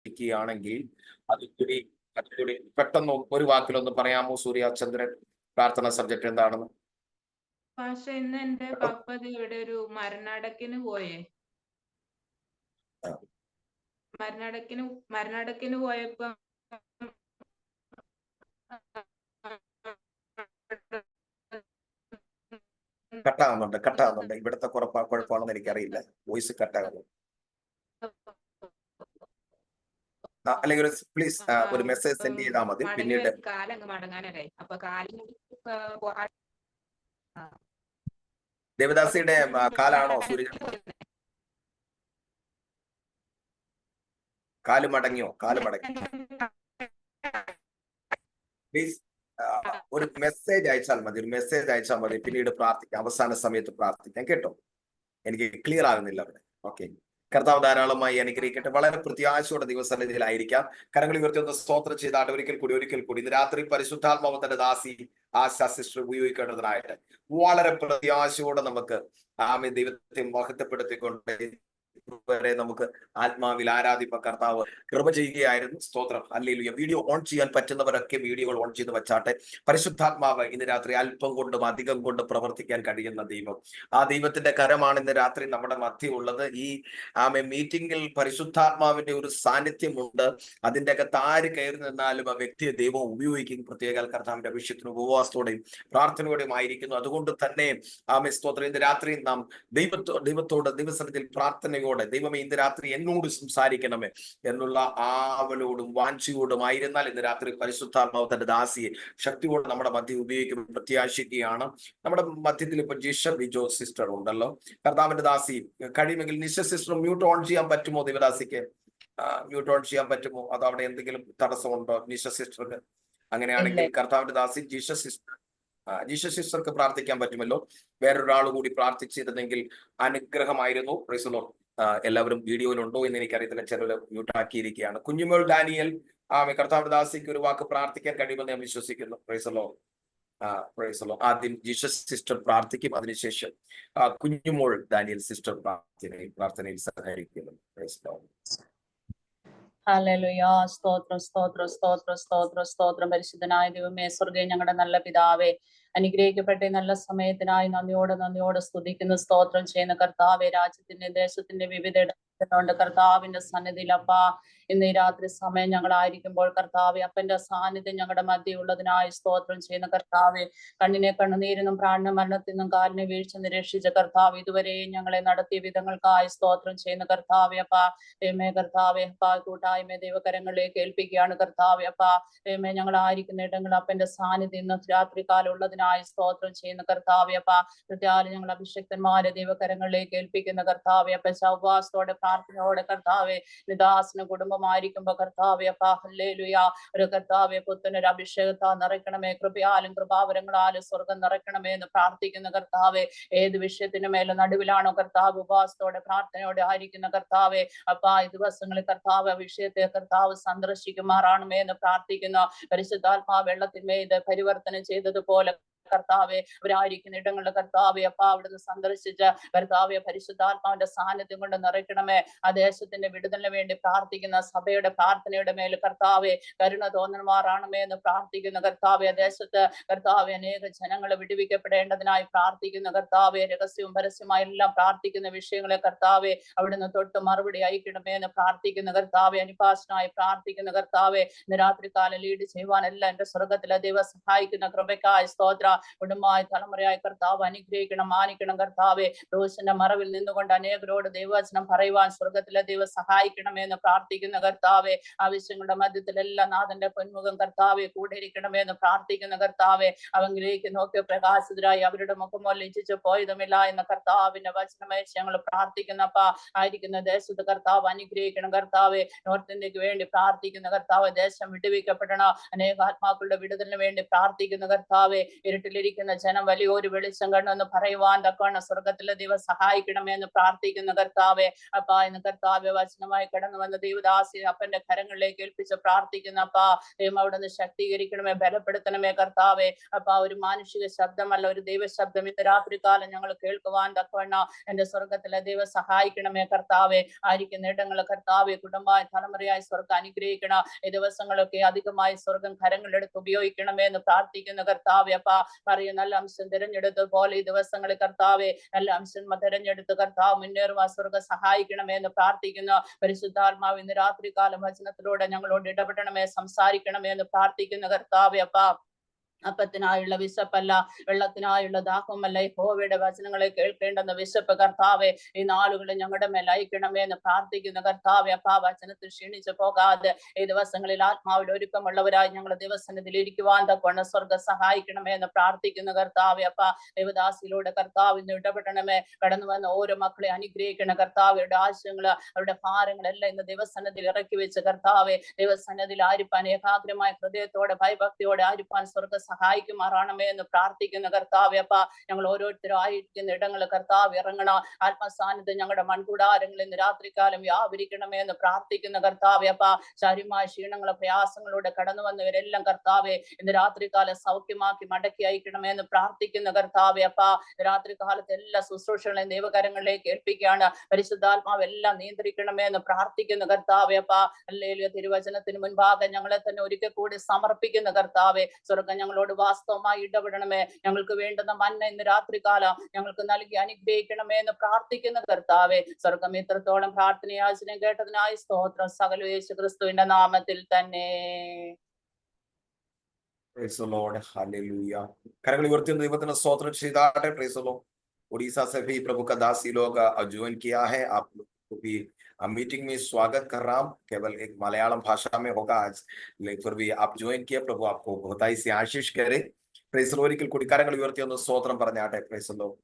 ഇരിക്കുകയാണെങ്കിൽ അതുകൂടി പെട്ടെന്ന് ഒരു വാക്കിലൊന്ന് പറയാമോ? സൂര്യചന്ദ്രൻ പ്രാർത്ഥന സബ്ജക്ട് എന്താണെന്ന്? പക്ഷെ ഇന്ന് എന്റെ പപ്പ ഇവിടെ ഒരു മരണടക്കിന് പോയേ. മരണടക്കിന് പോയപ്പോ കട്ടാകുന്നുണ്ട്. ഇവിടുത്തെ കുഴപ്പമാണെന്ന് എനിക്കറിയില്ല. വോയിസ് കട്ടാകുന്നു. അല്ലെങ്കിൽ പ്ലീസ് ഒരു മെസ്സേജ് സെൻഡ് ചെയ്താൽ മതി. പിന്നീട് കാലങ്ങ് മടങ്ങാനല്ലേ. അപ്പൊ ദേവദാസിയുടെ കാലാണോ സൂര്യ? കാല് മടങ്ങി. പ്ലീസ് ഒരു മെസ്സേജ് അയച്ചാൽ മതി. പിന്നീട് പ്രാർത്ഥിക്കാം, അവസാന സമയത്ത് പ്രാർത്ഥിക്കാം. കേട്ടോ, എനിക്ക് ക്ലിയർ ആകുന്നില്ല അവിടെ. ഓക്കെ, കർത്താവ് ധാരാളമായി അനുഗ്രഹിക്കട്ടെ. വളരെ പ്രത്യാശയോടെ ദിവസത്തിലായിരിക്കാം. കരങ്ങൾ ഉയർത്തി ഒന്ന് സ്തോത്രം ചെയ്താട്ട് ഒരിക്കൽ കൂടി ഇന്ന് രാത്രി പരിശുദ്ധാത്മാവ് തന്റെ ദാസി ആശാ സിസ്റ്റർ ഉപയോഗിക്കേണ്ടതിനായിട്ട് വളരെ പ്രത്യാശയോടെ നമുക്ക് ദൈവത്തെ മഹത്വപ്പെടുത്തിക്കൊണ്ട് വരെ നമുക്ക് ആത്മാവിൽ ആരാധിപ്പ കർത്താവ് കൃപ ചെയ്യുകയായിരുന്നു. സ്തോത്രം, ഹല്ലേലൂയ. വീഡിയോ ഓൺ ചെയ്യാൻ പറ്റുന്നവരൊക്കെ വീഡിയോകൾ ഓൺ ചെയ്ത് വെച്ചാട്ടെ. പരിശുദ്ധാത്മാവ് ഇന്ന് രാത്രി അല്പം കൊണ്ടും അധികം കൊണ്ട് പ്രവർത്തിക്കാൻ കഴിയുന്ന ദൈവം, ആ ദൈവത്തിന്റെ കരമാണ് ഇന്ന് രാത്രി നമ്മുടെ മധ്യ ഉള്ളത്. ഈ മീറ്റിംഗിൽ പരിശുദ്ധാത്മാവിന്റെ ഒരു സാന്നിധ്യമുണ്ട്. അതിന്റെ അകത്ത് ആര് കയറി നിന്നാലും ആ വ്യക്തിയെ ദൈവം ഉപയോഗിക്കും. പ്രത്യേക കർത്താവിന്റെ അഭിഷേകത്തിന് ഉപവാസത്തോടെയും പ്രാർത്ഥനയോടെയും ആയിരിക്കുന്നു. അതുകൊണ്ട് തന്നെ സ്തോത്രം, ഇന്ന് രാത്രി നാം ദൈവത്തോട് ദൈവസന്നിധിയിൽ പ്രാർത്ഥനയോടെ ദൈവമേ ഇന്ന് രാത്രി എന്നോട് സംസാരിക്കണമേ എന്നുള്ള ആവലോടും വാഞ്ചയോടും ആയിരുന്നാൽ ഇന്ന് രാത്രി പരിശുദ്ധാത്മാവ് തന്റെ ദാസിയെ ശക്തിയോട് നമ്മുടെ മധ്യ ഉപയോഗിക്കും പ്രത്യാശിക്കുകയാണ്. നമ്മുടെ മധ്യത്തിൽ ഇപ്പൊ ജിഷ സിസ്റ്റർ ഉണ്ടല്ലോ. കർത്താവിന്റെ ദാസി കഴിയുമെങ്കിൽ നിശ സിസ്റ്റർ മ്യൂട്ട് ഓൺ ചെയ്യാൻ പറ്റുമോ? ദേവദാസിക്ക് മ്യൂട്ട് ഓൺ ചെയ്യാൻ പറ്റുമോ? അതോ അവിടെ എന്തെങ്കിലും തടസ്സമുണ്ടോ നിശ സിസ്റ്റർക്ക്? അങ്ങനെയാണെങ്കിൽ കർത്താവിന്റെ ദാസി ജിഷ സിസ്റ്റർക്ക് പ്രാർത്ഥിക്കാൻ പറ്റുമല്ലോ. വേറൊരാൾ കൂടി പ്രാർത്ഥിച്ചിരുന്നെങ്കിൽ അനുഗ്രഹമായിരുന്നു. Praise the lord. എല്ലാവരും വീഡിയോയിലുണ്ടോ എന്ന് എനിക്കറിയത്തില്ല, ചിലർ മ്യൂട്ട് ആക്കിയിരിക്കുകയാണ്. കുഞ്ഞുമോൾ ഡാനിയൽ കർത്താവിന്റെ ദാസിക്ക് ഒരു വാക്ക് പ്രാർത്ഥിക്കാൻ കഴിയുമെന്ന് ഞാൻ വിശ്വസിക്കുന്നു. Praise the lord. ആദ്യം ജീസസ് സിസ്റ്റർ പ്രാർത്ഥിക്കും, അതിനുശേഷം കുഞ്ഞുമോൾ ഡാനിയൽ സിസ്റ്റർ പ്രാർത്ഥനയിൽ സഹകരിക്കുന്നു. Praise the lord. ഹല്ലേലൂയ. സ്തോത്രം. പരിശുദ്ധനായ ദൈവമേ, സ്വർഗ്ഗേ ഞങ്ങളുടെ നല്ല പിതാവേ, അനുഗ്രഹിക്കപ്പെട്ട നല്ല സമയത്തിനായി നന്ദിയോടെ സ്തുതിക്കുന്നു, സ്തോത്രം ചെയ്യുന്ന കർത്താവേ. രാജ്യത്തിന്റെ ദേശത്തിന്റെ വിവിധ ഇടങ്ങളുണ്ട് കർത്താവിന്റെ സന്നിധിയിൽ. അപ്പാ, ഇന്ന് ഈ രാത്രി സമയം ഞങ്ങളായിരിക്കുമ്പോൾ കർത്താവെ അപ്പന്റെ സാന്നിധ്യം ഞങ്ങളുടെ മധ്യ ഉള്ളതിനായി സ്തോത്രം ചെയ്യുന്ന കർത്താവെ. കണ്ണിനെ കണ്ണുനീരിനും പ്രാണന മരണത്തിൽ നിന്നും കാലിനെ വീഴ്ച നിരീക്ഷിച്ച കർത്താവ് ഇതുവരെയും ഞങ്ങളെ നടത്തിയ വിധങ്ങൾക്കായി സ്തോത്രം ചെയ്യുന്ന കർത്താവെ. അപ്പാ ദൈവമേ കർത്താവെ, അപ്പാ കൂട്ടായ്മ ദൈവകരങ്ങളിലേക്ക് ഏൽപ്പിക്കുകയാണ് കർത്താവെ. അപ്പാ ദൈവമേ, ഞങ്ങളായിരിക്കുന്ന ഇടങ്ങൾ അപ്പന്റെ സാന്നിധ്യം ഇന്ന് രാത്രികാലം ഉള്ളതിനായി സ്തോത്രം ചെയ്യുന്ന കർത്താവെ. അപ്പാ പ്രത്യേകം ഞങ്ങൾ അഭിഷക്തന്മാരെ ദൈവകരങ്ങളിലേക്ക് ഏൽപ്പിക്കുന്ന കർത്താവെ. അപ്പ ഉപവാസത്തോടെ പ്രാർത്ഥനയോടെ കർത്താവെ നിദാസന കുടുംബമായിരിക്കുമ്പോ കർത്താവെ അപ്പാ ഹല്ലേലൂയ, ഒരു കർത്താവെ പുത്തനൊരു അഭിഷേകത്താ നിറയ്ക്കണമേ, കൃപയാലും കൃപാവരങ്ങളാലും സ്വർഗം നിറയ്ക്കണമേ എന്ന് പ്രാർത്ഥിക്കുന്ന കർത്താവെ. ഏത് വിഷയത്തിന് മേലെ നടുവിലാണോ കർത്താവ് ഉപവാസത്തോടെ പ്രാർത്ഥനയോടെ ആയിരിക്കുന്ന കർത്താവെ, അപ്പാ ഈ ദിവസങ്ങളിൽ കർത്താവ് ആ വിഷയത്തെ കർത്താവ് സന്ദർശിക്കുമാറാണമേ എന്ന് പ്രാർത്ഥിക്കുന്ന പരിശുദ്ധാത്മാവ് വെള്ളത്തിന്മേൽ ഇത് പരിവർത്തനം ചെയ്തതുപോലെ കർത്താവെ അവരായിരിക്കുന്ന ഇടങ്ങളിൽ കർത്താവെ അപ്പാ അവിടുന്ന് സന്ദർശിച്ച കർത്താവെ പരിശുദ്ധാത്മാവിന്റെ സാന്നിധ്യം കൊണ്ട് നിറയ്ക്കണമേ. ആ ദേശത്തിന്റെ വിടുതലിന് വേണ്ടി പ്രാർത്ഥിക്കുന്ന സഭയുടെ പ്രാർത്ഥനയുടെ മേൽ കർത്താവെ കരുണ തോന്നന്മാറാണമേ എന്ന് പ്രാർത്ഥിക്കുന്ന കർത്താവെ. ദേശത്ത് കർത്താവെ അനേക ജനങ്ങൾ വിടുവിക്കപ്പെടേണ്ടതിനായി പ്രാർത്ഥിക്കുന്ന കർത്താവെ. രഹസ്യവും പരസ്യമായി എല്ലാം പ്രാർത്ഥിക്കുന്ന വിഷയങ്ങളെ കർത്താവെ അവിടുന്ന് തൊട്ട് മറുപടി അയക്കണമേ എന്ന് പ്രാർത്ഥിക്കുന്ന കർത്താവെ. അനുപാസനായി പ്രാർത്ഥിക്കുന്ന കർത്താവെ. ഇന്ന് രാത്രികാലം ലീഡ് ചെയ്യുവാനെല്ലാം എന്റെ സ്വർഗത്തിലെ ദൈവം സഹായിക്കുന്ന കൃപയ്ക്കായി സ്തോത്ര. കുടുംബമായി തലമുറയായി കർത്താവ് അനുഗ്രഹിക്കണം, മാനിക്കണം കർത്താവെ. ദോഷന്റെ മറവിൽ നിന്നുകൊണ്ട് അനേകരോട് ദൈവവചനം പറയുവാൻ സ്വർഗത്തിലെ ദൈവം സഹായിക്കണമേ എന്ന് പ്രാർത്ഥിക്കുന്ന കർത്താവെ. ആവശ്യങ്ങളുടെ മധ്യത്തിലെല്ലാം നാഥന്റെ പൊന്മുഖം കർത്താവെ കൂടെ ഇരിക്കണമേ എന്ന് പ്രാർത്ഥിക്കുന്ന കർത്താവെ. അവങ്കിലേക്ക് നോക്കിയ പ്രകാശിതരായി അവരുടെ മുഖമോ ലജ്ജിച്ചു പോയതുമില്ല എന്ന കർത്താവിന്റെ വചനമയച്ച് ഞങ്ങൾ പ്രാർത്ഥിക്കുന്നപ്പ ആയിരിക്കുന്ന ദേശത്ത് കർത്താവ് അനുഗ്രഹിക്കണം കർത്താവെ. നോർത്ത് ഇന്ത്യക്ക് വേണ്ടി പ്രാർത്ഥിക്കുന്ന കർത്താവ് ദേശം വിടുവിക്കപ്പെടണം. അനേക ആത്മാക്കളുടെ വിടുതലിന് വേണ്ടി പ്രാർത്ഥിക്കുന്ന കർത്താവെ. ഇരുട്ടിൽ ഇരുട്ടിലിരിക്കുന്ന ജനം വലിയൊരു വെളിച്ചം കണ്ടെന്ന് പറയുവാൻ തക്കവണ്ണം സ്വർഗത്തിലെ ദൈവം സഹായിക്കണമേ എന്ന് പ്രാർത്ഥിക്കുന്ന കർത്താവെ. അപ്പാ ഇന്ന് കർത്താവെ വചനമായി കടന്നു വന്ന ദൈവദാസി അപ്പന്റെ കരങ്ങളിലേക്ക് ഏൽപ്പിച്ച് പ്രാർത്ഥിക്കുന്ന അപ്പാ ദൈവം അവിടുന്ന് ശക്തീകരിക്കണമേ, ബലപ്പെടുത്തണമേ കർത്താവെ. അപ്പാ ഒരു മാനുഷിക ശബ്ദമല്ല, ഒരു ദൈവശബ്ദം ഇന്ന് രാത്രികാലം ഞങ്ങൾ കേൾക്കുവാൻ തക്കവണ്ണം എന്റെ സ്വർഗത്തിലെ ദൈവം സഹായിക്കണമേ കർത്താവെ. ആയിരിക്കുന്ന ഇടങ്ങൾ കർത്താവെ കുടുംബമായി തലമുറയായി സ്വർഗം അനുഗ്രഹിക്കണം. ഈ ദിവസങ്ങളൊക്കെ അധികമായി സ്വർഗം കരങ്ങളെടുത്ത് ഉപയോഗിക്കണമേ എന്ന് പ്രാർത്ഥിക്കുന്ന കർത്താവെ. അപ്പ പറയും നല്ല അംശം തിരഞ്ഞെടുത്തതുപോലെ ഈ ദിവസങ്ങളിൽ കർത്താവെ നല്ല അംശം തിരഞ്ഞെടുത്ത് കർത്താവ് മുന്നേറുവാൻ സ്വർഗം സഹായിക്കണമേ എന്ന് പ്രാർത്ഥിക്കുന്നു. പരിശുദ്ധാത്മാവ് ഇന്ന് രാത്രികാലം വചനത്തിലൂടെ ഞങ്ങളോട് ഇടപെടണമേ, സംസാരിക്കണമേ എന്ന് പ്രാർത്ഥിക്കുന്ന കർത്താവെ. അപ്പ അപ്പത്തിനായുള്ള വിശപ്പല്ല, വെള്ളത്തിനായുള്ള ദാഹമല്ല, യഹോവയുടെ വചനങ്ങളെ കേൾക്കേണ്ടെന്ന വിശപ്പ് കർത്താവെ ഈ നാളുകളിൽ ഞങ്ങളുടെ മേൽ അയക്കണമേ എന്ന് പ്രാർത്ഥിക്കുന്ന കർത്താവെ. അപ്പാ വചനത്തിൽ ക്ഷീണിച്ചു പോകാതെ ഈ ദിവസങ്ങളിൽ ആത്മാവിൽ ഒരുക്കമുള്ളവരായി ഞങ്ങൾ ദിവസത്തിൽ ഇരിക്കുവാൻ തക്കവണ്ണം സ്വർഗം സഹായിക്കണമേ എന്ന് പ്രാർത്ഥിക്കുന്ന കർത്താവെ. അപ്പാ ദേവദാസിയിലൂടെ കർത്താവ് ഇന്ന് ഇടപെടണമേ. കടന്നു വന്ന ഓരോ മക്കളെ അനുഗ്രഹിക്കണ കർത്താവയുടെ ആശയങ്ങള് അവരുടെ ഭാരങ്ങളെല്ലാം ഇന്ന് ദിവസത്തിൽ ഇറക്കി വെച്ച് കർത്താവെ ദൈവസന്നിധിയിൽ ആരിപ്പാൻ ഏകാഗ്രമായ ഹൃദയത്തോടെ ഭയഭക്തിയോടെ ആരിപ്പാൻ സ്വർഗ സഹായിക്കുമാറാണമേ എന്ന് പ്രാർത്ഥിക്കുന്ന കർത്താവെ. അപ്പ ഞങ്ങൾ ഓരോരുത്തരും ആയിരിക്കുന്ന ഇടങ്ങൾ കർത്താവ് ഇറങ്ങണം. ആത്മസാന്നിധ്യം ഞങ്ങളുടെ മൺകൂടാരങ്ങളിൽ ഇന്ന് രാത്രികാലം വ്യാപരിക്കണമേ എന്ന് പ്രാർത്ഥിക്കുന്ന കർത്താവെ. അപ്പ ശാരീരമായ ക്ഷീണങ്ങളെ പ്രയാസങ്ങളിലൂടെ കടന്നു വന്നവരെല്ലാം കർത്താവെ ഇന്ന് രാത്രികാലം സൗഖ്യമാക്കി മടക്കി അയക്കണമേ എന്ന് പ്രാർത്ഥിക്കുന്ന കർത്താവെ. അപ്പ രാത്രികാലത്ത് എല്ലാ ശുശ്രൂഷകളെയും ദൈവകരങ്ങളിലേക്ക് ഏൽപ്പിക്കുകയാണ്. പരിശുദ്ധാത്മാവ് എല്ലാം നിയന്ത്രിക്കണമേ എന്ന് പ്രാർത്ഥിക്കുന്ന കർത്താവെ. അപ്പ ഹല്ലേലൂയ. തിരുവചനത്തിന് മുൻപാകെ ഞങ്ങളെ തന്നെ ഒരിക്കൽ കൂടി സമർപ്പിക്കുന്ന കർത്താവെ. സ്വർഗം ഞങ്ങളോട് വാസ്തവമായി ഇടപെടണമേ. ഞങ്ങൾക്ക് വേണ്ടുന്ന മന്ന ഇന്ന് രാത്രികാലം ഞങ്ങൾക്ക് നൽകി അനുഗ്രഹിക്കണമേ എന്ന് പ്രാർത്ഥിക്കുന്ന കർത്താവെ. സ്വർഗം ഇത്രത്തോളം പ്രാർത്ഥനയാചനം കേട്ടതിനായി സ്തോത്രം. സകല യേശു ക്രിസ്തുവിന്റെ നാമത്തിൽ തന്നെ. കരങ്ങൾ ഉയർത്തി ദൈവത്തിന് സ്തോത്രം ചെയ്താട്ടെ. Praise the lord. उड़ीसा से भी प्रभु का दासी लोग ज्वाइन किया है। आप लोग को भी मीटिंग में स्वागत कर रहा हूँ। केवल एक मलयालम भाषा में होगा आज, लेकिन फिर भी आप ज्वाइन किए। प्रभु आपको बहुताई से आशीष करे. Praise the lord. ഒരിക്കൽ കൂടി കരങ്ങൾ ഉയർത്തി ഒന്ന് സ്തോത്രം പറഞ്ഞാട്ടെ. Praise the lord.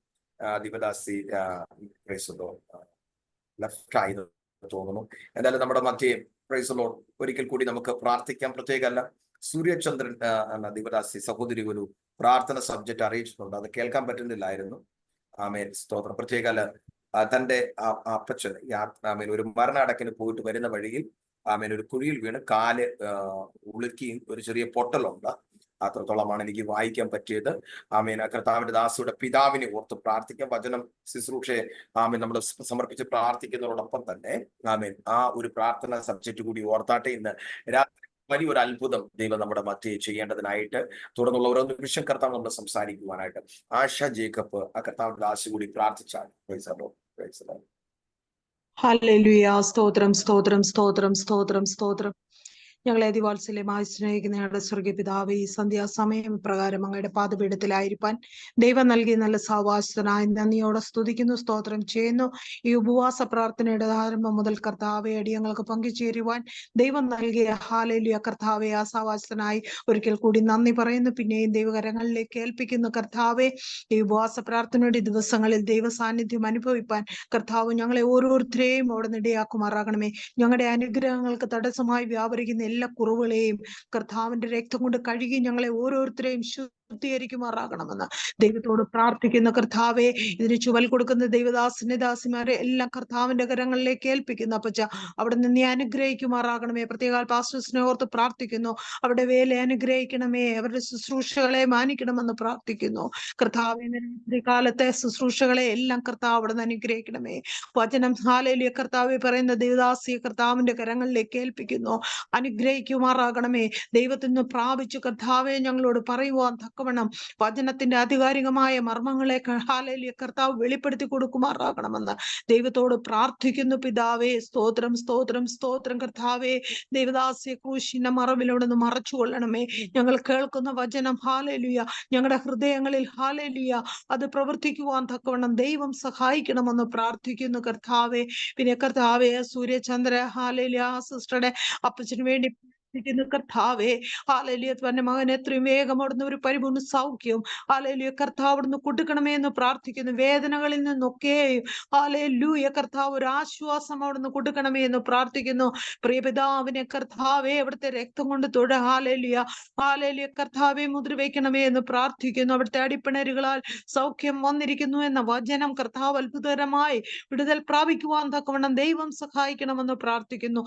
ദീപദാസി പ്രൈസ് ദി ലോർഡ് ലെഫ്റ്റ് ആയി തോന്നുന്നു. എന്തായാലും നമ്മുടെ മധ്യേ പ്രൈസ് ദി ലോർഡ് ഒരിക്കൽ കൂടി നമുക്ക് പ്രാർത്ഥിക്കാം. പ്രത്യേകമല്ല, സൂര്യചന്ദ്രൻ എന്ന ദീപദാസി സഹോദരി ഒരു പ്രാർത്ഥന സബ്ജക്റ്റ് അറിയിച്ചിട്ടുണ്ട്. അത് കേൾക്കാൻ പറ്റുന്നില്ലായിരുന്നു. ആമേൻ, സ്തോത്രം. പ്രത്യേകമല്ല, തന്റെ അപ്പച്ചൻ ആമേൻ ഒരു മരണടക്കിന് പോയിട്ട് വരുന്ന വഴിയിൽ ആമേൻ ഒരു കുഴിയിൽ വീണ് കാല് ഉളുക്കിയും ഒരു ചെറിയ പൊട്ടലുണ്ട്. അത്രത്തോളമാണ് എനിക്ക് വായിക്കാൻ പറ്റിയത്. ആമേൻ. കർത്താവിന്റെ ദാസിയുടെ പിതാവിനെ ഓർത്ത് പ്രാർത്ഥിക്കാം. വചനം ശുശ്രൂഷയെ ആമേൻ നമ്മൾ സമർപ്പിച്ച് പ്രാർത്ഥിക്കുന്നതോടൊപ്പം തന്നെ ആമേൻ ആ ഒരു പ്രാർത്ഥന സബ്ജക്റ്റ് കൂടി ഓർത്താട്ടെ. ഇന്ന് രാത്രി വലിയൊരു അത്ഭുതം ദൈവം നമ്മുടെ മധ്യേ ചെയ്യേണ്ടതിനായിട്ട് തുടർന്നുള്ള ഓരോ നിമിഷം കർത്താവ് നമ്മൾ സംസാരിക്കുവാനായിട്ട് ആശ ജേക്കബ് ആ കർത്താവിന്റെ ദാസി കൂടി പ്രാർത്ഥിച്ചാൽ. ഹല്ലേലൂയ. സ്തോത്രം സ്തോത്രം സ്തോത്രം സ്തോത്രം സ്തോത്രം. ഞങ്ങളെ അതിവാത്സല്യമായി സ്നേഹിക്കുന്ന ഞങ്ങളുടെ സ്വർഗീയ പിതാവേ, ഈ സന്ധ്യാസമയം പ്രകാരം അങ്ങയുടെ പാദപീഠത്തിലായിരിക്കാൻ ദൈവം നൽകിയ നല്ല സാവാസനായി നന്ദിയോടെ സ്തുതിക്കുന്നു, സ്തോത്രം ചെയ്യുന്നു. ഈ ഉപവാസ പ്രാർത്ഥനയുടെ ആരംഭം മുതൽ കർത്താവെ അടിയങ്ങൾക്ക് പങ്കുചേരുവാൻ ദൈവം നൽകിയ ഹല്ലേലൂയ കർത്താവെ ആ സാവാസനായി ഒരിക്കൽ കൂടി നന്ദി പറയുന്നു. പിന്നെയും ദൈവകരങ്ങളിലേക്ക് ഏൽപ്പിക്കുന്നു കർത്താവെ. ഈ ഉപവാസ പ്രാർത്ഥനയുടെ ദിവസങ്ങളിൽ ദൈവ സാന്നിധ്യം അനുഭവിപ്പാൻ കർത്താവ് ഞങ്ങളെ ഓരോരുത്തരെയും അവിടെ നിടയാക്കുമാറാകണമേ. ഞങ്ങളുടെ അനുഗ്രഹങ്ങൾക്ക് തടസ്സമായി വ്യാപരിക്കുന്ന എല്ലാ കുറവുകളെയും കർത്താവിന്റെ രക്തം കൊണ്ട് കഴുകി ഞങ്ങളെ ഓരോരുത്തരെയും ശുദ്ധീകരിക്കുമാറാകണമെന്ന് ദൈവത്തോട് പ്രാർത്ഥിക്കുന്ന കർത്താവെ. ഇതിന് ചുവൽ കൊടുക്കുന്ന ദൈവദാസിന്റെ ദാസിമാരെ എല്ലാം കർത്താവിന്റെ കരങ്ങളിലേക്ക് ഏൽപ്പിക്കുന്നു. അപ്പച്ച അവിടെ നിന്ന് അനുഗ്രഹിക്കുമാറാകണമേ. പ്രത്യേക പാസ്റ്റേഴ്സിനെ ഓർത്ത് പ്രാർത്ഥിക്കുന്നു. അവിടെ വേല അനുഗ്രഹിക്കണമേ. അവരുടെ ശുശ്രൂഷകളെ മാനിക്കണമെന്ന് പ്രാർത്ഥിക്കുന്നു കർത്താവെ. കാലത്തെ ശുശ്രൂഷകളെ എല്ലാം കർത്താവ് അവിടെ നിന്ന് അനുഗ്രഹിക്കണമേ. വചനം ഹല്ലേലൂയ കർത്താവെ പറയുന്ന ദൈവദാസിയെ കർത്താവിന്റെ കരങ്ങളിലേക്ക് ഏൽപ്പിക്കുന്നു. അനുഗ്രഹിക്കുമാറാകണമേ. ദൈവത്തിൽ നിന്ന് പ്രാപിച്ചു കർത്താവെ ഞങ്ങളോട് പറയുവാൻ തക്കവണ്ണം വചനത്തിന്റെ ആധികാരികമായ മർമ്മങ്ങളെ ഹല്ലേലൂയ കർത്താവ് വെളിപ്പെടുത്തി കൊടുക്കുമാറാകണമെന്ന് ദൈവത്തോട് പ്രാർത്ഥിക്കുന്നു പിതാവേ. സ്തോത്രം സ്തോത്രം സ്തോത്രം കർത്താവെ. ദൈവദാസിയെ ക്രൂശിന്റെ മറവിലൂടെ നിന്ന് മറച്ചു കൊള്ളണമേ. ഞങ്ങൾ കേൾക്കുന്ന വചനം ഹല്ലേലൂയ ഞങ്ങളുടെ ഹൃദയങ്ങളിൽ ഹല്ലേലൂയ അത് പ്രവർത്തിക്കുവാൻ തക്കവണ്ണം ദൈവം സഹായിക്കണമെന്ന് പ്രാർത്ഥിക്കുന്നു കർത്താവെ. പിന്നെ കർത്താവെ സൂര്യചന്ദ്ര ഹല്ലേലൂയ സിസ്റ്ററുടെ അപ്പച്ചന് വേണ്ടി കർത്താവേ, ഹല്ലേലൂയ, തന്റെ മകൻ എത്രയും വേഗം അവിടുന്ന് ഒരു പരിപൂർണ്ണ സൗഖ്യവും ഹല്ലേലൂയ കർത്താവ് അവിടുന്ന് കൊടുക്കണമേ എന്ന് പ്രാർത്ഥിക്കുന്നു. വേദനകളിൽ നിന്നൊക്കെയും ഹല്ലേലൂയ കർത്താവ് ഒരു ആശ്വാസം അവിടുന്ന് കൊടുക്കണമേ എന്ന് പ്രാർത്ഥിക്കുന്നു. പ്രിയപിതാവിനെ കർത്താവേ അവിടുത്തെ രക്തം കൊണ്ട് തൊഴ ഹല്ലേലൂയ ഹല്ലേലൂയ കർത്താവെ മുദ്ര വയ്ക്കണമേ എന്ന് പ്രാർത്ഥിക്കുന്നു. അവിടുത്തെ അടിപ്പിണരുകളാൽ സൗഖ്യം വന്നിരിക്കുന്നു എന്ന വചനം കർത്താവ് അത്ഭുതകരമായി വിടുതൽ പ്രാപിക്കുവാൻ തക്കവണ്ണം ദൈവം സഹായിക്കണമെന്ന് പ്രാർത്ഥിക്കുന്നു.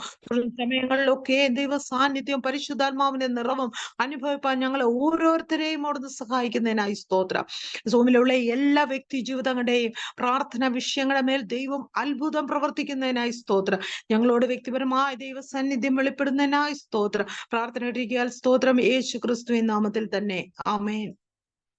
സമയങ്ങളിലൊക്കെ ദൈവ സാന്നിധ്യം പരിശുദ്ധാത്മാവിന്റെ നിറവും അനുഭവിപ്പാൻ ഞങ്ങളെ ഓരോരുത്തരെയും അവിടുന്ന് സഹായിക്കുന്നതിനായി സ്തോത്രം. സൂമിലുള്ള എല്ലാ വ്യക്തി ജീവിതങ്ങളുടെയും പ്രാർത്ഥന വിഷയങ്ങളുടെ മേൽ ദൈവം അത്ഭുതം പ്രവർത്തിക്കുന്നതിനായി സ്തോത്രം. ഞങ്ങളോട് വ്യക്തിപരമായ ദൈവ സാന്നിധ്യം വെളിപ്പെടുന്നതിനായി സ്തോത്രം. പ്രാർത്ഥന ഇരിക്കാൻ സ്തോത്രം, യേശു ക്രിസ്തുവിൻ നാമത്തിൽ തന്നെ, ആമേൻ.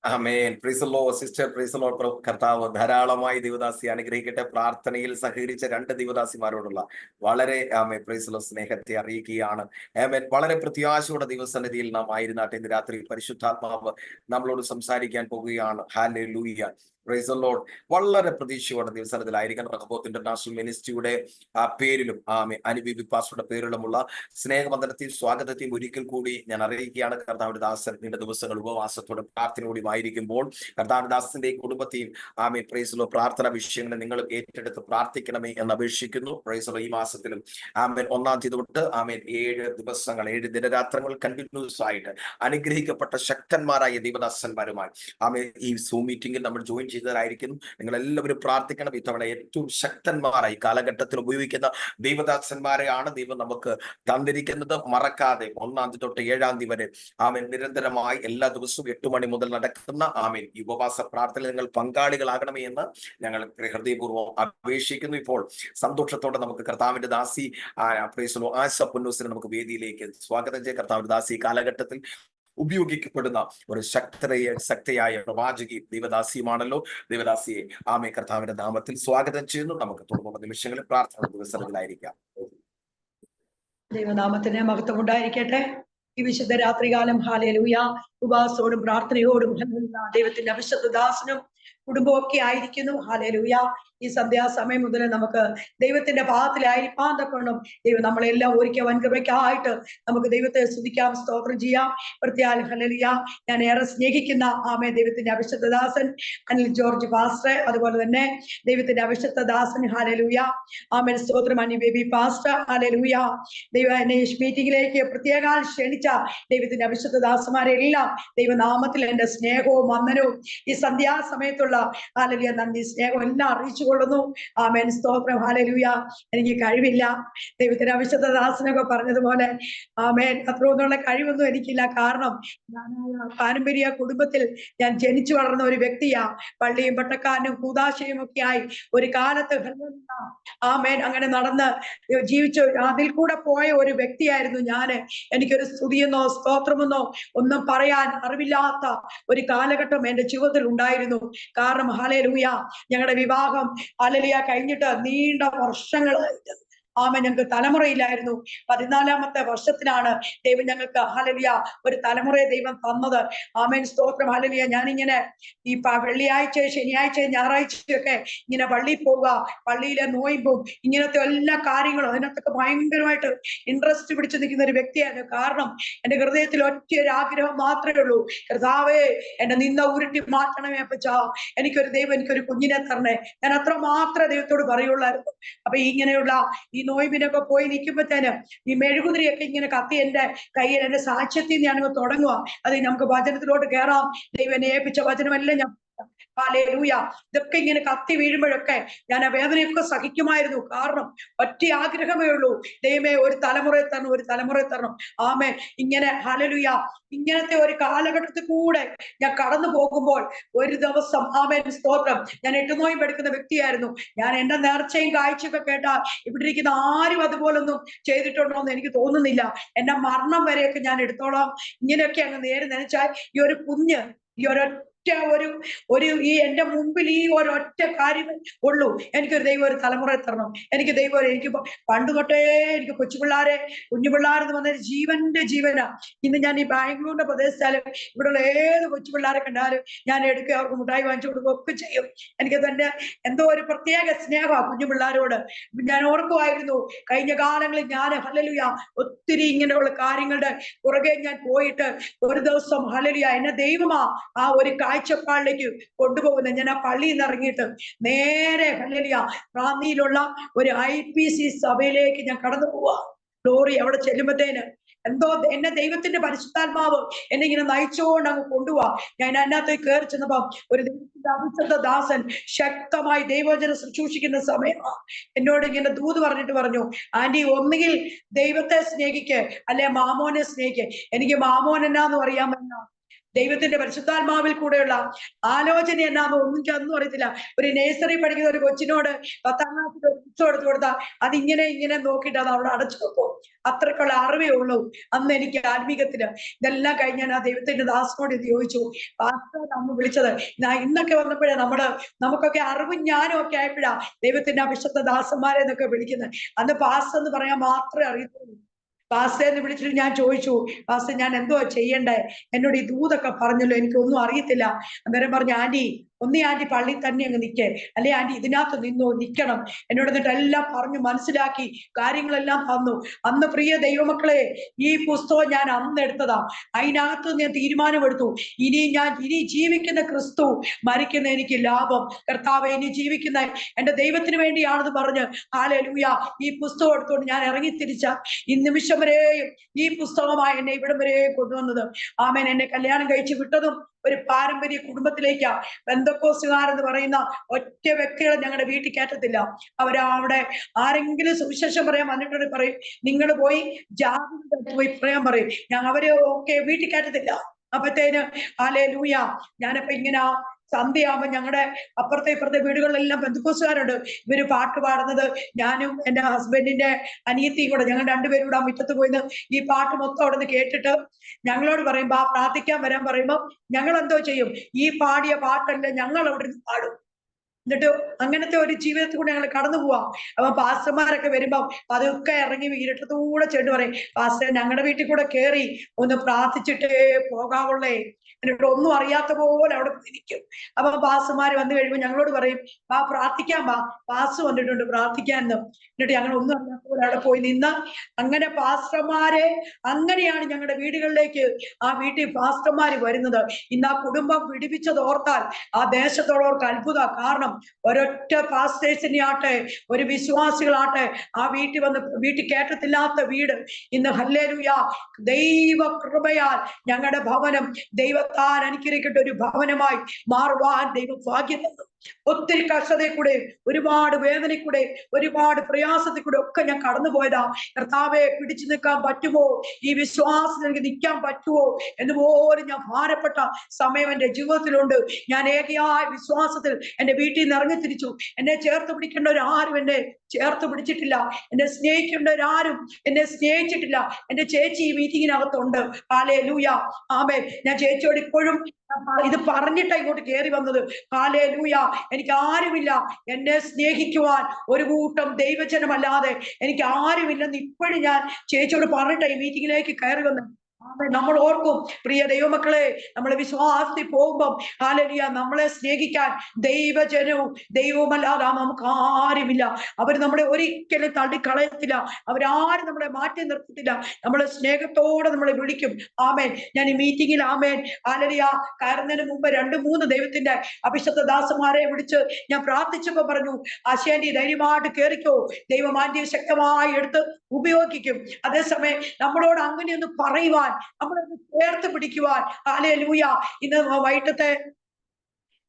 ആമേൻ. Praise the lord sister, praise the lord. കർത്താവ് ധാരാളമായി ദൈവദാസി അനുഗ്രഹിക്കട്ടെ. പ്രാർത്ഥനയിൽ സഹകരിച്ച 2 ദൈവദാസിമാരോടുള്ള വളരെ പ്രൈസ് ദി ലോർഡ് സ്നേഹത്തെ അറിയിക്കുകയാണ്. ആമേൻ. വളരെ പ്രത്യാശയോടെ ദൈവസന്നിധിയിൽ നാം ആയിരുന്നാട്ടെ. ഇന്ന് രാത്രി പരിശുദ്ധാത്മാവ് നമ്മളോട് സംസാരിക്കാൻ പോകുകയാണ്. Hallelujah, praise the Lord. വളരെ പ്രതീക്ഷയോടെ ദിവസത്തിലായിരിക്കണം. റഹബോത്ത് ഇന്റർനാഷണൽ മിനിസ്ട്രിയുടെ പേരിലും അനുബിബി പാസ്റ്ററുടെ പേരിലുമുള്ള സ്നേഹവന്ദനത്തെയും സ്വാഗതത്തെയും ഒരിക്കൽ കൂടി ഞാൻ അറിയിക്കുകയാണ്. കർത്താവിന്റെ ദാസൻ നീണ്ട ദിവസങ്ങൾ ഉപവാസത്തോടെ പ്രാർത്ഥനയോടെയും ആയിരിക്കുമ്പോൾ കർത്താവിന്റെ ദാസന്റെ കുടുംബത്തെയും പ്രൈസ് ദി ലോർഡ് പ്രാർത്ഥന വിഷയങ്ങളെ നിങ്ങൾ ഏറ്റെടുത്ത് പ്രാർത്ഥിക്കണമേ എന്ന് അപേക്ഷിക്കുന്നു. Price the Lord. ഈ മാസത്തിലും 1-ാം തീയതി തൊട്ട് 7 ദിവസങ്ങൾ 7 ദിനരാത്രങ്ങൾ കണ്ടിന്യൂസ് ആയിട്ട് അനുഗ്രഹിക്കപ്പെട്ട ശക്തന്മാരായ ദൈവദാസന്മാരുമായി ഈ സൂം മീറ്റിംഗിൽ നമ്മൾ ജോയിൻ ചെയ്തതായിരിക്കുന്നു. നിങ്ങൾ എല്ലാവരും പ്രാർത്ഥിക്കണം. ഇത്തവണ ഏറ്റവും ശക്തന്മാരായി കാലഘട്ടത്തിൽ ഉപയോഗിക്കുന്ന ദൈവദാസന്മാരെയാണ് ദൈവം നമുക്ക് തന്നിരിക്കുന്നത്. മറക്കാതെ 1-ാം തീയതി തൊട്ട് 7-ാം തീയതി വരെ നിരന്തരമായി എല്ലാ ദിവസവും 8 മണി മുതൽ നടക്കുന്ന ഈ ഉപവാസ പ്രാർത്ഥന നിങ്ങൾ പങ്കാളികളാകണമേ എന്ന് ഞങ്ങൾ ഹൃദയപൂർവ്വം അപേക്ഷിക്കുന്നു. ഇപ്പോൾ സന്തോഷത്തോടെ നമുക്ക് കർത്താവിന്റെ ദാസി ആശ പുന്നൂസിനെ നമുക്ക് വേദിയിലേക്ക് സ്വാഗതം ചെയ്യാം. കർത്താവിന്റെ ദാസി കാലഘട്ടത്തിൽ ഉപയോഗിക്കപ്പെടുന്ന ഒരു ശക്തയായ പ്രവാചകി ദൈവദാസിയുമാണല്ലോ. ദൈവദാസിയെ കർത്താവിന്റെ നാമത്തിൽ സ്വാഗതം ചെയ്യുന്നു. നമുക്ക് തുടർന്നുള്ള നിമിഷങ്ങളിൽ പ്രാർത്ഥന ദിവസത്തിലായിരിക്കാം. ദൈവനാമത്തിന് മഹത്വം ഉണ്ടായിരിക്കട്ടെ. ഈ വിശുദ്ധ രാത്രികാലം ഹല്ലേലൂയ ഉപവാസത്തോടും പ്രാർത്ഥനയോടും ദൈവത്തിന്റെ അവിശുദ്ധ ദാസനും കുടുംബമൊക്കെ ആയിരിക്കുന്നു. ഹല്ലേലൂയ. ഈ സന്ധ്യാസമയം മുതൽ നമുക്ക് ദൈവത്തിന്റെ പാദത്തിലായിരിക്കാൻ തക്കണം. ദൈവം നമ്മളെല്ലാം ഒരുക്കിയ വൻകൃപയ്ക്കായിട്ട് നമുക്ക് ദൈവത്തെ സ്തുതിക്കാം, സ്തോത്രം ചെയ്യാം. പ്രത്യേക ഹല്ലേലൂയ. ഞാൻ ഏറെ സ്നേഹിക്കുന്ന ദൈവത്തിന്റെ അവിശുദ്ധദാസൻ അനിൽ ജോർജ് പാസ്റ്റർ, അതുപോലെ തന്നെ ദൈവത്തിന്റെ അവിശുദ്ധദാസൻ ഹല്ലേലൂയ സ്തോത്രം അനി ബേബി പാസ്റ്റർ ഹല്ലേലൂയ. ദൈവ എന്നെ മീറ്റിംഗിലേക്ക് പ്രത്യേകം ക്ഷണിച്ച ദൈവത്തിന്റെ അവിശുദ്ധദാസന്മാരെല്ലാം ദൈവനാമത്തിൽ എന്റെ സ്നേഹവും വന്ദനവും ഈ സന്ധ്യാസമയത്തുള്ള ഹല്ലേലൂയ നന്ദി സ്നേഹം എല്ലാം അറിയിച്ചു കൊള്ളുന്നു. ആമേൻ, സ്തോത്രം. ഹല്ലേലൂയ. എനിക്ക് കഴിവില്ല. ദൈവത്തിന്റെ അവിശുദ്ധദാസനൊക്കെ പറഞ്ഞതുപോലെ അത്രയൊന്നുള്ള കഴിവൊന്നും എനിക്കില്ല. കാരണം പാരമ്പര്യ കുടുംബത്തിൽ ഞാൻ ജനിച്ചു വളർന്ന ഒരു വ്യക്തിയാ. പള്ളിയും പട്ടക്കാരനും കൂതാശയും ഒക്കെ ആയി ഒരു കാലത്ത് അങ്ങനെ നടന്ന് ജീവിച്ച അതിൽ കൂടെ പോയ ഒരു വ്യക്തിയായിരുന്നു ഞാന്. എനിക്കൊരു സ്തുതിയെന്നോ സ്തോത്രമെന്നോ ഒന്നും പറയാൻ അറിവില്ലാത്ത ഒരു കാലഘട്ടം എന്റെ ജീവിതത്തിൽ ഉണ്ടായിരുന്നു. കാരണം ഹല്ലേലൂയ ഞങ്ങളുടെ വിവാഹം ഹല്ലേലൂയ കഴിഞ്ഞിട്ട് നീണ്ട വർഷങ്ങളായിട്ട് ഞങ്ങൾക്ക് തലമുറയില്ലായിരുന്നു. 14-ാമത്തെ വർഷത്തിലാണ് ദൈവം ഞങ്ങൾക്ക് ഹല്ലേലൂയ ഒരു തലമുറയെ ദൈവം തന്നത്. ആമേൻ, സ്തോത്രം. ഹല്ലേലൂയ. ഞാനിങ്ങനെ ഈ വെള്ളിയാഴ്ച, ശനിയാഴ്ച, ഞായറാഴ്ചയൊക്കെ ഇങ്ങനെ പള്ളിയിൽ പോവുക, പള്ളിയിലെ നോയമ്പും ഇങ്ങനത്തെ എല്ലാ കാര്യങ്ങളും അതിനകത്തൊക്കെ ഭയങ്കരമായിട്ട് ഇൻട്രസ്റ്റ് പിടിച്ചു നിൽക്കുന്ന ഒരു വ്യക്തിയായിരുന്നു. കാരണം എന്റെ ഹൃദയത്തിൽ ഒറ്റയൊരു ആഗ്രഹം മാത്രമേ ഉള്ളൂ, കർത്താവേ എന്നെ നിന്ന ഉരുട്ടി മാറ്റണമേ അപ്പച്ചാ, എനിക്കൊരു ദൈവം എനിക്കൊരു കുഞ്ഞിനെ തരണേ. ഞാൻ അത്ര മാത്രമേ ദൈവത്തോട് പറയുള്ളായിരുന്നു. അപ്പൊ ഇങ്ങനെയുള്ള ഈ നോയമ്പിനൊക്കെ പോയി നിൽക്കുമ്പോഴത്തേനും ഈ മെഴുകുതിരിയൊക്കെ ഇങ്ങനെ കത്തി എന്റെ കയ്യിൽ എന്റെ സാക്ഷ്യത്തിൽ ഞാനങ്ങ് തുടങ്ങുക. അത് നമുക്ക് വചനത്തിലോട്ട് കയറാം. ദൈവം എന്നെ ഏൽപ്പിച്ച വചനമെല്ലാം ഞാൻ ഹല്ലേലൂയ ഇതൊക്കെ ഇങ്ങനെ കത്തി വീഴുമ്പോഴൊക്കെ ഞാൻ ആ വേദനയൊക്കെ സഹിക്കുമായിരുന്നു. കാരണം ഒറ്റ ആഗ്രഹമേ ഉള്ളൂ, ദൈവമേ ഒരു തലമുറയെ തരണം, ഒരു തലമുറയെ തരണം. ആമേ ഇങ്ങനെ ഹല്ലേലൂയ ഇങ്ങനത്തെ ഒരു കാലഘട്ടത്തിൽ കൂടെ ഞാൻ കടന്നു പോകുമ്പോൾ ഒരു ദിവസം ആമേൻ സ്തോത്രം ഞാൻ 8 നോയമ്പ് എടുക്കുന്ന വ്യക്തിയായിരുന്നു. ഞാൻ എന്റെ നേർച്ചയും കാഴ്ചയൊക്കെ കേട്ടാൽ ഇവിടെ ഇരിക്കുന്ന ആരും അതുപോലൊന്നും ചെയ്തിട്ടുണ്ടോ എന്ന് എനിക്ക് തോന്നുന്നില്ല. എന്റെ മരണം വരെയൊക്കെ ഞാൻ എടുത്തോളാം. ഇങ്ങനെയൊക്കെ അങ്ങ് നേരെ നനച്ചാൽ ഈ ഒരു കുഞ്ഞ് ഈ ഒരൊറ്റ ഒരു ഈ എന്റെ മുമ്പിൽ ഈ ഒരൊറ്റ കാര്യം ഉള്ളൂ. എനിക്കൊരു ദൈവം ഒരു തലമുറ തരണം. എനിക്ക് ദൈവം എനിക്ക് പണ്ട് തൊട്ടേ എനിക്ക് കുഞ്ഞു പിള്ളേരെന്ന് പറഞ്ഞ ജീവന്റെ ജീവനാ. ഇന്ന് ഞാൻ ഈ ബാംഗ്ലൂരിന്റെ പ്രദേശത്താലും ഇവിടെയുള്ള ഏത് കൊച്ചു പിള്ളേരെ കണ്ടാലും ഞാൻ എടുക്കുക, അവർക്ക് മുട്ടായി വാങ്ങിച്ചു കൊടുക്കുക ഒക്കെ ചെയ്യും. എനിക്ക് തന്നെ എന്തോ ഒരു പ്രത്യേക സ്നേഹമാണ് കുഞ്ഞു പിള്ളേരോട്. ഞാൻ ഓർക്കുമായിരുന്നു കഴിഞ്ഞ കാലങ്ങളിൽ ഞാൻ ഹല്ലേലൂയ ഒത്തിരി ഇങ്ങനെയുള്ള കാര്യങ്ങളുടെ പുറകെ ഞാൻ പോയിട്ട് ഒരു ദിവസം ഹല്ലേലൂയ എന്നെ ദൈവമാ ആ ഒരു കാഴ്ചപ്പാടിലേക്ക് കൊണ്ടുപോകുന്നത്. ഞാൻ ആ പള്ളിയിൽ നിന്ന് ഇറങ്ങിയിട്ട് നേരെ ഹല്ലേലൂയ റാന്നിയിലുള്ള ഒരു IPC സഭയിലേക്ക് ഞാൻ കടന്നു പോവാ. ഗ്ലോറി. അവിടെ ചെല്ലുമ്പത്തേന് എന്തോ എന്നെ ദൈവത്തിന്റെ പരിശുദ്ധാത്മാവ് എന്നെ ഇങ്ങനെ നയിച്ചുകൊണ്ട് അങ്ങ് കൊണ്ടുപോവാ. ഞാൻ അതിനകത്ത് കയറി ചെന്നപ്പോ ഒരു ദൈവത്തിന്റെ അഭിഷേക ദാസൻ ശക്തമായി ദൈവവചനം ശുശ്രൂഷിക്കുന്ന സമയമാണ്. എന്നോട് ഇങ്ങനെ ദൂത് പറഞ്ഞിട്ട് പറഞ്ഞു, ആന്റി ഒന്നുകിൽ ദൈവത്തെ സ്നേഹിക്ക് അല്ലെ മാമോനെ സ്നേഹിക്ക്. എനിക്ക് മാമോൻ എന്നാന്ന് അറിയാമെന്ന ദൈവത്തിന്റെ പരിശുദ്ധാത്മാവിൽ കൂടെയുള്ള ആലോചന എന്നാന്ന് ഒന്നും അറിയത്തില്ല. ഒരു നേഴ്സറി പഠിക്കുന്ന ഒരു കൊച്ചിനോട് 10ാം ക്ലാസ്സിൽ ഒരു പുസ്തകം എടുത്തു കൊടുത്താൽ അതിങ്ങനെ നോക്കിയിട്ട് അത് അവിടെ അടച്ചു വെക്കും. അത്രക്കുള്ള അറിവേ ഉള്ളൂ അന്ന് എനിക്ക് ആത്മീകത്തിന്. ഇതെല്ലാം കഴിഞ്ഞ് ഞാൻ ആ ദൈവത്തിന്റെ ദാസനോട് ഇത് ചോദിച്ചു. പാസ്റ്റർ അന്ന് വിളിച്ചത് ഇന്നൊക്കെ വന്നപ്പോഴേ നമുക്കൊക്കെ അറിവും ജ്ഞാനും ഒക്കെ ആയപ്പോഴാ ദൈവത്തിന്റെ അഭിഷേക ദാസന്മാരെ എന്നൊക്കെ വിളിക്കുന്നത്. അന്ന് പാസ്റ്റർ എന്ന് പറയാൻ മാത്രമേ അറിയത്തുള്ളൂ. പാസ്റ്റേന്ന് വിളിച്ചിട്ട് ഞാൻ ചോദിച്ചു, പാസ്റ്റർ ഞാൻ എന്തോ ചെയ്യണ്ടേ? എന്നോട് ഈ ദൂതൊക്കെ പറഞ്ഞല്ലോ, എനിക്കൊന്നും അറിയത്തില്ല. അന്നേരം പറഞ്ഞു, ആന്റി ആന്റി പള്ളിയിൽ തന്നെ അങ്ങ് നിൽക്കേ, അല്ലെ ആന്റി ഇതിനകത്ത് നിൽക്കണം. എന്നോട് എന്നിട്ട് എല്ലാം പറഞ്ഞു മനസ്സിലാക്കി കാര്യങ്ങളെല്ലാം തന്നു. അന്ന് പ്രിയ ദൈവമക്കളെ ഈ പുസ്തകം ഞാൻ അന്ന് എടുത്തതാ. അതിനകത്ത് ഞാൻ തീരുമാനമെടുത്തു, ഇനി ജീവിക്കുന്ന ക്രിസ്തു, മരിക്കുന്ന എനിക്ക് ലാഭം. കർത്താവേ ഇനി ജീവിക്കുന്ന എന്റെ ദൈവത്തിന് വേണ്ടിയാണെന്ന് പറഞ്ഞ് ഹല്ലേലൂയ ഈ പുസ്തകം എടുത്തുകൊണ്ട് ഞാൻ ഇറങ്ങി തിരിച്ച ഈ നിമിഷം വരെയും ഈ പുസ്തകമായി എന്നെ ഇവിടം വരെ കൊണ്ടുവന്നത്. ആമേൻ. എന്നെ കല്യാണം കഴിച്ച് വിട്ടതും ഒരു പാരമ്പര്യ കുടുംബത്തിലേക്കാ. പെന്തക്കോസ്തുകാരെന്ന് പറയുന്ന ഒറ്റ വ്യക്തികളെ ഞങ്ങളുടെ വീട്ടിൽ കയറ്റത്തില്ല. അവിടെ ആരെങ്കിലും സുവിശേഷം പറയാൻ വന്നിട്ടുണ്ടെങ്കിൽ പറയും, നിങ്ങൾ പോയി ജാതി പോയി പറയാൻ പറയും. അവരെ ഒക്കെ വീട്ടിൽ കയറ്റത്തില്ല. അപ്പത്തേന് ഹല്ലേലൂയ ഞാനപ്പോ ഇങ്ങനെ സന്ധ്യയാകുമ്പോ ഞങ്ങളുടെ അപ്പുറത്തെ ഇപ്പുറത്തെ വീടുകളിലെല്ലാം പെന്തക്കോസ്തുകാരുണ്ട്. ഇവര് പാട്ട് പാടുന്നത് ഞാനും എന്റെ ഹസ്ബൻഡിന്റെ അനിയത്തിയും കൂടെ, ഞങ്ങൾ രണ്ടുപേരും കൂടെ ആ മുറ്റത്ത് പോയിന്ന് ഈ പാട്ട് മൊത്തം അവിടെ നിന്ന് കേട്ടിട്ട് ഞങ്ങളോട് പറയുമ്പോ ആ പ്രാർത്ഥിക്കാൻ വരാൻ പറയുമ്പോ ഞങ്ങൾ എന്തോ ചെയ്യും, ഈ പാടിയ പാട്ടല്ല ഞങ്ങൾ അവിടെ നിന്ന് പാടും. എന്നിട്ട് അങ്ങനത്തെ ഒരു ജീവിതത്തിൽ കൂടെ ഞങ്ങൾ കടന്നു പോവാം. അപ്പൊ പാസ്റ്റർമാരൊക്കെ വരുമ്പം അതൊക്കെ ഇറങ്ങി ഇരുട്ടത്തൂടെ ചെന്ന് പറയും, പാസ്റ്റർ ഞങ്ങളുടെ വീട്ടിൽ കൂടെ കയറി ഒന്ന് പ്രാർത്ഥിച്ചിട്ടേ പോകാവുള്ളേ. എന്നിട്ട് ഒന്നും അറിയാത്ത പോലെ അവിടെ ഇരിക്കും. അപ്പൊ പാസ്റ്റർമാര് വന്നു കഴിയുമ്പോൾ ഞങ്ങളോട് പറയും, പ്രാർത്ഥിക്കാൻ പാസ്റ്റർ വന്നിട്ടുണ്ട് പ്രാർത്ഥിക്കാനെന്ന്. എന്നിട്ട് ഞങ്ങൾ ഒന്നും അറിയാത്ത പോലെ അവിടെ പോയി നിന്ന് അങ്ങനെ പാസ്റ്റർമാരെ അങ്ങനെയാണ് ഞങ്ങളുടെ വീടുകളിലേക്ക് ആ വീട്ടിൽ പാസ്റ്റർമാര് വരുന്നത്. ഇന്ന് ആ കുടുംബം പിടിപ്പിച്ചത് ഓർത്താൽ ആ ദേശത്തോടവർക്ക് അത്ഭുത. കാരണം ഒരൊറ്റ പാസ്റ്റേഴ്സിനെ ആട്ടെ ഒരു വിശ്വാസികളാട്ടെ ആ വീട്ടിൽ കയറ്റത്തില്ലാത്ത വീട് ഇന്ന് ഹല്ലേലൂയ ദൈവ കൃപയാൽ ഞങ്ങളുടെ ഭവനം ദൈവത്താൽ അനുഗ്രഹിക്കപ്പെട്ട ഒരു ഭവനമായി മാറുവാൻ ദൈവം ഭാഗ്യം തന്നു. ഒത്തിരി കഷ്ടതയിൽ കൂടെ, ഒരുപാട് വേദനയിൽ കൂടെ, ഒരുപാട് പ്രയാസത്തിൽ കൂടെ ഒക്കെ ഞാൻ കടന്നു പോയതാ. കർത്താവെ പിടിച്ചു നിൽക്കാൻ പറ്റുമോ, ഈ വിശ്വാസത്തിൽ എനിക്ക് നിൽക്കാൻ പറ്റുമോ എന്ന് പോലും ഞാൻ ഭാരപ്പെട്ട സമയം എന്റെ ജീവിതത്തിലുണ്ട്. ഞാൻ ഏകയായ വിശ്വാസത്തിൽ എന്റെ വീട്ടിൽ നിന്ന് ഇറങ്ങി തിരിച്ചു. എന്നെ ചേർത്ത് പിടിക്കേണ്ടവരാരും എന്നെ ചേർത്ത് പിടിച്ചിട്ടില്ല. എന്നെ സ്നേഹിക്കേണ്ടവരാരും എന്നെ സ്നേഹിച്ചിട്ടില്ല. എന്റെ ചേച്ചി ഈ മീറ്റിങ്ങിനകത്തുണ്ട്. ഹല്ലേലൂയ ആമേൻ. ഞാൻ ചേച്ചിയോട് ഇപ്പോഴും ഇത് പറഞ്ഞിട്ടാ ഇങ്ങോട്ട് കയറി വന്നത്. ഹല്ലേലൂയ എനിക്ക് ആരുമില്ല എന്നെ സ്നേഹിക്കുവാൻ, ഒരു കൂട്ടം ദൈവജനമല്ലാതെ എനിക്ക് ആരുമില്ലെന്ന് ഇപ്പോഴും ഞാൻ ചേച്ചിയോട് പറഞ്ഞിട്ടാ ഈ മീറ്റിങ്ങിലേക്ക് കയറി വന്നത്. നമ്മൾ ഓർക്കും പ്രിയ ദൈവമക്കളെ, നമ്മളെ വിശ്വാസത്തിൽ പോകുമ്പം ഹല്ലേലൂയ നമ്മളെ സ്നേഹിക്കാൻ ദൈവജനവും ദൈവവുമല്ലാതെ നമുക്ക് ആരുമില്ല. അവർ നമ്മളെ ഒരിക്കലും തള്ളിക്കളയത്തില്ല. അവരാരും നമ്മളെ മാറ്റി നിർത്തത്തില്ല. നമ്മളെ സ്നേഹത്തോടെ നമ്മളെ വിളിക്കും. ആമേൻ. ഞാൻ ഈ മീറ്റിങ്ങിൽ ആമേൻ ഹല്ലേലൂയ കയറുന്നതിന് മുമ്പ് 2-3 ദൈവത്തിന്റെ അഭിഷേക ദാസന്മാരെ വിളിച്ച് ഞാൻ പ്രാർത്ഥിച്ചപ്പോ പറഞ്ഞു, ആശാന്റി ധൈര്യമായിട്ട് കേറിക്കോ, ദൈവം ആന്റിയെ ശക്തമായി എടുത്ത് ഉപയോഗിക്കും. അതേസമയം നമ്മളോട് അങ്ങനെയൊന്ന് പറയുവാൻ, നമ്മളൊന്ന് ചേർത്ത് പിടിക്കുവാൻ. ഹല്ലേലൂയ ഇന്ന് വൈകിട്ടത്തെ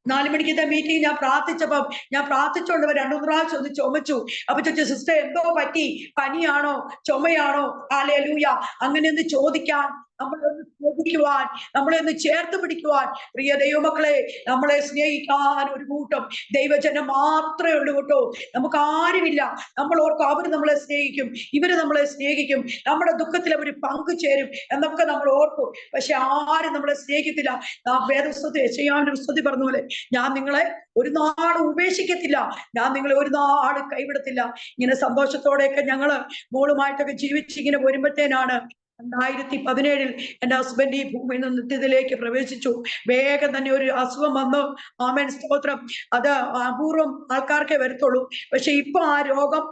4 മണിക്കത്തെ മീറ്റിംഗ് ഞാൻ പ്രാർത്ഥിച്ചോണ്ട് 2-3 പ്രാവശ്യം ഒന്ന് ചുമച്ചു. അപ്പൊ ചോദിച്ചു, സിസ്റ്റർ എന്തോ പറ്റി, പനിയാണോ ചുമയാണോ? ഹല്ലേലൂയ അങ്ങനെ ഒന്ന് ചോദിക്കാൻ നമ്മളെ ഒന്ന് സ്നേഹിക്കുവാൻ, നമ്മളെ ഒന്ന് ചേർത്ത് പിടിക്കുവാൻ. പ്രിയ ദൈവമക്കളെ, നമ്മളെ സ്നേഹിക്കാൻ ഒരു കൂട്ടം ദൈവജനം മാത്രമേ ഉള്ളൂ കേട്ടോ. നമുക്ക് ആരുമില്ല. നമ്മൾ ഓർക്കും അവര് നമ്മളെ സ്നേഹിക്കും, ഇവര് നമ്മളെ സ്നേഹിക്കും, നമ്മുടെ ദുഃഖത്തിൽ അവർ പങ്കുചേരും എന്നൊക്കെ നമ്മൾ ഓർക്കും. പക്ഷെ ആരും നമ്മളെ സ്നേഹിക്കത്തില്ല. നാം വേദപുസ്തകത്തിൽ യെശയ്യാവിന്റെ പുസ്തകത്തിൽ പറഞ്ഞ പോലെ, ഞാൻ നിങ്ങളെ ഒരു നാളും ഉപേക്ഷിക്കത്തില്ല, ഞാൻ നിങ്ങളെ ഒരു നാളും കൈവിടത്തില്ല. ഇങ്ങനെ സന്തോഷത്തോടെയൊക്കെ ഞങ്ങള് മോളുമായിട്ടൊക്കെ ജീവിച്ച് ഇങ്ങനെ വരുമ്പോഴത്തേനാണ് 2017 എന്റെ ഹസ്ബൻഡ് ഈ ഭൂമിയിൽ നിന്ന് നിത്യത്തിലേക്ക് പ്രവേശിച്ചു. വേഗം തന്നെ ഒരു അസുഖം വന്നു. ആമേൻ, സ്തോത്രം. അത് അപൂർവം ആൾക്കാർക്കേ വരത്തുള്ളൂ. പക്ഷെ ഇപ്പൊ ആ രോഗം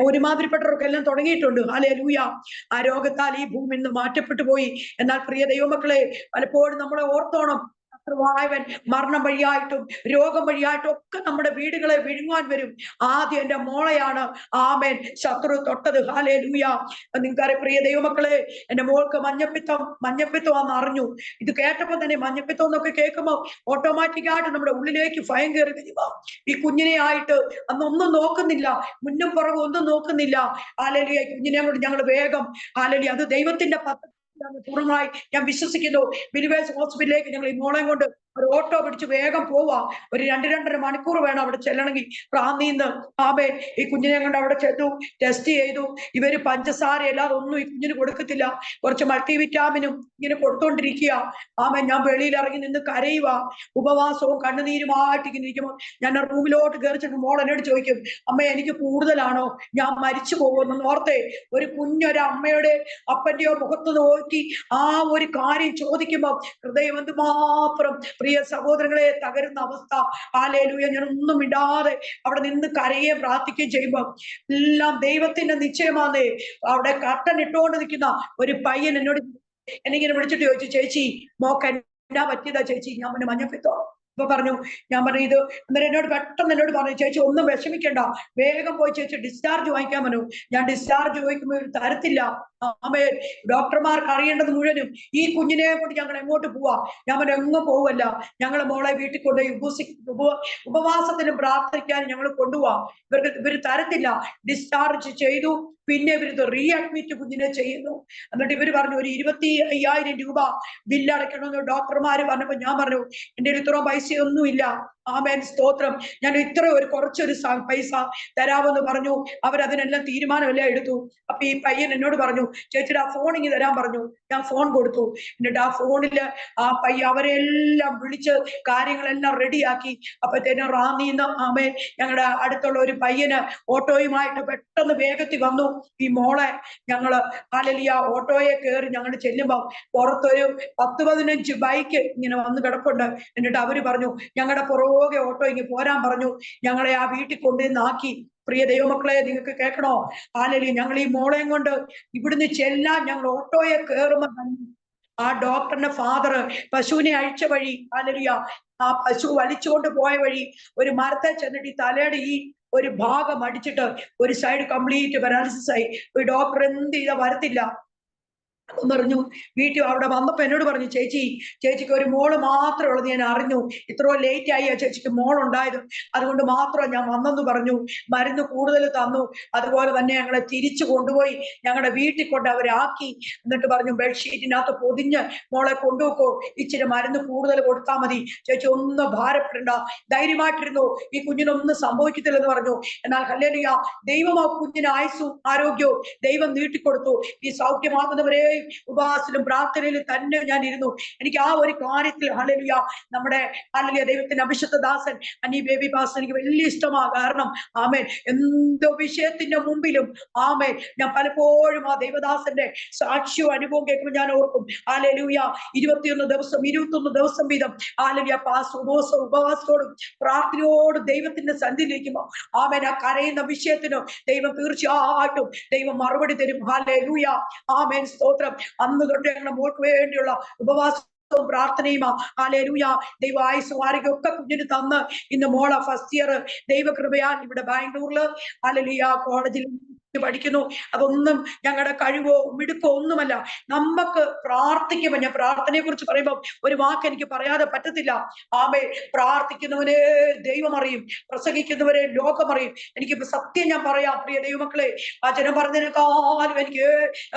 ഒരുമാതിരിപ്പെട്ടവർക്കെല്ലാം തുടങ്ങിയിട്ടുണ്ട്. ഹല്ലേലൂയ. ആ രോഗത്താൽ ഈ ഭൂമിയിൽ നിന്ന് മാറ്റപ്പെട്ടു പോയി. എന്നാൽ പ്രിയ ദൈവമക്കളെ, പലപ്പോഴും നമ്മളെ ഓർത്തോണം, ശത്രുവായവൻ മരണം വഴിയായിട്ടും രോഗം വഴിയായിട്ടും ഒക്കെ നമ്മുടെ വീടുകളെ വിഴുങ്ങാൻ വരും. ആദ്യം എന്റെ മോളെയാണ് ആമേൻ ശത്രു തൊട്ടത്. ഹല്ലേലൂയ. നിങ്ങൾക്കറിയാം പ്രിയ ദൈവമക്കളെ, എന്റെ മോൾക്ക് മഞ്ഞപ്പിത്തമാണെന്ന് അറിഞ്ഞു. ഇത് കേട്ടപ്പോ തന്നെ മഞ്ഞപ്പിത്തം എന്നൊക്കെ കേൾക്കുമ്പോ ഓട്ടോമാറ്റിക്കായിട്ട് നമ്മുടെ ഉള്ളിലേക്ക് ഭയം കയറി വരിക. ഈ കുഞ്ഞിനെ ആയിട്ട് അന്നൊന്നും നോക്കുന്നില്ല, മുന്നും പുറകും ഒന്നും നോക്കുന്നില്ല. ഹല്ലേലൂയ. കുഞ്ഞിനെ കൊണ്ട് ഞങ്ങൾ വേഗം, ഹല്ലേലൂയ, അത് ദൈവത്തിന്റെ പദ്ധതി പൂർണ്ണമായി ഞാൻ വിശ്വസിക്കുന്നു. ബിലിവേഴ്സ് ഹോസ്പിറ്റലിലേക്ക് ഞങ്ങൾ ഈ മോളെയും കൊണ്ട് ഒരു ഓട്ടോ പിടിച്ച് വേഗം പോവാ. ഒരു 2-2.5 മണിക്കൂർ വേണം അവിടെ ചെല്ലണമെങ്കിൽ. പ്രാന്തീന്ന് ആമേൻ ഈ കുഞ്ഞിനെ കൊണ്ട് അവിടെ ചെന്നു, ടെസ്റ്റ് ചെയ്തു. ഇവര് പഞ്ചസാര അല്ലാതെ ഒന്നും ഈ കുഞ്ഞിന് കൊടുക്കത്തില്ല. കുറച്ച് മൾട്ടിവിറ്റാമിനും ഇങ്ങനെ കൊടുത്തോണ്ടിരിക്കുക. ആമേൻ, ഞാൻ വെളിയിൽ ഇറങ്ങി നിന്ന് കരയുക, ഉപവാസവും കണ്ണുനീരുമായിട്ട് ഇങ്ങനെ ഇരിക്കുമ്പോൾ ഞാൻ റൂമിലോട്ട് കയറി ചെന്ന് മോൾ എന്നോട് ചോദിക്കും, അമ്മ എനിക്ക് കൂടുതലാണോ, ഞാൻ മരിച്ചു പോകുമെന്ന് ഓർത്തേ. ഒരു കുഞ്ഞൊരു അമ്മയുടെ അപ്പന്റെയോ മുഖത്ത് നോക്കി ആ ഒരു കാര്യം ചോദിക്കുമ്പോൾ ഹൃദയം എന്തുമാത്രം പ്രിയ സഹോദരങ്ങളെ തകരുന്ന അവസ്ഥ. ഹല്ലേലൂയ. ഞാൻ ഒന്നും ഇടാതെ അവിടെ നിന്ന് കരയുകയും പ്രാർത്ഥിക്കുകയും ചെയ്യുമ്പോൾ എല്ലാം ദൈവത്തിന്റെ നിശ്ചയമാണേ. അവിടെ കർട്ടൻ ഇട്ടുകൊണ്ട് നിൽക്കുന്ന ഒരു പയ്യൻ എന്നിങ്ങനെ വിളിച്ചിട്ട് ചോദിച്ചു, ചേച്ചി മോക്ക് എന്നാ പറ്റിയതാ ചേച്ചി? ഞാൻ പിന്നെ മഞ്ഞപ്പിത്തോ ഇപ്പൊ പറഞ്ഞു. ഞാൻ പറഞ്ഞു ഇത്. അന്നേരം പെട്ടെന്ന് എന്നോട് പറഞ്ഞു, ചേച്ചി ഒന്നും വിഷമിക്കണ്ട, വേഗം പോയി ചേച്ചി ഡിസ്ചാർജ് വാങ്ങിക്കാൻ പറഞ്ഞു. ഞാൻ ഡിസ്ചാർജ് ചോദിക്കുമ്പോൾ തരത്തില്ല. ആമേൻ. ഡോക്ടർമാർക്ക് അറിയേണ്ടത് മുഴുവനും ഈ കുഞ്ഞിനെ കൊണ്ട് ഞങ്ങൾ എങ്ങോട്ട് പോവാ? ഞാൻ പറഞ്ഞു എങ്ങും പോവല്ല, ഞങ്ങൾ മോളെ വീട്ടിൽ കൊണ്ടുപോയി ഉപവാസത്തിനും പ്രാർത്ഥിക്കാനും ഞങ്ങൾ കൊണ്ടുപോവാ. ഇവര് തരത്തില്ല. ഡിസ്ചാർജ് ചെയ്തു. പിന്നെ ഇവരിത് റീഅഡ്മിറ്റ് കുഞ്ഞിനെ ചെയ്യുന്നു. എന്നിട്ട് ഇവര് പറഞ്ഞു ഒരു 25,000 രൂപ ബില്ല് അടയ്ക്കണമെന്ന് ഡോക്ടർമാര് പറഞ്ഞപ്പോ ഞാൻ പറഞ്ഞു എന്റെ ഇത്രയും പൈസയൊന്നും ഇല്ല. ആമേൻ, സ്തോത്രം. ഞാൻ കുറച്ചൊരു പൈസ തരാമെന്ന് പറഞ്ഞു. അവരതിനെല്ലാം തീരുമാനമെല്ലാം എടുത്തു. അപ്പൊ ഈ പയ്യൻ എന്നോട് പറഞ്ഞു, ചേച്ചിയുടെ ആ ഫോൺ ഇങ്ങ് തരാൻ പറഞ്ഞു. ഞാൻ ഫോൺ കൊടുത്തു. എന്നിട്ട് ആ ഫോണില് ആ അവരെല്ലാം വിളിച്ച് കാര്യങ്ങളെല്ലാം റെഡിയാക്കി. അപ്പത്തേനും റാന്നിന്ന് ആമേൻ ഞങ്ങളുടെ അടുത്തുള്ള ഒരു പയ്യന് ഓട്ടോയുമായിട്ട് പെട്ടെന്ന് വേഗത്തിൽ വന്നു. ഈ മോളെ ഞങ്ങള് ഹല്ലേലൂയ ഓട്ടോയെ കയറി ഞങ്ങൾ ചെല്ലുമ്പോ പുറത്തൊരു 10-15 ബൈക്ക് ഇങ്ങനെ വന്ന് കിടപ്പുണ്ട്. എന്നിട്ട് അവര് പറഞ്ഞു ഞങ്ങളുടെ പുറകെ ഓട്ടോ ഇങ്ങ് പോരാൻ പറഞ്ഞു. ഞങ്ങളെ ആ വീട്ടിൽ കൊണ്ടുവന്നാക്കി. പ്രിയ ദൈവമക്കളെ, നിങ്ങൾക്ക് കേൾക്കണോ? ഹല്ലേലൂയ. ഞങ്ങൾ ഈ മോളെയും കൊണ്ട് ഇവിടുന്ന് ചെല്ലാൻ ഞങ്ങൾ ഓട്ടോയെ കയറുമ്പോ ആ ഡോക്ടറിന്റെ ഫാദർ പശുവിനെ അഴിച്ച വഴി, ഹല്ലേലൂയ, ആ പശു വലിച്ചുകൊണ്ട് പോയ വഴി ഒരു മരത്തെ ചെന്നിട്ട് ഈ തലയുടെ ഈ ഒരു ഭാഗം അടിച്ചിട്ട് ഒരു സൈഡ് കംപ്ലീറ്റ് പാരാലിസിസ് ആയി. ഒരു ഡോക്ടർ എന്ത് ചെയ്താ വരത്തില്ല. പറഞ്ഞു വീട്ടിൽ അവിടെ വന്നപ്പോ എന്നോട് പറഞ്ഞു, ചേച്ചിക്ക് ഒരു മോള് മാത്രമേ ഉള്ളത് ഞാൻ അറിഞ്ഞു. ഇത്രയും ലേറ്റ് ആയി ആ ചേച്ചിക്ക് മോളുണ്ടായത്, അതുകൊണ്ട് മാത്രം ഞാൻ വന്നെന്ന് പറഞ്ഞു. മരുന്ന് കൂടുതൽ തന്നു. അതുപോലെ തന്നെ ഞങ്ങളെ തിരിച്ചു കൊണ്ടുപോയി ഞങ്ങളുടെ വീട്ടിൽ കൊണ്ട് അവരാക്കി. എന്നിട്ട് പറഞ്ഞു ബെഡ്ഷീറ്റിനകത്ത് പൊതിഞ്ഞ് മോളെ കൊണ്ടുപോക്കോ, ഇച്ചിരി മരുന്ന് കൂടുതൽ കൊടുത്താൽ മതി, ചേച്ചി ഒന്നും ഭാരപ്പെടണ്ട, ധൈര്യമായിട്ടിരുന്നു, ഈ കുഞ്ഞിനൊന്നും സംഭവിക്കത്തില്ലെന്ന് പറഞ്ഞു. എന്നാൽ ഹല്ലേലൂയ, ദൈവം ആ കുഞ്ഞിന് ആയുസ്സും ആരോഗ്യവും ദൈവം നീട്ടിക്കൊടുത്തു. ഈ സൗഖ്യമാകുന്നവരെ ഉപവാസത്തിലും പ്രാർത്ഥനയിലും തന്നെ ഞാൻ ഇരുന്നു. എനിക്ക് ആ ഒരു കാര്യത്തിൽ ഹല്ലേലൂയ നമ്മുടെ ഹല്ലേലൂയ ദൈവത്തിന്റെ അഭിഷിക്ത ദാസൻ അനി ബേബി പാസ്റ്റർ എനിക്ക് വലിയ ഇഷ്ടമാണ്. കാരണം ആമേൻ എന്തോ വിഷയത്തിന്റെ മുമ്പിലും ആമേൻ ഞാൻ പലപ്പോഴും ആ ദൈവദാസന്റെ സാക്ഷ്യവും അനുഭവം കേൾക്കുമ്പോൾ ഞാൻ ഓർക്കും ഹല്ലേലൂയ 21 ദിവസം വീതം ഹല്ലേലൂയ ഉപവാസത്തോടും പ്രാർത്ഥനയോടും ദൈവത്തിന്റെ സന്നിധിയിലിരിക്കുമ്പോൾ ആമേൻ ആ കരയുന്ന വിഷയത്തിന് ദൈവം തീർച്ചയായിട്ടും ദൈവം മറുപടി തരും. ഹല്ലേലൂയ, ആമേൻ, സ്തോത്രം. അന്ന് തൊട്ട് ഞങ്ങളുടെ മോൾക്ക് വേണ്ടിയുള്ള ഉപവാസവും പ്രാർത്ഥനയുമാ. ഹല്ലേലൂയ. ദൈവ ആയുസ്സും ആരോഗ്യമൊക്കെ കുഞ്ഞിന് തന്ന് ഇന്ന് മോള ഫസ്റ്റ് ഇയർ ദൈവകൃപയാൽ ഇവിടെ ബാംഗ്ലൂരില് ഹല്ലേലൂയ കോളേജിൽ പഠിക്കുന്നു. അതൊന്നും ഞങ്ങളുടെ കഴിവോ മിടുക്കോ ഒന്നുമല്ല. നമുക്ക് പ്രാർത്ഥിക്കുമ്പോ, ഞാൻ പ്രാർത്ഥനയെ കുറിച്ച് പറയുമ്പോൾ ഒരു വാക്ക് എനിക്ക് പറയാതെ പറ്റത്തില്ല. ആമേ, പ്രാർത്ഥിക്കുന്നവരെ ദൈവം അറിയും, പ്രസംഗിക്കുന്നവരെ ലോകം അറിയും. എനിക്ക് സത്യം ഞാൻ പറയാം പ്രിയ ദൈവമക്കളെ, ആ ജനം പറഞ്ഞതിനേക്കാളും എനിക്ക്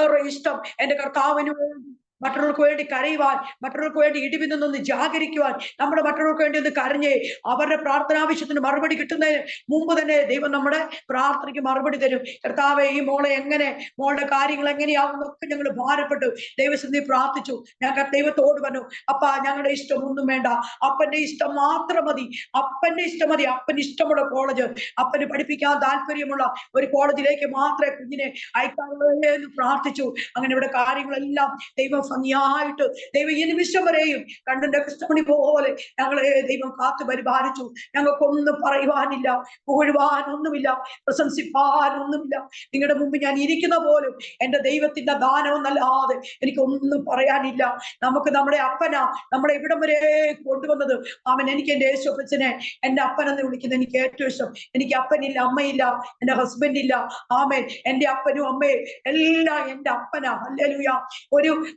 ഏറെ ഇഷ്ടം എന്റെ കർത്താവിന് വേണ്ടി മറ്റുള്ളവർക്ക് വേണ്ടി കരയുവാൻ, മറ്റുള്ളവർക്ക് വേണ്ടി ഇടിവിന്നൊന്ന് ജാഗരിക്കുവാൻ, നമ്മുടെ മറ്റുള്ളവർക്ക് വേണ്ടി ഒന്ന് കരഞ്ഞ് അവരുടെ പ്രാർത്ഥനാവശ്യത്തിന് മറുപടി കിട്ടുന്നതിന് മുമ്പ് തന്നെ ദൈവം നമ്മുടെ പ്രാർത്ഥനയ്ക്ക് മറുപടി തരും. കർത്താവേ, ഈ മോളുടെ കാര്യങ്ങൾ എങ്ങനെയാവുന്നൊക്കെ ഞങ്ങൾ ഭാരപ്പെട്ടു ദൈവസന്നിധി പ്രാർത്ഥിച്ചു. ഞങ്ങൾ ദൈവത്തോട് പറഞ്ഞു, അപ്പ ഞങ്ങളുടെ ഇഷ്ടം ഒന്നും വേണ്ട, അപ്പന്റെ ഇഷ്ടം മാത്രം മതി, അപ്പന്റെ ഇഷ്ടം മതി. അപ്പന് ഇഷ്ടമുള്ള കോളേജ്, അപ്പന് പഠിപ്പിക്കാൻ താല്പര്യമുള്ള ഒരു കോളേജിലേക്ക് മാത്രമേ കുഞ്ഞിനെ അയക്കാറുള്ളൂ എന്ന് പ്രാർത്ഥിച്ചു. അങ്ങനെ ഇവിടെ കാര്യങ്ങളെല്ലാം ദൈവം ഭംഗിയായിട്ട് ദൈവം ഈ നിമിഷം വരെയും കണ്ണിന്റെ കൃഷ്ണമണി പോലെ ഞങ്ങളെ ദൈവം കാത്തു പരിപാലിച്ചു. ഞങ്ങൾക്കൊന്നും പറയുവാനില്ല, പുകഴുവാനൊന്നുമില്ല, പ്രശംസിപ്പാനൊന്നുമില്ല. നിങ്ങളുടെ മുമ്പിൽ ഞാൻ ഇരിക്കുന്ന പോലും എന്റെ ദൈവത്തിന്റെ ദാനമെന്നല്ലാതെ എനിക്കൊന്നും പറയാനില്ല. നമുക്ക് നമ്മുടെ അപ്പനാ നമ്മളെ ഇവിടം വരെ കൊണ്ടുവന്നത്. അവൻ എനിക്ക് എന്റെ യേശുപ്പച്ചനെ എന്റെ അപ്പനെന്ന് വിളിക്കുന്നത് എനിക്ക് ഏറ്റവും ഇഷ്ടം. എനിക്ക് അപ്പനില്ല, അമ്മയില്ല, എന്റെ ഹസ്ബൻഡ് ഇല്ല. ആമേൻ. എന്റെ അപ്പനും അമ്മയും എല്ലാം എന്റെ അപ്പനാ. ഹല്ലേലൂയ.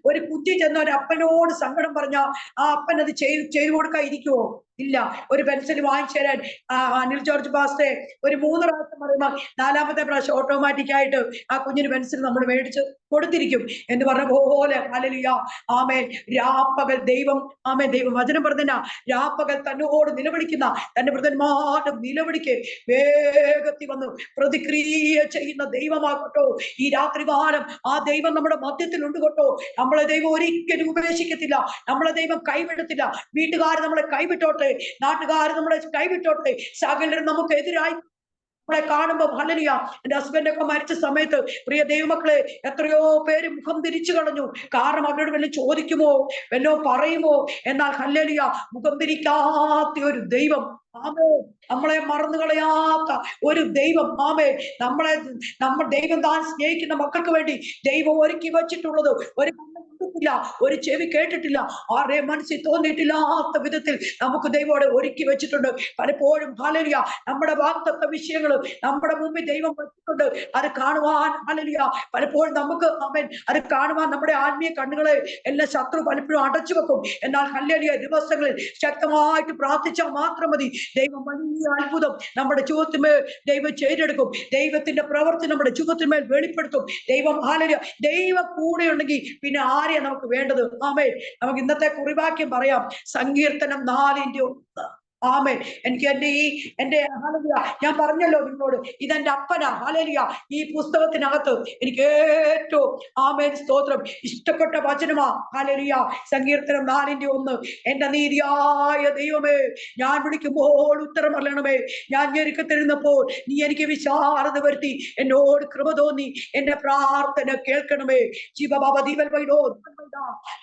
ഒരു കുട്ടി ചെന്ന ഒരു അപ്പനോട് സങ്കടം പറഞ്ഞ ആ അപ്പൻ അത് ചെയ്തു കൊടുക്കാൻ ഇരിക്കുവോ? ഇല്ല. ഒരു പെൻസിൽ വാങ്ങിച്ചു തരാൻ അനിൽ ജോർജ് പാസ്റ്റേ ഒരു 3 പ്രാവശ്യം പറയുമ്പോൾ 4ാമത്തെ പ്രാവശ്യം ഓട്ടോമാറ്റിക് ആയിട്ട് ആ കുഞ്ഞിന് പെൻസിൽ നമ്മൾ മേടിച്ച് കൊടുത്തിരിക്കും എന്ന് പറഞ്ഞ പോലെ. ഹല്ലേലൂയ. ആമേൻ. രാപ്പകൽ ദൈവം, ആമേൻ, ദൈവം വചനം പറഞ്ഞ രാപ്പകൽ തന്നോട് നിലവിളിക്കുന്ന തന്റെ വൃതന്മാരുടെ നിലവിളിക്ക് വേഗത്തിൽ വന്ന് പ്രതിക്രിയ ചെയ്യുന്ന ദൈവമാകട്ടോ ഈ രാത്രികാലം. ആ ദൈവം നമ്മുടെ മധ്യത്തിലുണ്ട് കേട്ടോ. നമ്മളെ ദൈവം ഒരിക്കലും ഉപേക്ഷിക്കത്തില്ല, നമ്മളെ ദൈവം കൈവിടത്തില്ല. വീട്ടുകാർ നമ്മളെ കൈവിട്ടോട്ടെ, നാട്ടുകാർ നമ്മളെ കൈവിട്ടോട്ടെ, സകലരും നമുക്ക് എതിരായി നമ്മളെ കാണുമ്പോൾ. ഹല്ലേലൂയ. എന്റെ ഹസ്ബൻഡൊക്കെ മരിച്ച സമയത്ത് പ്രിയ ദൈവമക്കളെ എത്രയോ പേര് മുഖം തിരിച്ചു കളഞ്ഞു. കാരണം അവരോട് വല്ലതും ചോദിക്കുമോ, വല്ലോ പറയുമോ. എന്നാൽ ഹല്ലേലൂയ, മുഖം തിരിക്കാത്ത ഒരു ദൈവം, ആമേ, നമ്മളെ മറന്നു കളയാത്ത ഒരു ദൈവം, ആമേ, നമ്മൾ ദൈവം താൻ സ്നേഹിക്കുന്ന മക്കൾക്ക് വേണ്ടി ദൈവം ഒരുക്കി വച്ചിട്ടുള്ളത് ഒരു കണ്ടിട്ടില്ല, ഒരു ചെവി കേട്ടിട്ടില്ല, ആരെ മനസ്സിൽ തോന്നിയിട്ടില്ലാത്ത വിധത്തിൽ നമുക്ക് ദൈവം ഒരുക്കി വെച്ചിട്ടുണ്ട്. പലപ്പോഴും ഹല്ലേലൂയ നമ്മുടെ വാഗ്ദത്ത വിഷയങ്ങൾ നമ്മുടെ മുമ്പിൽ ദൈവം വെച്ചിട്ടുണ്ട്. അത് കാണുവാൻ ഹല്ലേലൂയ പലപ്പോഴും നമുക്ക്, ആമേൻ, അത് കാണുവാൻ നമ്മുടെ ആത്മീയ കണ്ണുകളെ എല്ലാ ശത്രു പലപ്പോഴും അടച്ചു വെക്കും. എന്നാൽ ഹല്ലേലൂയ ദിവസങ്ങളിൽ ശക്തമായിട്ട് പ്രാർത്ഥിച്ചാൽ മാത്രം മതി. ദൈവം വലിയ അത്ഭുതം നമ്മുടെ ജീവിതത്തിന്മേൽ ദൈവം ചെയ്തെടുക്കും. ദൈവത്തിന്റെ പ്രവൃത്തി നമ്മുടെ ജീവിതത്തിന്മേൽ വെളിപ്പെടുത്തും. ദൈവം ഹല്ലേലൂയ, ദൈവം കൂടെ ഉണ്ടെങ്കിൽ പിന്നെ ആരെയാ നമുക്ക് വേണ്ടത്? ആമേൻ. നമുക്ക് ഇന്നത്തെ കുറിവാക്യം പറയാം. സങ്കീർത്തനം 4:1. ആമേൻ. എനിക്ക് എന്റെ ഹല്ലേലൂയ, ഞാൻ പറഞ്ഞല്ലോ നിങ്ങളോട്, ഇതെന്റെ അപ്പനാ. ഹല്ലേലൂയ. ഈ പുസ്തകത്തിനകത്ത് എനിക്ക് ഏറ്റവും, ആമേൻ, സ്തോത്രം, ഇഷ്ടപ്പെട്ട വചനമാ. ഹല്ലേലൂയ. സങ്കീർത്തനം 4:1. എന്റെ നീതിയായ ദൈവമേ, ഞാൻ വിളിക്കുമ്പോൾ ഉത്തരം അറിയണമേ. ഞാൻ ഞെരുക്കത്തിരുന്നപ്പോൾ നീ എനിക്ക് വിശാലത വരുത്തി എന്നോട് കൃപ തോന്നി എന്റെ പ്രാർത്ഥന കേൾക്കണമേ. ജീവബാബ ദീപൽ വൈഡോ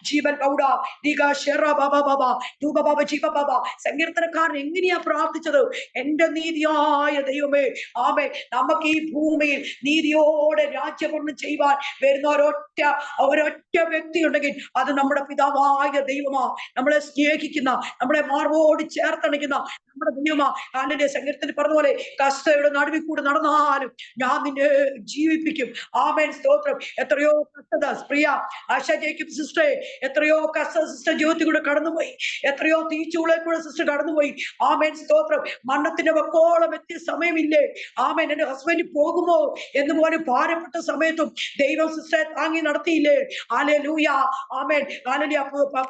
ജീവൻ ബൗഡ ദീക ഷെറ ബാബ ബാബ ദൂബ ബാബ ജീവ ബാബ. സങ്കീർത്തനക്കാരൻ എങ്ങനെയാ പ്രാർത്ഥിച്ചത്? എന്റെ നീതിയായ ദൈവമേ, ആമേ, നമുക്ക് ഈ ഭൂമിയിൽ നീതിയോടെ രാജ്യഭരണം ചെയ്യുവാൻ വരുന്ന ഒരൊറ്റ വ്യക്തി ഉണ്ടെങ്കിൽ അത് നമ്മുടെ പിതാവായ ദൈവമാ. നമ്മളെ സ്നേഹിക്കുന്ന, നമ്മളെ മാർവോട് ചേർത്തണയ്ക്കുന്ന നമ്മുടെ ദൈവമാ. ആന്റെ സങ്കീർത്തനത്തിൽ പറഞ്ഞ പോലെ കഷ്ടയുടെ നടുവിൽ കൂടെ നടന്നാലും ഞാൻ നിന്നെ ജീവിപ്പിക്കും. ആമേൻ, സ്തോത്രം. എത്രയോ കഷ്ടത പ്രിയ ആശ ജേക്കബ് സിസ്റ്ററെ, എത്രയോ കഷ്ട സിസ്റ്റർ ജീവിതത്തിൽ കൂടെ കടന്നുപോയി, എത്രയോ തീച്ചുളെ കൂടെ സിസ്റ്റർ കടന്നുപോയി. ആമേൻ, സ്തോത്രം. മരണത്തിന്റെ വക്കോളം എത്തിയ സമയമില്ലേ? ആമേൻ. എന്റെ ഹസ്ബൻഡ് പോകുമോ എന്ന് പോലും ഭാരപ്പെട്ട സമയത്തും ദൈവം സിസ്റ്ററെ താങ്ങി നടത്തിയില്ലേ? ഹല്ലേലൂയ. ആമേൻ. ഹല്ലേലൂയ.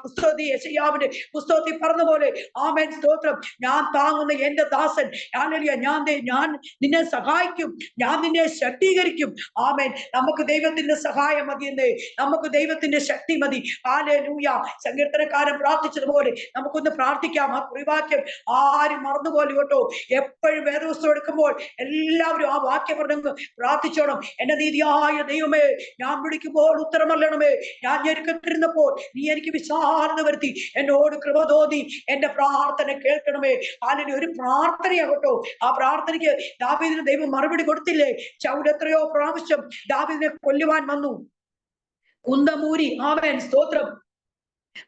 പുസ്തകത്തിൽ യെശയ്യാവിന്റെ പുസ്തകത്തിൽ പറഞ്ഞ പോലെ, ആമേൻ, സ്തോത്രം, ഞാൻ താങ്ങുന്ന എന്റെ ദാസൻ, ഹല്ലേലൂയ, ഞാൻ നിന്നെ സഹായിക്കും, ഞാൻ നിന്നെ ശക്തീകരിക്കും. ആമേൻ. നമുക്ക് ദൈവത്തിന്റെ സഹായം മതിയെന്നേ, നമുക്ക് ദൈവത്തിന്റെ ശക്തി മതി. ഹല്ലേലൂയ. സങ്കീർത്തനക്കാരൻ പ്രാർത്ഥിച്ചതുപോലെ നമുക്കൊന്ന് പ്രാർത്ഥിക്കാം. ആ കുറിവാക്യം ആരും മറന്നുപോലെ കേട്ടോ. എപ്പോഴും വേദപുസ്തകം എടുക്കുമ്പോൾ എല്ലാവരും ആ വാക്യം പറഞ്ഞു പ്രാർത്ഥിച്ചോണം. എന്റെ നീതിയായ ദൈവമേ, ഞാൻ വിളിക്കുമ്പോൾ ഉത്തരമല്ലണമേ. ഞാൻ ഞെരുക്കത്തിരുന്നപ്പോൾ നീ എനിക്ക് വിശാലത വരുത്തി എന്നോട് കൃപ തോന്നി എന്റെ പ്രാർത്ഥന കേൾക്കണമേ. അല്ലെങ്കിൽ ഒരു പ്രാർത്ഥനയാകട്ടോ. ആ പ്രാർത്ഥനയ്ക്ക് ദാവീദിന് ദൈവം മറുപടി കൊടുത്തില്ലേ? ശൗൽ എത്രയോ പ്രാവശ്യം ദാവീദിനെ കൊല്ലുവാൻ വന്നു, കുന്തമൂരി. ആമേൻ, സ്തോത്രം.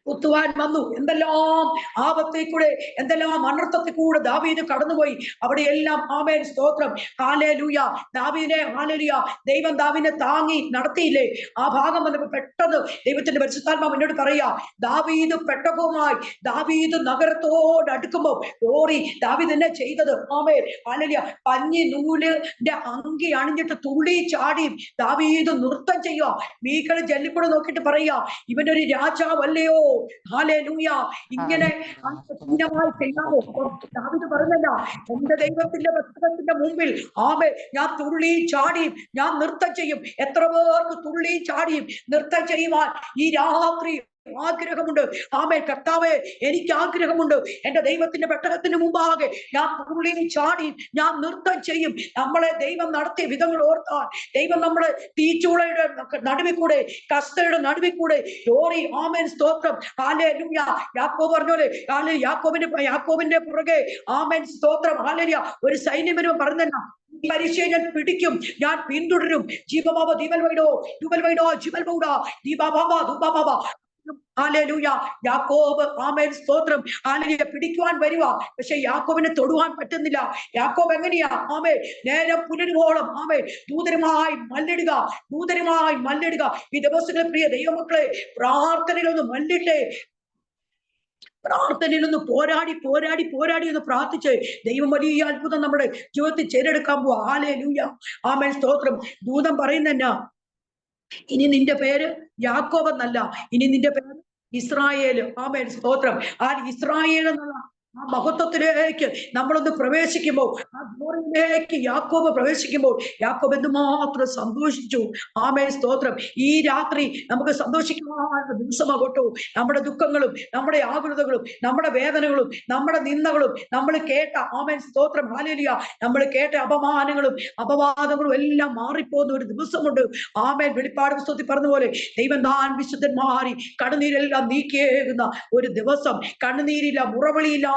കുത്തുവാൻ വന്നു. എന്തെല്ലാം ആപത്തിൽ കൂടെ, എന്തെല്ലാം അനർത്ഥത്തിൽ കൂടെ ദാവീദ് കടന്നുപോയി. അവിടെയെല്ലാം ആമേൻ സ്തോത്രം, ഹല്ലേലൂയ, ദാവീദിനെ ഹല്ലേലൂയ ദൈവം ദാവീദിനെ താങ്ങി നടത്തിയില്ലേ? ആ ഭാഗം വന്നപ്പോൾ പെട്ടെന്ന് ദൈവത്തിന്റെ പരിശുദ്ധാത്മാവ് എന്നോട് പറയാ, ദാവീദ് പെട്ടകവുമായി ദാവീദ് നഗരത്തോട് അടുക്കുമ്പോൾ ഓറി ദാവീദ് എന്നെ ചെയ്തത് ആമേൻ ഹല്ലേലൂയ, പഞ്ഞി നൂലിന്റെ അങ്കി അണിഞ്ഞിട്ട് തുള്ളി ചാടി ദാവീദ് നൃത്തം ചെയ്യുക. മീഖൾ ജല്ലിക്കൂടെ നോക്കിയിട്ട് പറയാ, ഇവനൊരു രാജാവല്ലയോ? ഹല്ലേലൂയ, ഇങ്ങനെ ചെയ്യാമോ? ദാവീദ് പറഞ്ഞല്ല, എന്റെ ദൈവത്തിന്റെ പുസ്തകത്തിന്റെ മുമ്പിൽ ആമേൻ ഞാൻ തുള്ളി ചാടിയും ഞാൻ നൃത്തം ചെയ്യും. എത്ര പേർക്ക് തുള്ളി ചാടിയും നൃത്തം ചെയ്യുവാൻ ഈ രാത്രി ആഗ്രഹമുണ്ട്? ആമേൻ കർത്താവേ, എനിക്ക് ആഗ്രഹമുണ്ട്. എന്റെ ദൈവത്തിന്റെ പെട്ടകത്തിന് മുമ്പാകെ ഞാൻ തുള്ളി ചാടി ഞാൻ നൃത്തം ചെയ്യും. നമ്മളെ ദൈവം നടത്തിയ വിധങ്ങൾ ഓർത്താൽ, ദൈവം നമ്മളെ തീച്ചൂളയുടെ നടുവിൽ കൂടെ, കസ്തയുടെ നടുവിൽ കൂടെ ഓറി ആമേൻ സ്തോത്രം, ഹല്ലേലൂയ. യാക്കോബ് പറഞ്ഞോലെ യാക്കോബിന്റെ പുറകെ ആമേൻ സ്തോത്രം, ഹല്ലേലൂയ, ഒരു സൈന്യം പറഞ്ഞല്ല, പരീക്ഷയെ ഞാൻ പിടിക്കും, ഞാൻ പിന്തുടരും. ജീവബാബ ദീപൽവൈഡോ ദുബൽവൈഡോ ജിബൽബൗഡ ദീപാബാബ ദുബാബാബ. ഹല്ലേലൂയ. യാക്കോബ് ആമേൻ സ്തോത്രം, ഹല്ലേലൂയ പിടിക്കുവാൻ വരുക. പക്ഷെ യാക്കോബിനെ തൊടുവാൻ പറ്റുന്നില്ല. യാക്കോബ് എങ്ങനെയാ? ആമേൻ നേരം പുലരുവോളം ആമേൻ ദൂതരുമായി മല്ലിടുക. ഈ ദിവസങ്ങളിൽ പ്രിയ ദൈവമക്കളെ, പ്രാർത്ഥനയിലൊന്ന് മല്ലിട്ടെ, പ്രാർത്ഥനയിലൊന്ന് പോരാടി ഒന്ന് പ്രാർത്ഥിച്ച് ദൈവം വലിയ അത്ഭുതം നമ്മുടെ ജീവിതത്തിൽ ചെയ്തെടുക്കാൻ പോവാ. ഹല്ലേലൂയ, ആമേൻ സ്തോത്രം. ദൂതൻ പറയുന്നെന്നാ, ഇനി നിന്റെ പേര് യാക്കോബ് എന്നല്ല, ഇനി നിന്റെ പേര് ഇസ്രായേൽ. ആമേൻ സ്തോത്രം. ആ ഇസ്രായേൽ എന്നുള്ള ആ മഹത്വത്തിലേക്ക് നമ്മളൊന്ന് പ്രവേശിക്കുമ്പോൾ, ആ ഗ്ലോറിയിലേക്ക് യാക്കോബ് പ്രവേശിക്കുമ്പോൾ, യാക്കോബ് എന്തുമാത്രം സന്തോഷിച്ചു. ആമേൻ സ്തോത്രം. ഈ രാത്രി നമുക്ക് സന്തോഷിക്കാനുള്ള ദിവസമാകട്ടോ. നമ്മുടെ ദുഃഖങ്ങളും നമ്മുടെ ആകുലതകളും നമ്മുടെ വേദനകളും നമ്മുടെ നിന്ദകളും നമ്മൾ കേട്ട ആമേൻ സ്തോത്രം, ഹല്ലേലൂയ, നമ്മൾ കേട്ട അപവാദങ്ങളും എല്ലാം മാറിപ്പോകുന്ന ഒരു ദിവസമുണ്ട്. ആമേൻ. വെളിപ്പാട് പുസ്തകത്തിൽ പറഞ്ഞതുപോലെ ദൈവം താൻ വിശുദ്ധന്മാരി കണ്ണുനീരെല്ലാം നീക്കിയേകുന്ന ഒരു ദിവസം, കണ്ണുനീരില്ല, മുറവിളിയില്ല,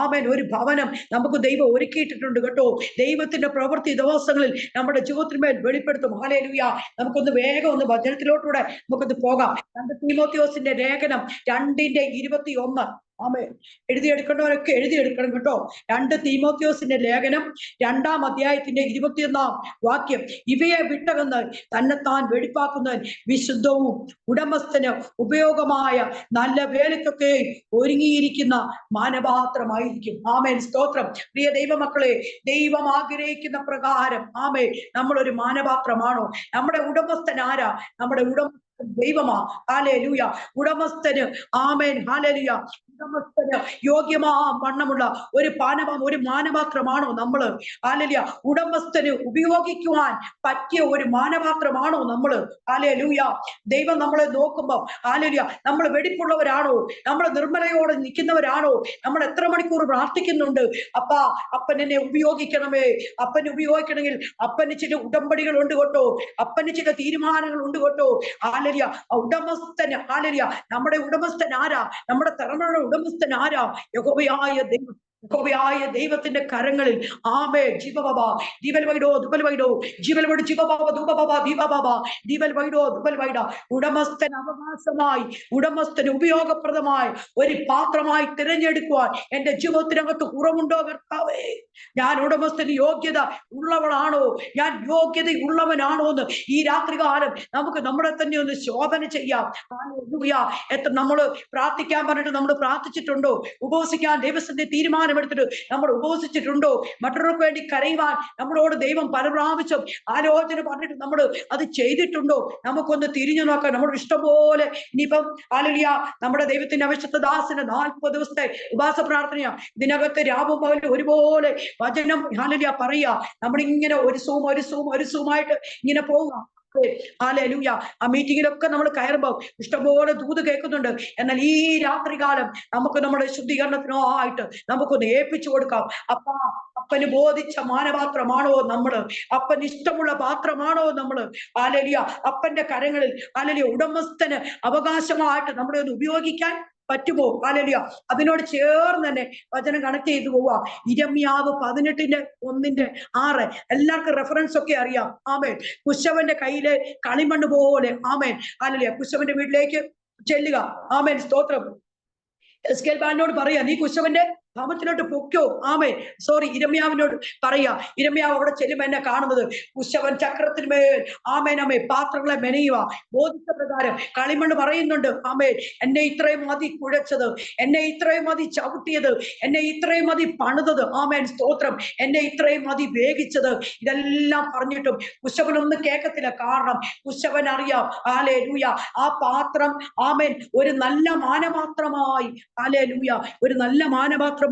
ആമേൻ ഒരു ഭവനം നമുക്ക് ദൈവം ഒരുക്കിയിട്ടിട്ടുണ്ട് കേട്ടോ. ദൈവത്തിന്റെ പ്രവൃത്തി ദിവസങ്ങളിൽ നമ്മുടെ ജീവിതത്തിന്മേൽ വെളിപ്പെടുത്തും. ഹല്ലേലൂയ. നമുക്കൊന്ന് വേഗം ഒന്ന് വചനത്തിലോട്ടൂടെ നമുക്കൊന്ന് പോകാം. 2 തീമോഥെയോസിന്റെ ലേഖനം 2:21. ആമേൻ. എഴുതിയെടുക്കേണ്ടവരൊക്കെ എഴുതിയെടുക്കണം കേട്ടോ. 2 തീമോഥെയോസിന്റെ ലേഖനം 2-ാം അധ്യായത്തിന്റെ 21-ാം വാക്യം. ഇവയെ വിട്ടകന്ന് തന്നെത്താൻ വെടിപ്പാക്കുന്നവൻ വിശുദ്ധവും ഉടമസ്ഥന് ഉപയോഗമായ നല്ല വേലയ്ക്കൊക്കെ ഒരുങ്ങിയിരിക്കുന്ന മാനപാത്രമായിരിക്കും. ആമേൻ സ്തോത്രം. പ്രിയ ദൈവമക്കളെ, ദൈവം ആഗ്രഹിക്കുന്ന പ്രകാരം ആമേൻ നമ്മളൊരു മാനപാത്രമാണോ? നമ്മുടെ ഉടമസ്ഥൻ ആരാ? നമ്മുടെ ഉടമസ്ഥൻ ദൈവമാ. ഹല്ലേലൂയ. ഉടമസ്ഥന് ആമേൻ ഹല്ലേലൂയ ഉടമസ്ഥന് യോഗ്യമാ വണ്ണമുള്ള ഒരു മാനപാത്രമാണോ നമ്മള്? ഹല്ലേലൂയ. ഉടമസ്ഥന് ഉപയോഗിക്കുവാൻ പറ്റിയ ഒരു മാനപാത്രമാണോ നമ്മള്? ഹല്ലേലൂയ. ദൈവം നമ്മളെ നോക്കുമ്പോൾ ഹല്ലേലൂയ നമ്മൾ വെടിപ്പുള്ളവരാണോ? നമ്മൾ നിർമ്മലയോടെ നിൽക്കുന്നവരാണോ? നമ്മൾ എത്ര മണിക്കൂർ പ്രാർത്ഥിക്കുന്നുണ്ട്? അപ്പൻ എന്നെ ഉപയോഗിക്കണമേ. അപ്പൻ ഉപയോഗിക്കണമെങ്കിൽ അപ്പന് ചില ഉടമ്പടികൾ ഉണ്ട് കേട്ടോ. അപ്പന് ചില തീരുമാനങ്ങൾ ഉണ്ട് കേട്ടോ. ഹല്ലേലൂയ. ഉടമസ്ഥന് ഹല്ലേലൂയ. നമ്മുടെ ഉടമസ്ഥൻ ആരാ? നമ്മുടെ തലമുറയുടെ ഉടമസ്ഥൻ ആരാ? യഹോവയായ ദൈവം. യഹോവയായ ദൈവത്തിന്റെ കരങ്ങളിൽ ആമേൻ. ജീവബാബ ദീപൽവൈഡോ ദുബൽവൈഡോ ജീവൽവൈഡ് ജീവബാബ ദുബബാബ ദീപബാബ ദീപൽവൈഡോ ദുബൽവൈഡ. ഉടമസ്ഥൻ അവകാശമായി, ഉടമസ്ഥന് ഉപയോഗപ്രദമായി ഒരു പാത്രമായി തിരഞ്ഞെടുക്കുവാൻ എന്റെ ജീവിതത്തിനകത്ത് കുറവുണ്ടോ കർത്താവേ? ഞാൻ ഉടമസ്ഥന് യോഗ്യത ഉള്ളവളാണോ? ഞാൻ യോഗ്യത ഉള്ളവനാണോ എന്ന് ഈ രാത്രികാലം നമുക്ക് നമ്മളെ തന്നെ ഒന്ന് ശോധന ചെയ്യാം. നമ്മള് പ്രാർത്ഥിക്കാൻ പറഞ്ഞിട്ട് നമ്മൾ പ്രാർത്ഥിച്ചിട്ടുണ്ടോ? ഉപവസിക്കാൻ ദൈവത്തിന്റെ തീരുമാനമെടുത്തിട്ട് നമ്മൾ ഉപവസിച്ചിട്ടുണ്ടോ? മറ്റുള്ളവർക്ക് വേണ്ടി കരയുവാൻ നമ്മളോട് ദൈവം പല പ്രാവശ്യം ആലോചന പറഞ്ഞിട്ട് നമ്മൾ അത് ചെയ്തിട്ടുണ്ടോ? നമുക്കൊന്ന് തിരിഞ്ഞു നോക്കാം. നമ്മുടെ ഇഷ്ടംപോലെ ഇനിയിപ്പം ഹല്ലേലൂയ നമ്മുടെ ദൈവത്തിന്റെ അവിശുദ്ധ ദാസന് 40 ദിവസത്തെ ഉപവാസ പ്രാർത്ഥനയാ. ഇതിനകത്ത് രാവും പകലും ഒരുപോലെ വചനം ഹല്ലേലൂയ പറയാ. നമ്മളിങ്ങനെ ഒരു സൂമായിട്ട് ഇങ്ങനെ പോവുക. ഹല്ലേലൂയ. ആ മീറ്റിങ്ങിലൊക്കെ നമ്മൾ കയറുമ്പോൾ ഇഷ്ടംപോലെ ദൂത് കേൾക്കുന്നുണ്ട്. എന്നാൽ ഈ രാത്രികാലം നമുക്ക് നമ്മുടെ ശുദ്ധീകരണത്തിനായിട്ട് നമുക്കൊന്ന് ഏൽപ്പിച്ചു കൊടുക്കാം. അപ്പന് ബോധിച്ച മാനപാത്രമാണോ നമ്മള്? അപ്പന് ഇഷ്ടമുള്ള പാത്രമാണോ നമ്മള്? ഹല്ലേലൂയ. അപ്പന്റെ കരങ്ങളിൽ ഹല്ലേലൂയ ഉടമസ്ഥന് അവകാശമായിട്ട് നമ്മളെ ഒന്ന് ഉപയോഗിക്കാൻ പറ്റുമോ? ഹല്ലേലൂയ. അതിനോട് ചേർന്ന് തന്നെ വചനം കണക്ട് ചെയ്തു പോവാ. യിരെമ്യാവ് 18:1-6. എല്ലാവർക്കും റെഫറൻസ് ഒക്കെ അറിയാം. ആമേൻ. കുശവന്റെ കയ്യിലെ കളിമണ്ണ് പോലെ ആമേൻ ഹല്ലേലൂയ കുശവന്റെ വീട്ടിലേക്ക് ചെല്ലുക. ആമേൻ, സ്തോത്രം. എസ്കേൽ ബാലിനോട് പറയാ, നീ കുശവന്റെ ഭവനത്തിലോട്ട് പൊക്കോ. ആമേ, സോറി, ഇരമ്യാവിനോട് പറയാ. ഇരമ്യാവ് അവിടെ ചെല്ലുമ്പോ എന്നെ കാണുന്നത് കുശവൻ ചക്രത്തിന്മേൽ ആമേൻ ആമേ പാത്രങ്ങളെ മെനയുക. ബോധിച്ച പ്രകാരം കളിമണ്ണ് പറയുന്നുണ്ട്, ആമേ, എന്നെ ഇത്രയും മതി കുഴച്ചത്, എന്നെ ഇത്രയും മതി ചവിട്ടിയത്, എന്നെ ഇത്രയും മതി പണിതത്. ആമേൻ, സ്തോത്രം. എന്നെ ഇത്രയും മതി വേഗിച്ചത്. ഇതെല്ലാം പറഞ്ഞിട്ടും കുശവനൊന്നും കേൾക്കത്തില്ല. കാരണം കുശവൻ അറിയാം, ഹല്ലേലൂയ, ആ പാത്രം ആമേൻ ഒരു നല്ല മാനപാത്രമായി, ഹല്ലേലൂയ, ഒരു നല്ല മാനപാത്രമായി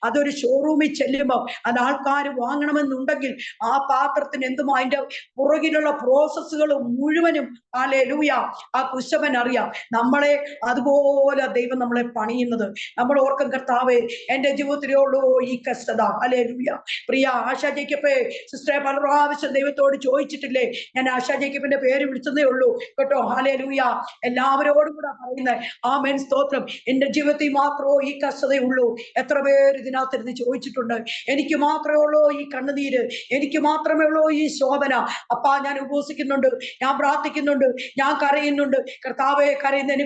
അതൊരു ഷോറൂമിൽ ചെല്ലുമ്പോൾ അത് ആൾക്കാർ വാങ്ങണമെന്നുണ്ടെങ്കിൽ ആ പാത്രത്തിന് എന്തും അതിന്റെ പുറകിലുള്ള പ്രോസസ്സുകൾ മുഴുവനും, ഹല്ലേലൂയ, ആ കുശവൻ അറിയാം. നമ്മളെ അതുപോലെ ദൈവം നമ്മളെ പണിയുന്നത്. നമ്മൾ ഓർക്കും, കർത്താവേ, എന്റെ ജീവിതത്തിലേ ഉള്ളൂ ഈ കഷ്ടത. ഹല്ലേലൂയ. പ്രിയ ആശാ ജേക്കബേ സിസ്റ്ററെ പല പ്രാവശ്യം ദൈവത്തോട് ചോദിച്ചിട്ടില്ലേ? ഞാൻ ആശാ ജേക്കബിന്റെ പേര് വിളിച്ചതേ ഉള്ളൂ കേട്ടോ. ഹല്ലേലൂയ. എല്ലാവരോടും കൂടെ പറയുന്നത്, ആമേൻ, സ്തോത്രം. എന്റെ ജീവിതത്തിൽ മാത്രമോ ഈ കഷ്ടതയുള്ളൂ? എത്ര പേര് ഇതിനകത്തിരുന്ന് ചോദിച്ചിട്ടുണ്ട്. എനിക്ക് മാത്രമേ ഉള്ളൂ ഈ കണ്ണുനീര്, എനിക്ക് മാത്രമേ ഉള്ളൂ ഈ ശോഭന. അപ്പാ, ഞാൻ ഉപവസിക്കുന്നുണ്ട്, ഞാൻ പ്രാർത്ഥിക്കുന്നുണ്ട്, ഞാൻ കരയുന്നുണ്ട്. കർത്താവെ, കരയുന്നതിന്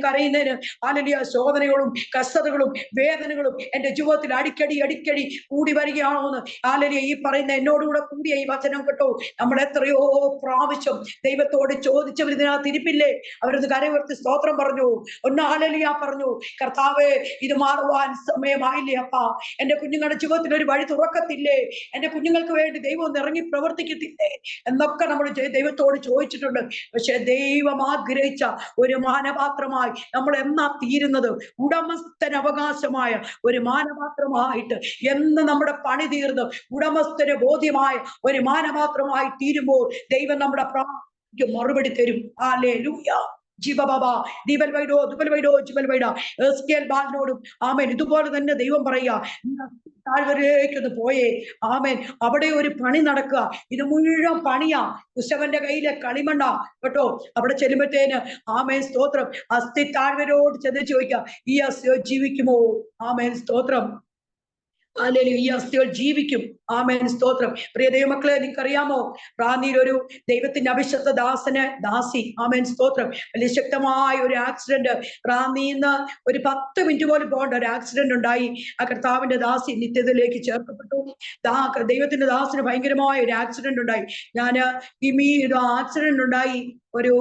ഹല്ലേലൂയ, ശോധനകളും കഷ്ടതകളും വേദനകളും എന്റെ ജീവിതത്തിൽ അടിക്കടി കൂടി വരികയാണോ എന്ന് ഹല്ലേലൂയ ഈ പറയുന്ന എന്നോടുകൂടെ കൂടിയ ഈ വചനം കേട്ടോ. നമ്മൾ എത്രയോ പ്രാവശ്യം ദൈവത്തോട് ചോദിച്ചവർ ഇതിനകത്ത് ഇരിപ്പില്ലേ? അവരത് കരയുയർത്തി സ്തോത്രം പറഞ്ഞു, ഒന്ന് ഹല്ലേലൂയ പറഞ്ഞു. കർത്താവേ, ഇത് മാറുവാൻ സമയമായില്ലേ അപ്പാ? എന്റെ കുഞ്ഞുങ്ങളുടെ ജീവിതത്തിൽ ഒരു വഴി തുറക്കത്തില്ലേ? എന്റെ കുഞ്ഞുങ്ങൾക്ക് വേണ്ടി ദൈവം ഒന്ന് ഇറങ്ങി പ്രവർത്തിക്കത്തില്ലേ എന്നൊക്കെ നമ്മൾ ദൈവത്തോട് ചോദിച്ചിട്ടുണ്ട്. പക്ഷെ ദൈവം ആഗ്രഹിച്ച ഒരു മാനപാത്രമായി നമ്മൾ എന്നാ തീരുന്നത്? ഉടമസ്ഥന് അവകാശമായ ഒരു മാനപാത്രമായിട്ട് എന്ന് നമ്മുടെ പണി തീർന്ന് ഉടമസ്ഥന് ബോധ്യമായ ഒരു മാനപാത്രമായി തീരുമ്പോൾ ദൈവം നമ്മുടെ പ്രാർത്ഥനയ്ക്ക് മറുപടി തരും. ഹല്ലേലൂയ. ആമേൻ. ഇതുപോലെ തന്നെ ദൈവം പറയാ, താഴ്വരയിലേക്കൊന്ന് പോയേ. ആമേൻ. അവിടെ ഒരു പണി നടക്കുക. ഇത് മുഴുവൻ പണിയാ. കുശവന്റെ കയ്യിലെ കളിമണ്ണ കേട്ടോ. അവിടെ ചെല്ലുമ്പത്തേന് ആമേൻ, സ്തോത്രം, അസ്ഥി താഴ്വരോട് ചെന്ന് ചോദിക്കാം, ഈ അസ്ഥിയോ ജീവിക്കുമോ? ആമേൻ, സ്തോത്രം. അല്ലെങ്കിൽ ഈ അസ്ഥികൾ ജീവിക്കും. ആമേൻ, സ്തോത്രം. പ്രിയ ദൈവമക്കളെ, നിങ്ങൾക്കറിയാമോ, റാന്നിയിലൊരു ദൈവത്തിന്റെ അഭിഷക്ത ദാസി, ആമേൻ, സ്തോത്രം, വലിയ ശക്തമായ ഒരു ആക്സിഡന്റ്, റാന്നിന്ന് ഒരു 10 മിനിറ്റ് പോലും പോകേണ്ട ഒരു ആക്സിഡന്റ് ഉണ്ടായി. ആ കർത്താവിന്റെ ദാസി നിത്യതയിലേക്ക് ചേർക്കപ്പെട്ടു. ദൈവത്തിന്റെ ദാസിന് ഭയങ്കരമായ ഒരു ആക്സിഡന്റ് ഉണ്ടായി. ഞാന് ആക്സിഡന്റ് ഉണ്ടായി ഒരു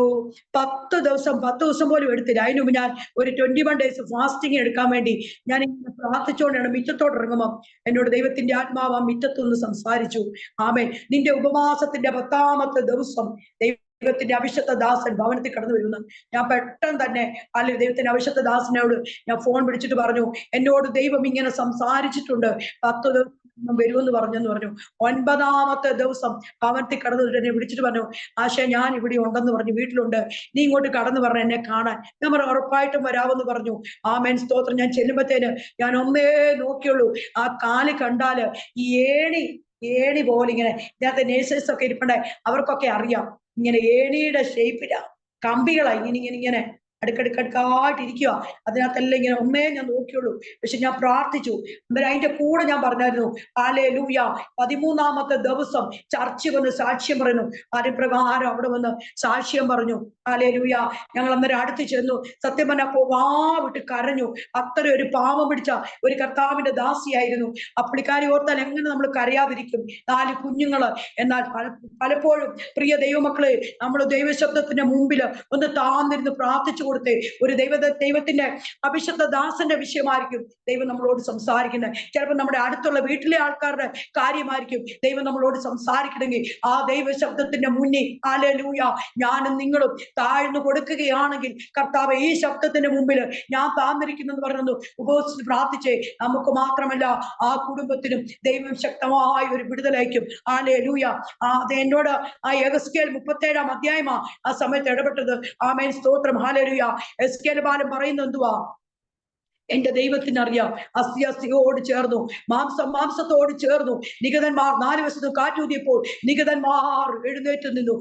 10 ദിവസം പോലും എടുത്തില്ല. അതിന് മുമ്പ് ഞാൻ ഒരു 21 ഡേയ്സ് ഫാസ്റ്റിംഗ് എടുക്കാൻ വേണ്ടി ഞാൻ ഇങ്ങനെ പ്രാർത്ഥിച്ചുകൊണ്ടാണ് മിറ്റത്തോട്ട് ഇറങ്ങുമ്പോൾ എന്നോട് ദൈവത്തിന്റെ ആത്മാവ് ആ മിറ്റത്തൊന്ന് സംസാരിച്ചു. ആമേൻ. നിന്റെ ഉപവാസത്തിന്റെ 10ാമത്തെ ദിവസം ദൈവത്തിന്റെ അഭിഷക്ത ദാസൻ ഭവനത്തിൽ കടന്നു വരുന്നു. ഞാൻ പെട്ടെന്ന് തന്നെ അല്ലെങ്കിൽ ദൈവത്തിന്റെ അഭിഷക്ത ദാസനോട് ഞാൻ ഫോൺ പിടിച്ചിട്ട് പറഞ്ഞു, എന്നോട് ദൈവം ഇങ്ങനെ സംസാരിച്ചിട്ടുണ്ട്, 10 ദിവസം വരുമെന്ന് പറഞ്ഞെന്ന് പറഞ്ഞു. 9ാമത്തെ ദിവസം ഭവനത്തിൽ കടന്നു എന്നെ വിളിച്ചിട്ട് പറഞ്ഞു, ആശ, ഞാൻ ഇവിടെ ഉണ്ടെന്ന് പറഞ്ഞു, വീട്ടിലുണ്ട്, നീ ഇങ്ങോട്ട് കടന്നു പറഞ്ഞു എന്നെ കാണാൻ. ഞാൻ പറഞ്ഞു, ഉറപ്പായിട്ടും വരാമെന്ന് പറഞ്ഞു. ആമേൻ, സ്തോത്രം. ഞാൻ ചെല്ലുമ്പത്തേന് ഞാൻ ഒന്നേ നോക്കിയുള്ളൂ, ആ കാല് കണ്ടാല് ഈ ഏണി പോലെ ഇങ്ങനെ, ഇതിനകത്ത് നേഴ്സേഴ്സ് ഒക്കെ ഇരിപ്പുണ്ടായി, അവർക്കൊക്കെ അറിയാം, ഇങ്ങനെ ഏണിയുടെ ഷേപ്പിലാ, കമ്പികളാ ഇങ്ങനെ അടുക്കടുക്കായിട്ടിരിക്കുക. അതിനകത്തെല്ലാം ഇങ്ങനെ ഒന്നേ ഞാൻ നോക്കിയുള്ളൂ. പക്ഷെ ഞാൻ പ്രാർത്ഥിച്ചു. അതിന്റെ കൂടെ ഞാൻ പറഞ്ഞായിരുന്നു, ഹല്ലേലൂയ, 13ാമത്തെ ദിവസം ചർച്ച് വന്ന് സാക്ഷ്യം പറയുന്നു. അതിപ്രകാരം അവിടെ വന്ന് സാക്ഷ്യം പറഞ്ഞു. ഹല്ലേലൂയ. ഞങ്ങൾ അന്നേരം അടുത്ത് ചെന്നു. സത്യം പറഞ്ഞപ്പോ വിട്ട് കരഞ്ഞു. അത്ര ഒരു പാവം പിടിച്ച ഒരു കർത്താവിന്റെ ദാസിയായിരുന്നു. അപ്പളിക്കാരി ഓർത്താൽ എങ്ങനെ നമ്മൾ കരയാതിരിക്കും? 4 കുഞ്ഞുങ്ങള്. എന്നാൽ പലപ്പോഴും പ്രിയ ദൈവമക്കളെ, നമ്മൾ ദൈവശബ്ദത്തിന്റെ മുമ്പിൽ ഒന്ന് താന്നിരുന്ന് പ്രാർത്ഥിച്ചു കൊടുത്തേ. ഒരു ദൈവത്തിന്റെ അഭിഷക്ത ദാസന്റെ വിഷയമായിരിക്കും ദൈവം നമ്മളോട് സംസാരിക്കുന്നത്. ചിലപ്പോൾ നമ്മുടെ അടുത്തുള്ള വീട്ടിലെ ആൾക്കാരുടെ കാര്യമായിരിക്കും ദൈവം നമ്മളോട് സംസാരിക്കണമെങ്കിൽ ആ ദൈവശബ്ദത്തിന്റെ മുന്നിൽ ഹല്ലേലൂയ ഞാനും നിങ്ങളും താഴ്ന്നു കൊടുക്കുകയാണെങ്കിൽ, കർത്താവ്, ഈ ശബ്ദത്തിന്റെ മുമ്പിൽ ഞാൻ താന്നിരിക്കുന്നെന്ന് പറഞ്ഞു ഉപവസിച്ച് പ്രാർത്ഥിച്ചേ. നമുക്ക് മാത്രമല്ല ആ കുടുംബത്തിനും ദൈവം ശക്തമായ ഒരു വിടുതലയക്കും. ഹല്ലേലൂയ. അത് എന്നോട് ആ യെഹെസ്കേൽ 37ാം അധ്യായമാ ആ സമയത്ത് ഇടപെട്ടത്. ആമേൻ, സ്തോത്രം. ഹല്ലേലൂയ. യെഹെസ്കേൽ ബാലൻ പറയുന്നത് എന്തുവാ? എന്റെ ദൈവത്തിനറിയാം. അസ്ഥിയോട് ചേർന്നു, മാംസത്തോട് ചേർന്നു. നിഗതന്മാർ 4 വശത്ത് കാറ്റൂതിയപ്പോൾ നിഗതന്മാർ എഴുന്നേറ്റ് നിന്നു.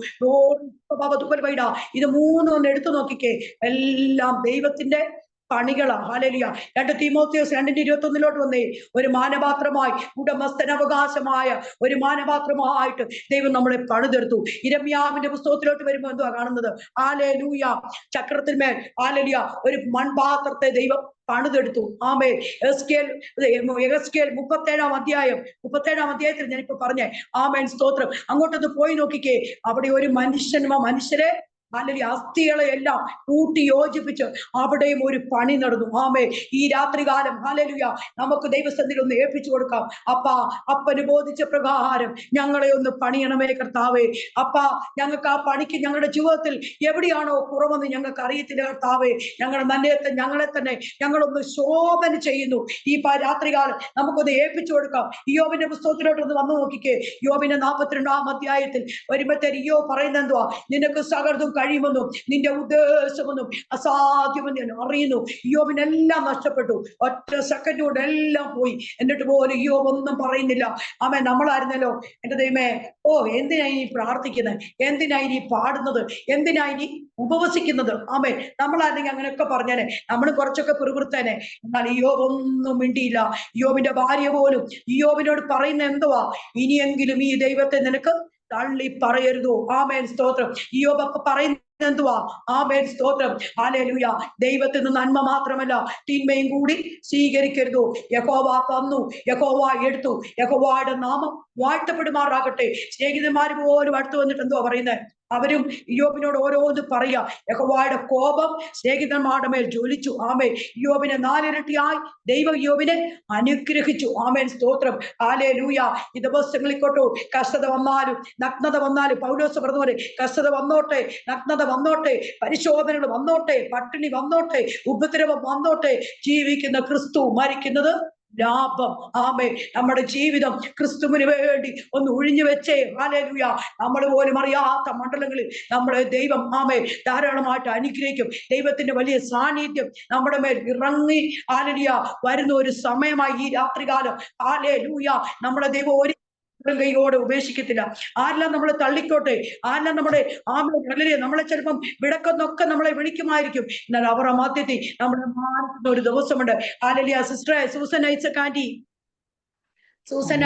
ഇത് 3 ഒന്ന് എടുത്തു നോക്കിക്കേ. എല്ലാം ദൈവത്തിന്റെ പണികളാ. ഹല്ലേലൂയ. 2 തീമോഥെയോസ് 2:21 വന്നേ. ഒരു മാനപാത്രമായി ഉടമസ്ഥനവകാശമായ ഒരു മാനപാത്രമായിട്ട് ദൈവം നമ്മളെ പണിതെടുത്തു. യിരെമ്യാവിന്റെ പുസ്തകത്തിലോട്ട് വരുമ്പോൾ എന്തുവാ കാണുന്നത്? ഹല്ലേലൂയ. ചക്രത്തിന്മേൽ ഹല്ലേലൂയ ഒരു മൺപാത്രത്തെ ദൈവം പണിതെടുത്തു. ആമേൻ. യെഹെസ്കേൽ 37-ാം അധ്യായത്തിൽ ഞാനിപ്പോ പറഞ്ഞേ. ആമേൻ, സ്തോത്രം. അങ്ങോട്ടൊന്ന് പോയി നോക്കിക്കേ. അവിടെ ഒരു മനുഷ്യരെ അല്ലെങ്കിൽ അസ്ഥികളെ എല്ലാം കൂട്ടി യോജിപ്പിച്ച് അവിടെയും ഒരു പണി നടന്നു. ആമേ. ഈ രാത്രികാലം ഹല്ലേലൂയ നമുക്ക് ദൈവസന്നിധിയിൽ ഒന്ന് ഏൽപ്പിച്ചു കൊടുക്കാം. അപ്പന് ബോധിച്ച പ്രകാരം ഞങ്ങളെ ഒന്ന് പണിയണമേ കർത്താവേ. ഞങ്ങൾക്ക് ആ പണിക്ക് ഞങ്ങളുടെ ജീവിതത്തിൽ എവിടെയാണോ കുറവെന്ന് ഞങ്ങൾക്ക് അറിയത്തില്ല കർത്താവേ. ഞങ്ങളെ തന്നെ ഞങ്ങളൊന്ന് ശോധന ചെയ്യുന്നു. ഈ രാത്രികാലം നമുക്കൊന്ന് ഏൽപ്പിച്ചു കൊടുക്കാം. ഇയ്യോബിന്റെ പുസ്തകത്തിലോട്ട് ഒന്ന് വന്നു നോക്കിക്കേ. ഇയ്യോബിന്റെ 42-ാം അധ്യായത്തിൽ വരുമ്പോഴത്തേക്ക് ഇയ്യോബ് പറയുന്നത് എന്തുവാ? നിനക്ക് സകലതും കഴിയുമെന്നും നിന്റെ ഉദ്ദേശമെന്നും അസാധ്യമെന്ന് ഞാൻ അറിയുന്നു. ഇയ്യോബിനെല്ലാം നഷ്ടപ്പെട്ടു. ഒറ്റ സെക്കൻഡ് കൊണ്ട് എല്ലാം പോയി. എന്നിട്ട് പോലും ഇയ്യോബ് ഒന്നും പറയുന്നില്ല. ആമേ. നമ്മളായിരുന്നല്ലോ എന്റെ ദൈവമേ, എന്തിനാ ഇനി പ്രാർത്ഥിക്കുന്നത്? എന്തിനാ ഇനി പാടുന്നത്? എന്തിനാ ഇനി ഉപവസിക്കുന്നത്? ആമേ. നമ്മളായിരുന്നെങ്കിൽ അങ്ങനെയൊക്കെ പറഞ്ഞേനെ. നമ്മൾ കുറച്ചൊക്കെ പിറുപിറുത്തേനെ. എന്നാൽ ഇയ്യോബ് ഒന്നും മിണ്ടിയില്ല. ഇയ്യോബിന്റെ ഭാര്യ പോലും ഇയ്യോബിനോട് പറയുന്ന എന്തുവാ? ഇനിയെങ്കിലും ഈ ദൈവത്തെ നിനക്ക് തള്ളി പറയരുതോ? ആമേൻ, സ്തോത്രം. ഇയ്യോബ് അപ്പൊ പറയുന്നത് എന്തുവാ? ആമേൻ, സ്തോത്രം. ഹല്ലേലൂയ. ദൈവത്തിൽ നിന്ന് നന്മ മാത്രമല്ല തിന്മയും കൂടി സ്വീകരിക്കരുതോ? യഹോവ തന്നു, യഹോവ എടുത്തു, യഹോവയുടെ നാമം വാഴ്ത്തപ്പെടുമാറാകട്ടെ. സ്നേഹിതന്മാർ പോലും അടുത്ത് വന്നിട്ട് എന്തുവാ പറയുന്നത്? അവരും ഇയ്യോബിനോട് ഓരോന്ന് പറയാ. യഹോവയുടെ കോപം സ്നേഹിതന്മാരുടെ മേൽ ജ്വലിച്ചു. ആമേൻ. ഇയ്യോബിനെ 4 ഇരട്ടിയായി ദൈവം ഇയ്യോബിനെ അനുഗ്രഹിച്ചു. ആമേൻ, സ്തോത്രം. ഹല്ലേലൂയ. ഈ ദിവസങ്ങളിൽ കൊണ്ടു കഷ്ടത വന്നാലും നഗ്നത വന്നാലും പൗലോസ് പറഞ്ഞ കഷ്ടത വന്നോട്ടെ, നഗ്നത വന്നോട്ടെ, പരിശോധനകൾ വന്നോട്ടെ, പട്ടിണി വന്നോട്ടെ, ഉപദ്രവം വന്നോട്ടെ, ജീവിക്കുന്ന ക്രിസ്തു, മരിക്കുന്നത് ലാഭം. ആമേ. നമ്മുടെ ജീവിതം ക്രിസ്തുവിന് വേണ്ടി ഒന്ന് ഒഴിഞ്ഞു വെച്ചേ. ഹല്ലേലൂയ. നമ്മൾ പോലും അറിയാത്ത മണ്ഡലങ്ങളിൽ നമ്മളെ ദൈവം ആമേ ധാരാളമായിട്ട് അനുഗ്രഹിക്കും. ദൈവത്തിന്റെ വലിയ സാന്നിധ്യം നമ്മുടെ മേൽ ഇറങ്ങി ഹല്ലേലൂയ വരുന്ന ഒരു സമയമായി ഈ രാത്രികാലം. ഹല്ലേലൂയ. നമ്മുടെ ദൈവം ഒരു കൈയോടെ ഉപേക്ഷിക്കത്തില്ല. ആരെല്ലാം നമ്മളെ തള്ളിക്കോട്ടെ, ആരെല്ലാം നമ്മുടെ നമ്മളെ ചിലപ്പം വിടക്കൊന്നൊക്കെ നമ്മളെ വിളിക്കുമായിരിക്കും. എന്നാൽ അവർ മധ്യത്തിൽ നമ്മളെ മാറ്റുന്ന ഒരു ദിവസമുണ്ട്. ഹല്ലേലൂയ. സിസ്റ്റർ സൂസൻ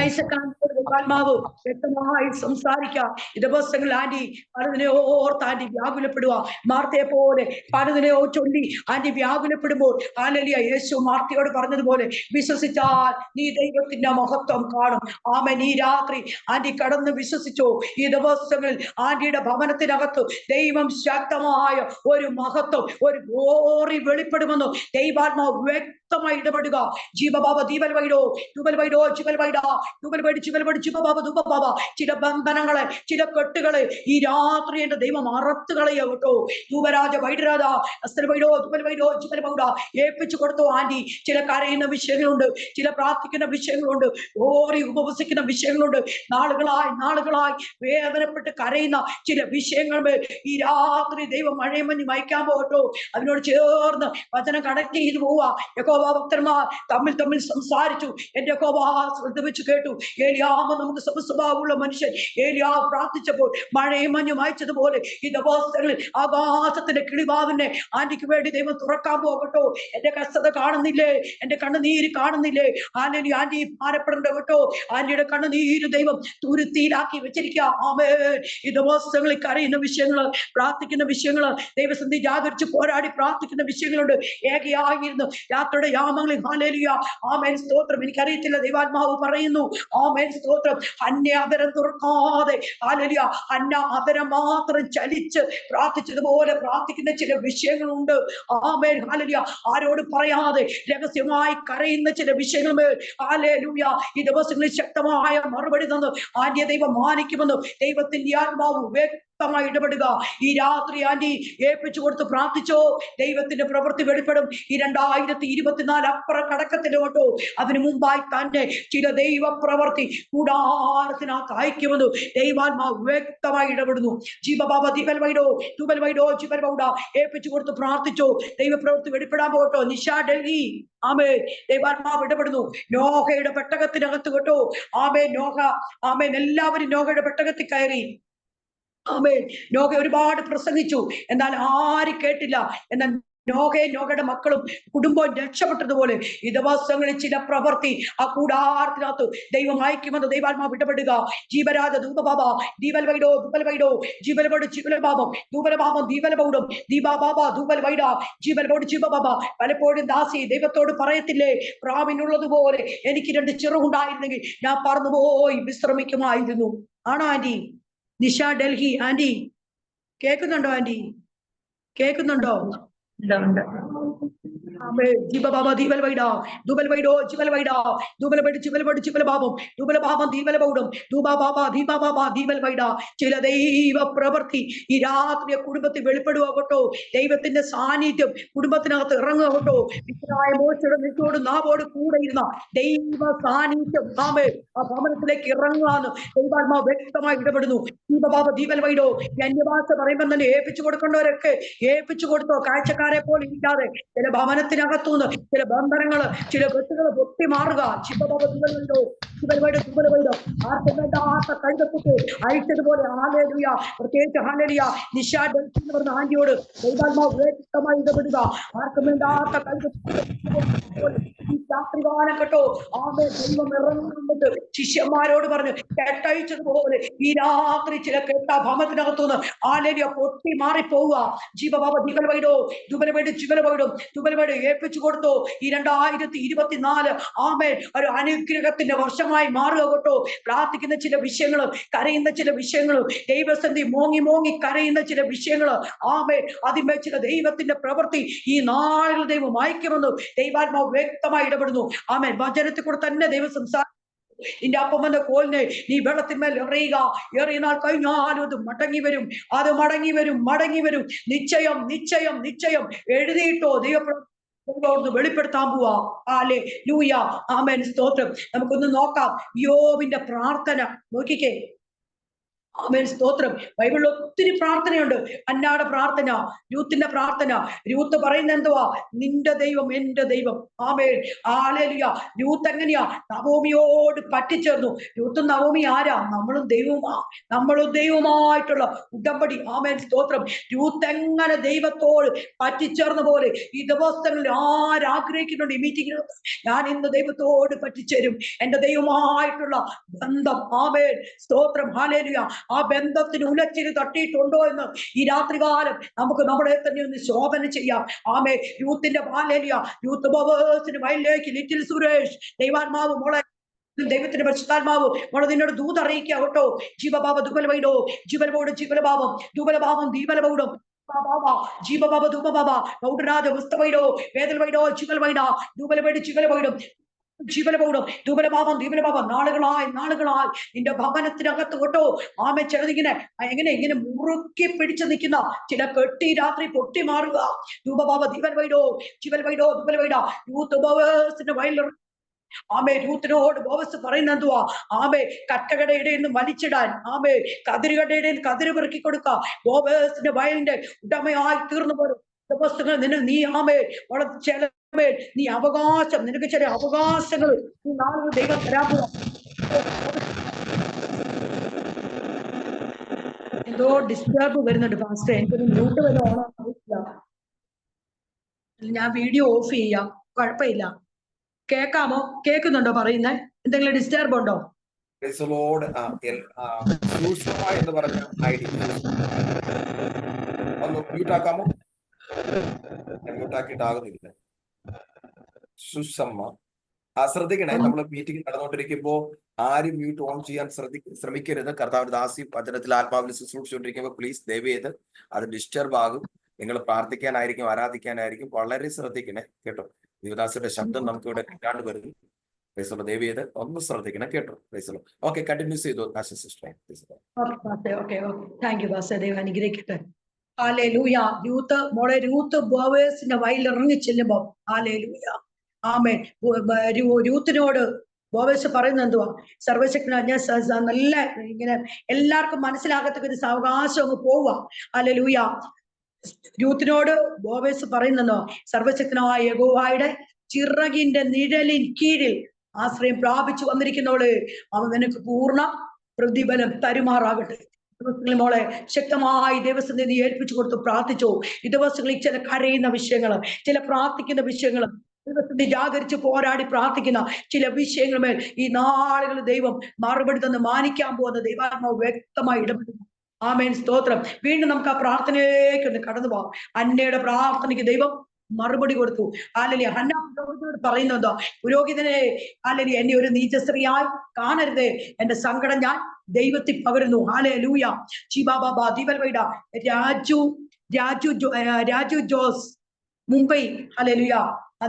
ആത്മാവ് വ്യക്തമായി സംസാരിക്കാം. ഈ ദിവസങ്ങളിൽ ആന്റി പലതിനെ ഓർത്ത് ആന്റി വ്യാകുലപ്പെടുക. മാർത്തയെ പോലെ പലതിനെ ചൊല്ലി ആന്റി വ്യാകുലപ്പെടുമ്പോൾ ഹല്ലേലൂയ യേശു മാർത്തയോട് പറഞ്ഞതുപോലെ വിശ്വസിച്ചാൽ നീ ദൈവത്തിന്റെ മഹത്വം കാണും. ആമേൻ. ഈ രാത്രി ആന്റി കടന്ന് വിശ്വസിച്ചോ? ഈ ദിവസങ്ങളിൽ ആന്റിയുടെ ഭവനത്തിനകത്ത് ദൈവം ശക്തമായ ഒരു മഹത്വം, ഒരു ഗ്ലോറി വെളിപ്പെടുമെന്ന് ദൈവാത്മാവ് വ്യക്തമായി ഇടപെടുക. ജീവബാബ ദീപൽ വൈഡോ ദുബൽ വൈഡോ ചിവൽ വൈഡ ദുബൽ വൈഡ് ചിവൽ വൈഡ് ജീവബാബ ദുബബാബ ചില ബന്ധനങ്ങളെ, ചില കെട്ടുകളെ ഈ രാത്രി എന്റെ ദൈവം അറത്തുകളയോ കേട്ടോ. ദൂപരാജ വൈഡരാജ അസ്തൽ വൈഡോ ദുബൽ വൈഡോ ചിവൽ വൈഡ ഏൽപ്പിച്ചു കൊടുത്തോ ആന്റി. ചില കരയുന്ന വിഷയങ്ങളുണ്ട്, ചില പ്രാർത്ഥിക്കുന്ന വിഷയങ്ങളുണ്ട്, ഓറി ഉപവസിക്കുന്ന വിഷയങ്ങളുണ്ട്. നാളുകളായി വേദനപ്പെട്ട് കരയുന്ന ചില വിഷയങ്ങൾ ഈ രാത്രി ദൈവം മഴയും മഞ്ഞ് മയക്കാൻ പോകട്ടോ. അതിനോട് ചേർന്ന് വചനം കണക്ട് ചെയ്ത് പോവാ. യഹോവ ഭക്തന്മാർ തമ്മിൽ സംസാരിച്ചു. എന്റെ യഹോവ ശ്രദ്ധ വെച്ച് കേട്ടു. ഏലിയാമ നമുക്ക് സ്വഭാവമുള്ള മനുഷ്യൻ ഏലിയാവ് പ്രാർത്ഥിച്ചപ്പോൾ മഴയും മഞ്ഞും അയച്ചതുപോലെ ഈ ദിവസങ്ങളിൽ ആകാശത്തിന്റെ കിളിവാതിനെ ആന്റിക്ക് വേണ്ടി ദൈവം തുറക്കാൻ പോകട്ടോ. എന്റെ കഷ്ടത കാണുന്നില്ലേ? എന്റെ കണ്ണുനീര് കാണുന്നില്ലേ? ആന്റി ഭാരപ്പെടേണ്ട കേട്ടോ. ആന്റിയുടെ കണ്ണുനീര് ദൈവം തുരുത്തിയിലാക്കി വെച്ചിരിക്കുക. ആമേൻ. ഈ ദിവസങ്ങളിൽ കരയുന്ന വിഷയങ്ങള്, പ്രാർത്ഥിക്കുന്ന വിഷയങ്ങള്, ദൈവസന്ധി ജാഗരിച്ച് പോരാടി പ്രാർത്ഥിക്കുന്ന വിഷയങ്ങളുണ്ട്. ഏകയായിരുന്നു രാത്രിയുടെ യാമങ്ങളിൽ. ഹല്ലേലൂയ. ആമേൻ, സ്തോത്രം. എനിക്കറിയത്തില്ല, ദൈവാത്മാവ് പറയുന്നു. ആമേൻ, സ്തോത്രം. അന്യ അതരം തുറക്കാതെ ഹല്ലേലൂയ അന്ന അതരം മാത്രം ചലിച്ച് പ്രാർത്ഥിച്ചതുപോലെ പ്രാർത്ഥിക്കുന്ന ചില വിഷയങ്ങളുണ്ട്. ആമേൻ, ഹല്ലേലൂയ. ആരോട് പറയാതെ രഹസ്യമായി കരയുന്ന ചില വിഷയങ്ങൾ ഹല്ലേലൂയ ഈ ദിവസങ്ങളിൽ ശക്തമായ മറുപടി തന്ന് ആദ്യ ദൈവം മാനിക്കുമെന്ന് ദൈവത്തിന്റെ ആത്മാവ് വ്യക്തമായി ഇടപെടുക. ഈ രാത്രി ആന്റി ഏൽപ്പിച്ചു കൊടുത്ത് പ്രാർത്ഥിച്ചോ. ദൈവത്തിന്റെ പ്രവൃത്തി വെളിപ്പെടും. ഈ 2024 അപ്പുറം കടക്കത്തിലോട്ടോ. അതിനു മുമ്പായി തന്നെ ചില ദൈവ പ്രവൃത്തി കൂടാരത്തിനകത്ത് അയക്കുമെന്ന് ദൈവാത്മാവ് വ്യക്തമായി ഇടപെടുന്നു. ജീവബാബ ദീപൽ വൈഡോ തുബൽ വൈഡോ ജീവൽ ബൗഡ ഏൽപ്പിച്ചു കൊടുത്ത് പ്രാർത്ഥിച്ചോ. ദൈവപ്രവൃത്തി വെളിപ്പെടാൻ പോകട്ടോ. നിഷാ ഡൽഹി. ആമേൻ. ദൈവാത്മാവ് ഇടപെടുന്നു. നോഹയുടെ പെട്ടകത്തിനകത്ത് കേട്ടോ. ആമേൻ. ആമേൻ. എല്ലാവരും നോഹയുടെ പെട്ടകത്തിൽ കയറി. ആമേൻ. നോഹ ഒരുപാട് പ്രസംഗിച്ചു, എന്നാൽ ആരും കേട്ടില്ല. എന്നാൽ നോഹയുടെ മക്കളും കുടുംബവും രക്ഷപ്പെട്ടതുപോലെ ഈ ദിവസങ്ങളിൽ ചില പ്രവൃത്തി ആ കൂടാരത്തിനകത്ത് ദൈവം അയക്കുമെന്ന് ദൈവാത്മാവ് ഇടപെടുക. ജീവരാജ ധൂപബാബ ദീപൽ വൈഡോ ദുബൽ വൈഡോ ജീവലബോട് ജീവലബാബം ദൂബലബാബം ദീപലബോടും ദീപാബാബ ദൂബൽ വൈഡ ജീവലബോട് ജീവബാബ. പലപ്പോഴും ദാസി ദൈവത്തോട് പറയത്തില്ലേ, പ്രാവിനുള്ളതുപോലെ എനിക്ക് 2 ചിറകുണ്ടായിരുന്നെങ്കിൽ ഞാൻ പറന്നുപോയി വിശ്രമിക്കുമായിരുന്നു. ആണോ ആന്റി? നിഷ ഡൽഹി ആന്റി കേൾക്കുന്നുണ്ടോ? ആന്റി കേൾക്കുന്നുണ്ടോ? ജീവബാബ ദീപൽ വൈഡ ദുബൽ വൈഡോ ജീവൽ വൈഡ ദുബലബട് ജീവലബട് ജീവലബാബം ദുബലബാബം ദീപലബോടും ദൂബാബാബ ദീപാബാബ ദീപൽ വൈഡ. ചില ദൈവ പ്രവൃത്തി ഈ രാത്രി കുടുംബത്തിൽ വെളിപ്പെടുക കേട്ടോ. ദൈവത്തിന്റെ സാന്നിധ്യം കുടുംബത്തിനകത്ത് ഇറങ്ങുക കേട്ടോ. മോശയുടെ നെറ്റോട് നാവോട് കൂടെ ഇരുന്ന ദൈവ സാന്നിധ്യം നാമേ ആ ഭവനത്തിലേക്ക് ഇറങ്ങുകയെന്ന് ദൈവാത്മാവ് വ്യക്തമായി ഇടപെടുന്നു. ദീപബാബ ദീപൽ വൈഡോ. അന്യഭാഷ പറയുമ്പോൾ തന്നെ ഏൽപ്പിച്ചു കൊടുക്കേണ്ടവരൊക്കെ ഏൽപ്പിച്ചു കൊടുത്തോ. കാഴ്ചക്കാരെ പോലെ ഇരിക്കാതെ ചില ഭവനത്തിനകത്തുനിന്ന് ചില ബന്ധനങ്ങള് ചില വെട്ടുകൾ പൊട്ടി മാറുക. കഴുതക്കുട്ടി അയച്ചതുപോലെ ഹാലേലുയ. പ്രത്യേകിച്ച് ഹാലേലുയ നിഷ ഡൽഹി എന്ന് പറഞ്ഞ ആന്റിയോട് ദൈവാത്മാവ് വ്യക്തമായി ഇടപെടുക. ആർക്കും വേണ്ടാത്ത രാത്രികാലം കേട്ടോ ആമേ ദൈവം ഇറങ്ങുന്നുണ്ട്. ശിഷ്യന്മാരോട് പറഞ്ഞു കെട്ടഴിച്ചതുപോലെ ഈ രാത്രി ചില കെട്ട ഭവനത്തിനകത്തുനിന്ന് ഹാലേലുയ പൊട്ടി മാറിപ്പോവുക. ജീവബാബ ദീപൽ വൈഡോ ദുബലവൈഡ് ജീവലവൈഡും ദുബലവൈഡ് ഏൽപ്പിച്ചു കൊടുത്തു. ഈ 2024 ആമേ ഒരു അനുഗ്രഹത്തിന്റെ വർഷമായി മാറുക കേട്ടോ. പ്രാർത്ഥിക്കുന്ന ചില വിഷയങ്ങളും കരയുന്ന ചില വിഷയങ്ങളും ദൈവസന്ധി മോങ്ങി കരയുന്ന ചില വിഷയങ്ങള് ആമേ അതിന്മേൽ ചില ദൈവത്തിന്റെ പ്രവൃത്തി ഈ നാളിൽ ദൈവം അയക്കുമെന്ന് ദൈവാത്മാവ് വ്യക്തമായി ഇടപെടുന്നു. ആമേ വചനത്തിൽ കൂടെ തന്നെ ദൈവം സംസാരിക്കും. നിന്റെ അപ്പമെന്ന കോലിനെ നീ വെള്ളത്തിന്മേൽ എറിയുക. എറിയുന്നാൽ കഴിഞ്ഞാലും അത് മടങ്ങി വരും. നിശ്ചയം എഴുതിയിട്ടോ ദൈവം വെളിപ്പെടുത്താൻ പോവാ. ഹല്ലേലൂയ ആമേൻ സ്തോത്രം. നമുക്കൊന്ന് നോക്കാം യോബിന്റെ പ്രാർത്ഥന നോക്കിക്കേ. ആമേൻ സ്തോത്രം. ബൈബിളിൽ ഒത്തിരി പ്രാർത്ഥനയുണ്ട്. അന്നാടെ പ്രാർത്ഥന, രൂത്തിന്റെ പ്രാർത്ഥന. രൂത്ത് പറയുന്നത് എന്തുവാ? നിന്റെ ദൈവം എന്റെ ദൈവം. Amen hallelujah. രൂത്ത് എങ്ങനെയാ നവോമിയോട് പറ്റിച്ചേർന്നു. രൂത്തും നവോമി ആരാ? നമ്മളും ദൈവമായിട്ടുള്ള ഉടമ്പടി. ആമേൻ സ്തോത്രം. രൂത്ത് എങ്ങനെ ദൈവത്തോട് പറ്റിച്ചേർന്ന പോലെ ഈ ദിവസങ്ങളിൽ ആരാഗ്രഹിക്കുന്നുണ്ട് ഈ മീറ്റിംഗിൽ ഞാൻ ഇന്ന് ദൈവത്തോട് പറ്റിച്ചേരും. എന്റെ ദൈവമായിട്ടുള്ള ബന്ധം. ആമേൻ സ്തോത്രം. ഹല്ലേലൂയ. ആ ബന്ധത്തിന് ഉലച്ചിരി തട്ടിയിട്ടുണ്ടോ എന്ന് ഈ രാത്രികാലം നമുക്ക് നമ്മളെ തന്നെ ഒന്ന് ശോധന ചെയ്യാം. ആമേ യൂത്തിന്റെ ഹല്ലേലൂയ. യൂത്ത് ബോവേഴ്സിന് വയലിലേക്ക് ലിറ്റിൽ സുരേഷ് ദൈവാത്മാവ് മോളെ ദൈവത്തിന്റെ പരിശുദ്ധാത്മാവ് മോളെ നിന്നോട് ദൂത് അറിയിക്കുക കേട്ടോ. ജീവബാബ ദുബലവൈഡോ ജീവലബോട് ജീവലഭാവം ദുബലഭാവം ദീപലബോടും ജീവബാബ ദൂപബാബ പൗഡരാജ പുസ്തവൈഡോ വേദൽവൈഡോ ജീവൽവൈഡ ദൂബലവൈഡ് ജീവലവൈഡും ജീവലബോടും ദുബലഭാവം ദീപലഭാവം. നാളുകളായി നിന്റെ ഭവനത്തിനകത്ത് കേട്ടോ ആമേ ചിലതിങ്ങനെ ഇങ്ങനെ മുറുക്കി പിടിച്ചു നിൽക്കുന്ന ചില കെട്ടി രാത്രി പൊട്ടി മാറുക. ദൂപബാബ ദീപൽവൈഡോ ജീവൽവൈഡോ ദുബലവൈഡ. യൂത്ത് ബോവേഴ്സിന്റെ വയലിൽ ആമേ രൂത്തിനോട് ബോവസ് പറയുന്ന എന്തുവാ? ആമേ കട്ടകടയുടെ ഇടയിൽ നിന്ന് വലിച്ചിടാൻ ആമേ കതിരുകടയുടെ ഇടയിൽ കതിര് പെറുക്കി കൊടുക്കുക. ബോവേഴ്സിന്റെ വയലിന്റെ ഉടമയായി തീർന്നു പോലും ദിവസങ്ങൾ നീ ആമേ വളരെ നീ അവകാശം നിനക്ക് ചില അവകാശങ്ങൾ ഈ നാളുകൾ ദൈവം തരാൻ പോവാ. എന്തോ ഡിസ്റ്റർബ് വരുന്നുണ്ട് ഫാസ്റ്റ്. എനിക്കൊരു മ്യൂട്ട് വല്ല ഓണോ അറിയില്ല. ഞാൻ വീഡിയോ ഓഫ് ചെയ്യാം, കുഴപ്പമില്ല. കേൾക്കാമോ? കേൾക്കുന്നുണ്ടോ പറയുന്നേ? എന്തെങ്കിലും ഡിസ്റ്റർബ് ഉണ്ടോ? എന്ന് പറഞ്ഞ ഐഡി ഒന്ന് മ്യൂട്ടാക്കാമോ? മ്യൂട്ടാക്കിയിട്ടാകുന്നില്ല. സുഷമ്മ ശ്രദ്ധിക്കണേ. നമ്മൾ മീറ്റിംഗ് നടന്നുകൊണ്ടിരിക്കുമ്പോ ആരും മ്യൂട്ട് ഓൺ ചെയ്യാൻ ശ്രമിക്കരുത്. കർത്താവ് ദാസി വചനത്തിൽ ആത്മാവിൽ ശുശ്രൂഷിച്ചുകൊണ്ടിരിക്കുമ്പോൾ പ്ലീസ് ദയവ് ചെയ്ത് അത് ഡിസ്റ്റർബ് ആകും. നിങ്ങൾ പ്രാർത്ഥിക്കാനായിരിക്കും ആരാധിക്കാനായിരിക്കും. വളരെ ശ്രദ്ധിക്കണേ കേട്ടോ. ദേവദാസിയുടെ ശബ്ദം നമുക്ക് ഇവിടെ കിട്ടാണ്ട് വരുന്നു. ദയവ് ചെയ്ത് ഒന്ന് ശ്രദ്ധിക്കണം കേട്ടോ. ഓക്കെ, കണ്ടിന്യൂസ് ചെയ്തു സിസ്റ്റർ. Thank you pastor. ദൈവം അനുഗ്രഹിക്കട്ടെ. ഹല്ലേലൂയ. രൂത്ത് ബോവേഴ്സിന്റെ വയലിൽ ഇറങ്ങി ചെല്ലുമ്പോ ഹല്ലേലൂയ ആമേൻ രൂത്തിനോട് ബോവേഴ്സ് പറയുന്നത് എന്തുവാ? സർവശക്തനായ ഞാൻ നല്ല ഇങ്ങനെ എല്ലാവർക്കും മനസ്സിലാകത്തക്ക ഒരു സാവകാശം അങ്ങ് പോവുക. ഹല്ലേലൂയ. രൂത്തിനോട് ബോവേഴ്സ് പറയുന്നോ? സർവശക്തനായ യഹോവയുടെ ചിറകിന്റെ നിഴലിൻ കീഴിൽ ആശ്രയം പ്രാപിച്ചു വന്നിരിക്കുന്നവള് അവൻ നിനക്ക് പൂർണ്ണ പ്രതിഫലം തരുമാറാകട്ടെ. ദിവസങ്ങളിൽ മോളെ ശക്തമായി ദൈവസന്നിധി നീ ഏൽപ്പിച്ചു കൊടുത്തു പ്രാർത്ഥിച്ചോ. ഈ ദിവസങ്ങളിൽ ചില കരയുന്ന വിഷയങ്ങൾ, ചില പ്രാർത്ഥിക്കുന്ന വിഷയങ്ങൾ, ദൈവത്തിന്റെ ജാഗരിച്ച് പോരാടി പ്രാർത്ഥിക്കുന്ന ചില വിഷയങ്ങളുമേൽ ഈ നാളുകളിൽ ദൈവം മറുപടി തന്ന് മാനിക്കാൻ പോകുന്ന ദൈവാത്മാവ് വ്യക്തമായി ഇടപെടുന്നു. ആമേൻ, സ്തോത്രം. വീണ്ടും നമുക്ക് ആ പ്രാർത്ഥനയിലേക്ക് ഒന്ന് കടന്നു പോകാം. അന്നയുടെ പ്രാർത്ഥനയ്ക്ക് ദൈവം മറുപടി കൊടുത്തു. ഹല്ലേലൂയ. ഹന്ന പുരോഹിതനോട് പറയുന്നതോ, പുരോഹിതനെ ഹല്ലേലൂയ, എന്നെ ഒരു നീചസ്ത്രീയായി കാണരുതേ, എന്റെ സങ്കടം ഞാൻ ദൈവത്തിൽ പകരുന്നു. ഹല്ലേലൂയ. ചിബാബാബ ദീപൽവൈഡ രാജു ജോസ് മുംബൈ. ഹല്ലേലൂയ. ആ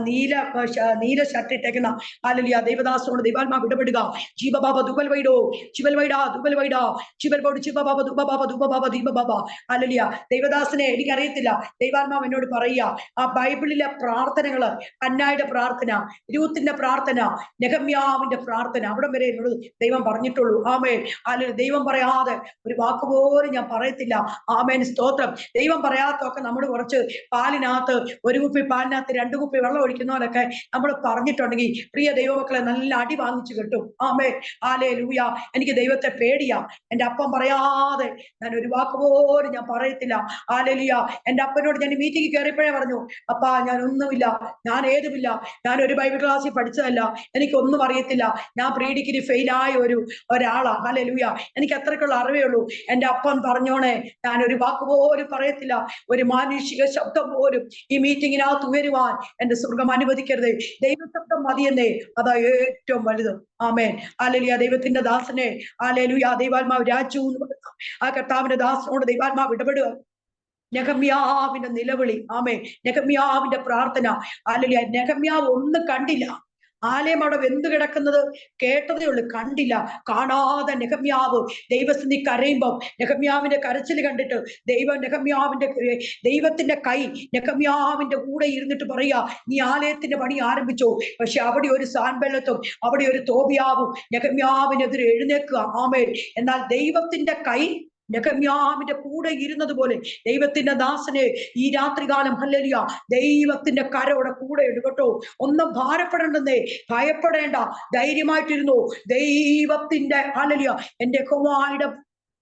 നീല ഷർട്ട് ഇട്ടേക്കുന്ന ഹല്ലേലൂയ ദൈവദാസനോട് ദൈവാത്മാവ് ഇടപെടുക. ജീവബാബ ദുബൽവൈഡോ ചിബൽവൈഡ ദുബൽവൈഡ ചിബൽബോട് ചിബബാബ ദുബബാബ ദുബബാബ ദീപബാബ. ഹല്ലേലൂയ. ദൈവദാസനെ എനിക്കറിയത്തില്ല, ദൈവാത്മാവ് എന്നോട് പറയുക, ആ ബൈബിളിലെ പ്രാർത്ഥനകള്, ഹന്നായുടെ പ്രാർത്ഥന, രൂത്തിന്റെ പ്രാർത്ഥന, നെഹമ്യാവിന്റെ പ്രാർത്ഥന, അവിടം വരെ എന്നോട് ദൈവം പറഞ്ഞിട്ടുള്ളൂ. ആമേൻ. ഹല്ലേലൂയ. ദൈവം പറയാതെ ഒരു വാക്കുപോലും ഞാൻ പറയത്തില്ല. ആമേൻ, സ്തോത്രം. ദൈവം പറയാത്തൊക്കെ നമ്മൾ കുറച്ച് പാലിനകത്ത്, ഒരു കുപ്പി പാലിനകത്ത് 2 കുപ്പി വെള്ളം ഒഴിക്കുന്നവരൊക്കെ നമ്മൾ പറഞ്ഞിട്ടുണ്ടെങ്കിൽ പ്രിയ ദൈവമക്കളെ നല്ല അടി വാങ്ങിച്ചു കിട്ടും. ആമേൻ. ഹല്ലേലൂയ. എനിക്ക് ദൈവത്തെ പേടിയാ. എന്റെ അപ്പം പറയാതെ ഞാൻ ഒരു വാക്ക് പോലും ഞാൻ പറയത്തില്ല. ഹല്ലേലൂയ. എന്റെ അപ്പനോട് ഞാൻ മീറ്റിംഗ് കയറിയപ്പോഴേ പറഞ്ഞു, അപ്പാ ഞാൻ ഒന്നുമില്ല, ഞാൻ ഏതുമില്ല, ഞാൻ ഒരു ബൈബിൾ ക്ലാസ്സിൽ പഠിച്ചതല്ല, എനിക്കൊന്നും അറിയത്തില്ല, ഞാൻ പ്രീ ഡിഗ്രി ഫെയിലായ ഒരാളാ. ഹല്ലേലൂയ. എനിക്ക് അത്രയ്ക്കുള്ള അറിവേ ഉള്ളൂ. എന്റെ അപ്പൻ പറഞ്ഞോണേ, ഞാൻ ഒരു വാക്ക് പോലും പറയത്തില്ല, ഒരു മാനുഷിക ശബ്ദം പോലും ഈ മീറ്റിങ്ങിനകത്ത് ഉയരുവാൻ എന്റെ സ്വർഗം അനുവദിക്കരുത്. ദൈവശബ്ദം മതിയെന്നേ, അതാ ഏറ്റവും വലുത്. ആമേൻ. ഹല്ലേലൂയ. ദൈവത്തിന്റെ ദാസനെ ഹല്ലേലൂയ ദൈവാത്മാവ് രാജു ആ കർത്താവിന്റെ ദാസനോട് ദൈവാത്മാവ് ഇടപെടുക. നെഹമ്യാവിന്റെ നിലവിളി. ആമേൻ. നെഹമ്യാവിന്റെ പ്രാർത്ഥന. ഹല്ലേലൂയ. നെഹമ്യാവ് ഒന്നും കണ്ടില്ല. ആലയം അവിടെ വെന്ത് കിടക്കുന്നത് കേട്ടതേ ഉള്ളൂ, കണ്ടില്ല. കാണാതെ നെഹമ്യാവ് ദൈവസ്ഥിതി കരയുമ്പം നെഹമ്യാവിന്റെ കരച്ചിൽ കണ്ടിട്ട് ദൈവത്തിന്റെ കൈ നെഹമ്യാവിന്റെ കൂടെ ഇരുന്നിട്ട് പറയാ, നീ ആലയത്തിന്റെ പണി ആരംഭിച്ചോ. പക്ഷെ അവിടെ ഒരു സാൻബല്ലത്തും അവിടെ ഒരു തോബിയാവും നെഹമ്യാവിനെതിരെ എഴുന്നേക്കുക. ആമേൻ. എന്നാൽ ദൈവത്തിന്റെ കൈ നെഹമ്യാവിന്റെ കൂടെ ഇരുന്നത് പോലെ ദൈവത്തിന്റെ ദാസനെ ഈ രാത്രികാലം ഹല്ലേലൂയ ദൈവത്തിന്റെ കരയുടെ കൂടെ എടുക്കട്ടോ. ഒന്നും ഭാരപ്പെടേണ്ടെന്നേ, ഭയപ്പെടേണ്ട, ധൈര്യമായിട്ടിരുന്നു. ദൈവത്തിന്റെ ഹല്ലേലൂയ എന്റെ യഹോവയുടെ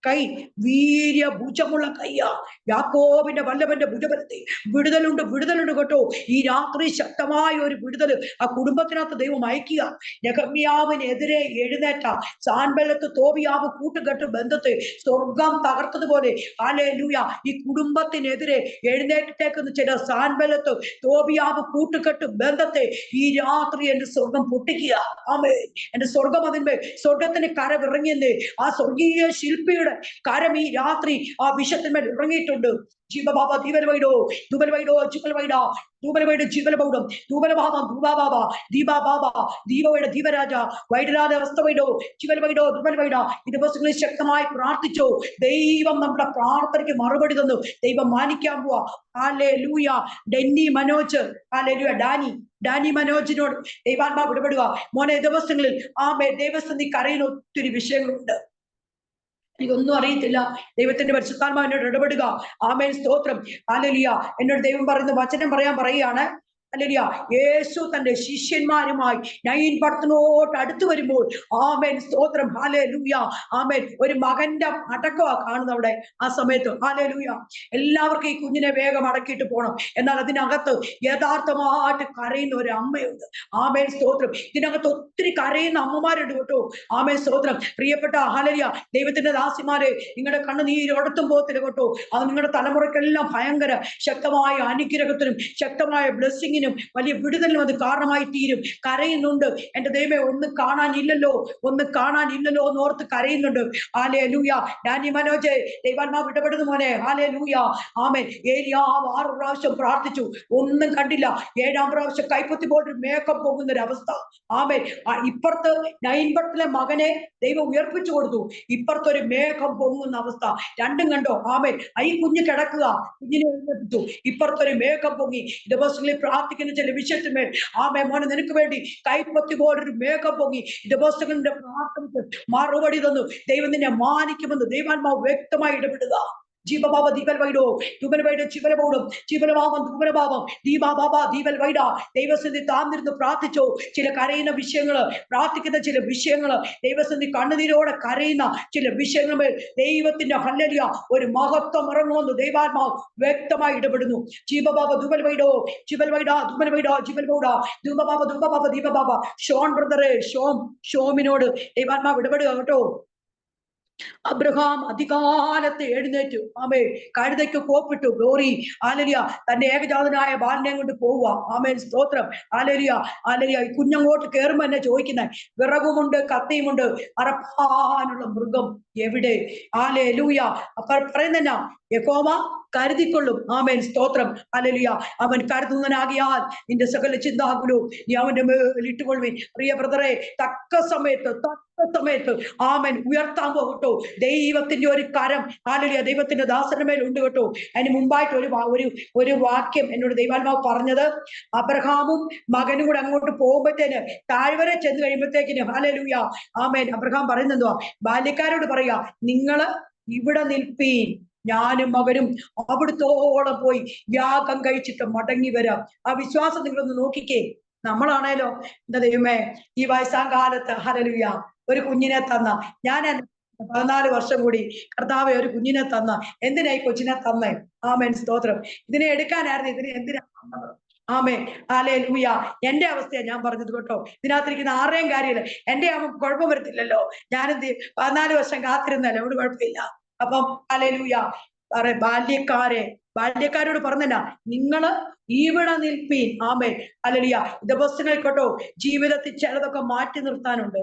കൈ വീര്യഭുജമുള്ള കയ്യാ. യാക്കോബിന്റെ വല്ലഭന്റെ ഭുജബലത്തിൽ വിടുതലുണ്ട് കേട്ടോ. ഈ രാത്രി ശക്തമായ ഒരു വിടുതൽ ആ കുടുംബത്തിനകത്ത് ദൈവം അയക്കുക. നെഹമ്യാവിനെതിരെ എഴുന്നേറ്റ സാൻബല്ലത്ത് തോബിയാവ് കൂട്ടുകെട്ട് ബന്ധത്തെ സ്വർഗം തകർത്തതുപോലെ ഹല്ലേലൂയ ഈ കുടുംബത്തിനെതിരെ എഴുന്നേറ്റേക്കുന്ന ചില സാൻബല്ലത്ത് തോബിയാവ് കൂട്ടുകെട്ട് ബന്ധത്തെ ഈ രാത്രി എന്റെ സ്വർഗം പൊട്ടിക്കുക. ആമേൻ. എന്റെ സ്വർഗം അതിന്മേൽ സ്വർഗത്തിന് കരവിറങ്ങിയെന്ന് ആ സ്വർഗീയ ശില്പിയുടെ കരം ഈ രാത്രി ആ വിഷയത്തിന്മേൽ ഇറങ്ങിയിട്ടുണ്ട്. ജീവബാബ ദീപൽവൈഡോ ദുബൽവൈഡോ ചിബൽവൈഡ ദൂബലവൈഡ് ജീവലബൗഡം ദൂബലഭാവം ദൂബാബാബ ദീപാബാബ ദീപവൈഡ ദീപരാജ വൈഡരാജ വസ്തവൈഡോ ചിവൽവൈഡോ ദുബൽവൈഡ. ഈ ദിവസങ്ങളിൽ ശക്തമായി പ്രാർത്ഥിച്ചോ. ദൈവം നമ്മുടെ പ്രാർത്ഥനയ്ക്ക് മറുപടി തന്നു. ദൈവം മാനിക്കാൻ പോവാ. ഹല്ലേലൂയ. ഡെന്നി മനോജ് ഹല്ലേലൂയ ഡാനി മനോജിനോട് ദൈവാത്മാവ് ഇടപെടുക. മോനെ ദിവസങ്ങളിൽ ദൈവസ്ഥിതി കരയുന്ന ഒത്തിരി വിഷയങ്ങളുണ്ട്. എനിക്കൊന്നും അറിയത്തില്ല. ദൈവത്തിന്റെ പരിശുദ്ധാത്മാവ് എന്നോട് ഇടപെടുക. ആമേൻ. സ്തോത്രം. ഹല്ലേലൂയ. എന്നോട് ദൈവം പറയുന്ന വചനം പറയുകയാണ്. ഹല്ലേലൂയ. യേശു തന്റെ ശിഷ്യന്മാരുമായി നൈൻ പർത്തനോട്ട് അടുത്ത് വരുമ്പോൾ ആമേൻ. സ്തോത്രം. ഹല്ലേലൂയ. ആമേൻ. ഒരു മകന്റെ അടക്കമാ കാണുന്നത് അവിടെ ആ സമയത്ത്. ഹല്ലേലൂയ. എല്ലാവർക്കും ഈ കുഞ്ഞിനെ വേഗം അടക്കിയിട്ട് പോകണം. എന്നാൽ അതിനകത്ത് യഥാർത്ഥമായിട്ട് കരയുന്ന ഒരു അമ്മയുണ്ട്. ആമേൻ. സ്തോത്രം. ഇതിനകത്ത് ഒത്തിരി കരയുന്ന അമ്മമാരുണ്ട് കേട്ടോ. ആമേൻ. സ്തോത്രം. പ്രിയപ്പെട്ട ഹല്ലേലൂയ ദൈവത്തിന്റെ ദാസിമാരെ, നിങ്ങളുടെ കണ്ണുനീരൊടത്തും പോകത്തില്ല കേട്ടോ. അത് നിങ്ങളുടെ തലമുറയ്ക്കെല്ലാം ഭയങ്കര ശക്തമായ അനുഗ്രഹത്തിനും ശക്തമായ ബ്ലെസ്സിങ്ങിനും വലിയ വിടുതലിനും അത് കാരണമായി തീരും. കരയുന്നുണ്ട്. എന്റെ ദൈവമേ, ഒന്നും കാണാനില്ലല്ലോ എന്ന് ഓർത്ത് കരയുന്നുണ്ട്. ഹല്ലേലൂയ. ഡാനി മനോജ് ദൈവാത്മാവ് ഇടപെടുന്നു മോനെ. ഹല്ലേലൂയ. ആമേൻ. ഏലിയാവ് 6 പ്രാവശ്യം പ്രാർത്ഥിച്ചു, ഒന്നും കണ്ടില്ല. 7ാം പ്രാവശ്യം കൈപ്പൊത്തി പോയിട്ട് മേക്കപ്പ് പോകുന്ന ഒരു അവസ്ഥ. ആമേൻ. ഇപ്പുറത്ത് 9 പർത്തിലെ മകനെ ദൈവം ഉയർപ്പിച്ചു കൊടുത്തു. ഇപ്പുറത്തൊരു മേഘം പൊങ്ങുന്ന അവസ്ഥ. രണ്ടും കണ്ടോ? ആമേൻ. ഈ കുഞ്ഞ് കിടക്കുക, കുഞ്ഞിനെ എഴുന്നേൽപ്പിച്ചു. ഇപ്പുറത്തൊരു മേഘം പൊങ്ങി. ദിവസങ്ങളിൽ പ്രാർത്ഥിക്കുന്ന ചില വിഷയത്തിന്മേൽ ആമേൻ മോനെ നിനക്ക് വേണ്ടി കൈപ്പത്തി പോലൊരു മേഘം പൊങ്ങി. ദിവസങ്ങളുടെ പ്രാർത്ഥനയ്ക്ക് മറുപടി തന്നു. ദൈവം നിന്നെ മാനിക്കുമെന്ന് ദൈവാത്മാവ് വ്യക്തമായി ഇടപെടുക. ജീവബാബ ദീപൽ വൈഡോ ദുബൽ വൈഡോ ചിവലബോടും ചിവലഭാവം ദുബലഭാവം ദീപാബാബ ദീപൽ വൈഡ ദൈവസന്ധി താന്നിരുന്ന് പ്രാർത്ഥിച്ചോ. ചില കരയുന്ന വിഷയങ്ങള്, പ്രാർത്ഥിക്കുന്ന ചില വിഷയങ്ങള്, ദൈവസന്ധി കണ്ണുനീരോടെ കരയുന്ന ചില വിഷയങ്ങൾ ദൈവത്തിന്റെ ഹല്ലേലൂയ ഒരു മഹത്വം ഇറങ്ങുമെന്ന് ദൈവാത്മാവ് വ്യക്തമായി ഇടപെടുന്നു. ജീവബാബ ദുബൽ വൈഡോ ചിവൽ വൈഡ ദുബൽ വൈഡ ചിവൽ ബോഡ ദുബബാബ ദുബബാബ ദീപബാബ ഷോൺ ബ്രദറെ ഷോമിനോട് ദൈവാത്മാവ് ഇടപെടുക കേട്ടോ. അബ്രഹാം അധികാലത്ത് എഴുന്നേറ്റു, ആമേൻ, കഴുതയ്ക്ക് കോപ്പിട്ടു. Glory, hallelujah. തന്റെ ഏകജാതനായ ബാലനെ കൊണ്ട് പോവുക. ആമേൻ, സ്തോത്രം. Hallelujah, hallelujah. ഈ കുഞ്ഞങ്ങോട്ട് കയറുമ്പോ എന്നെ ചോദിക്കുന്നത്, വിറകുമുണ്ട് കത്തിയുമുണ്ട്, അറപ്പാനുള്ള മൃഗം എവിടെ? ഹല്ലേലൂയ. അപ്പൊ പറയുന്ന യഹോവ കരുതിക്കൊള്ളും. ആമേൻ, സ്തോത്രം. ഹല്ലേലൂയ. അവൻ കരുതുന്നവനാകിയാൽ നിന്റെ സകല ചിന്താകുലവും നീ അവന്റെ മേൽ ഇട്ടുകൊള്ളുവിൻ. പ്രിയ ബ്രദറെ, തക്ക സമയത്ത് ആമേൻ ഉയർത്താൻ പോകട്ടോ. ദൈവത്തിന്റെ ഒരു കരം ഹല്ലേലൂയ ദൈവത്തിന്റെ ദാസന്റെ മേൽ ഉണ്ട് കേട്ടോ. അതിന് മുമ്പായിട്ട് ഒരു വാക്യം എന്നോട് ദൈവാത്മാവ് പറഞ്ഞത്, അബ്രഹാമും മകനും കൂടെ അങ്ങോട്ട് പോകുമ്പോഴത്തേന് താഴ്വരെ ചെന്ന് കഴിയുമ്പോഴത്തേക്കിന് ഹല്ലേലൂയ ആമേൻ അബ്രഹാം പറയുന്നെന്തുവാ? ബാല്യക്കാരോട് പറയാ, നിങ്ങള് ഇവിടെ നിൽപ്പീൻ, ഞാനും മകനും അവിടുത്തോളം പോയി യാഗം കഴിച്ചിട്ട് മടങ്ങി വരാം. ആ വിശ്വാസം നിങ്ങളൊന്ന് നോക്കിക്കേ. നമ്മളാണേലോ എന്താ ദൈവമേ, ഈ വയസ്സാം കാലത്ത് ഹല്ലേലൂയ ഒരു കുഞ്ഞിനെ തന്ന, ഞാൻ 14 വർഷം കൂടി കർത്താവെ ഒരു കുഞ്ഞിനെ തന്ന, എന്തിനാ ഈ കൊച്ചിനെ തന്നേ? ആമേൻ, സ്തോത്രം. ഇതിനെ എടുക്കാനായിരുന്നു, ഇതിനെ എന്തിനാ തന്നത്? ആമേൻ, ഹല്ലേലൂയ. എന്റെ അവസ്ഥയാ ഞാൻ പറഞ്ഞത് കേട്ടോ. ഇതിനകത്തിരിക്കുന്ന ആരുടെയും കാര്യമില്ല, എന്റെ ആവുമ്പോ കുഴപ്പം വരത്തില്ലല്ലോ. ഞാനെന്ത് 14 വർഷം കാത്തിരുന്നല്ലോ, അവിടെ കുഴപ്പമില്ല. അപ്പം ഹല്ലേലൂയ ബാല്യക്കാരോട് പറഞ്ഞല്ല, നിങ്ങള് ഇവിടെ നിൽപ്പീൻ. ആമേൻ, ഹല്ലേലൂയ. ദിവസങ്ങളിൽ കേട്ടോ ജീവിതത്തിൽ ചിലതൊക്കെ മാറ്റി നിർത്താനുണ്ട്.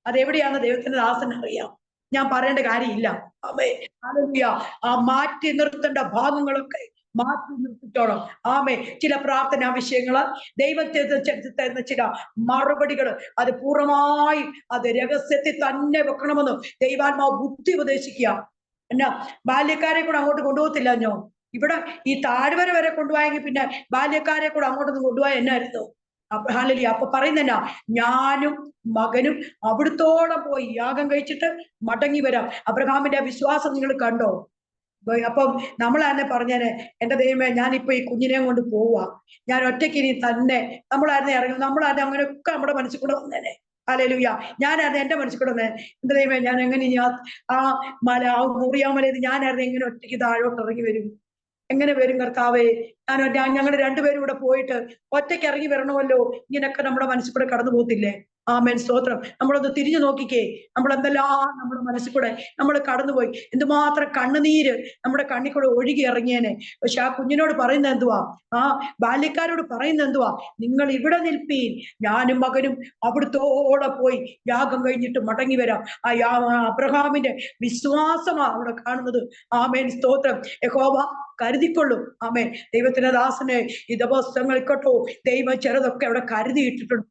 അതെവിടെയാന്ന് ദൈവത്തിന്റെ ദാസന് അറിയാം, ഞാൻ പറയേണ്ട കാര്യമില്ല. ആമേൻ, ഹല്ലേലൂയ. ആ മാറ്റി നിർത്തേണ്ട ഭാഗങ്ങളൊക്കെ മാറ്റി നിർത്തിച്ചോണം. ആമേൻ. ചില പ്രാർത്ഥനാ വിഷയങ്ങള്, ദൈവത്തെ തരുന്ന ചില മറുപടികൾ, അത് പൂർണ്ണമായി അത് രഹസ്യത്തിൽ തന്നെ വെക്കണമെന്ന് ദൈവാത്മാവ് ബുദ്ധി ഉപദേശിക്കുക. എന്നാ ബാല്യക്കാരെ കൂടെ അങ്ങോട്ട് കൊണ്ടുപോകത്തില്ല. ഇവിടെ ഈ താഴ്വര വരെ കൊണ്ടുപോയെങ്കിൽ പിന്നെ ബാല്യക്കാരെ കൂടെ അങ്ങോട്ടൊന്ന് കൊണ്ടുപോയ എന്നായിരുന്നു? ഹല്ലേലൂയ. അപ്പൊ പറയുന്ന, ഞാനും മകനും അവിടുത്തോളം പോയി യാഗം കഴിച്ചിട്ട് മടങ്ങി വരാം. അബ്രഹാമിന്റെ വിശ്വാസം നിങ്ങൾ കണ്ടോ? അപ്പം നമ്മൾ തന്നെ പറഞ്ഞേനെ, എന്റെ ദൈവമേ, ഞാനിപ്പോ ഈ കുഞ്ഞിനെ കൊണ്ട് പോവാ, ഞാൻ ഒറ്റയ്ക്ക് ഇനി തന്നെ, നമ്മളായിരുന്നു ഇറങ്ങും, നമ്മളായിരുന്നു അങ്ങനെയൊക്കെ നമ്മുടെ മനസ്സിൽ കൂടെ വന്നേനെ. ഹല്ലേലൂയ. ഞാനായിരുന്നു എന്റെ മനസ്സിൽ കൂടെ വന്നേ, എന്റെ ദൈവമേ, ഞാൻ എങ്ങനെ ആ മുറിയാമലയിൽ ഞാനായിരുന്നു എങ്ങനെ ഒറ്റയ്ക്ക് താഴോട്ട് ഇറങ്ങി വരും? എങ്ങനെ വരും കർത്താവേ? ഞങ്ങൾ രണ്ടുപേരും കൂടെ പോയിട്ട് ഒറ്റയ്ക്ക് ഇറങ്ങി വരണമല്ലോ. ഇങ്ങനെയൊക്കെ നമ്മുടെ മനസ്സിൽ കൂടെ കടന്നു പോകത്തില്ലേ? ആമേൻ, സ്തോത്രം. നമ്മളൊന്ന് തിരിഞ്ഞു നോക്കിക്കേ, നമ്മൾ എന്തെല്ലാം നമ്മുടെ മനസ്സിൽ കൂടെ നമ്മൾ കടന്നുപോയി, എന്തുമാത്രം കണ്ണുനീര് നമ്മുടെ കണ്ണിൽ കൂടെ ഒഴുകി ഇറങ്ങിയേനെ. പക്ഷെ ആ കുഞ്ഞിനോട് പറയുന്നത് എന്തുവാ? ആ ബാല്യക്കാരോട് പറയുന്നത് എന്തുവാ? നിങ്ങൾ ഇവിടെ നിൽപ്പീൻ, ഞാനും മകനും അവിടുത്തോടെ പോയി യാഗം കഴിഞ്ഞിട്ട് മടങ്ങി വരാം. അബ്രഹാമിന്റെ വിശ്വാസമാണ് അവിടെ കാണുന്നത്. ആമേൻ, സ്തോത്രം. യഹോവ കരുതിക്കൊള്ളും. ആമേൻ. ദൈവത്തിന്റെ ദാസനെ ഈ ദിവസങ്ങളിൽ കേട്ടോ ദൈവം ചിലതൊക്കെ അവിടെ കരുതിയിട്ടിട്ടുണ്ട്.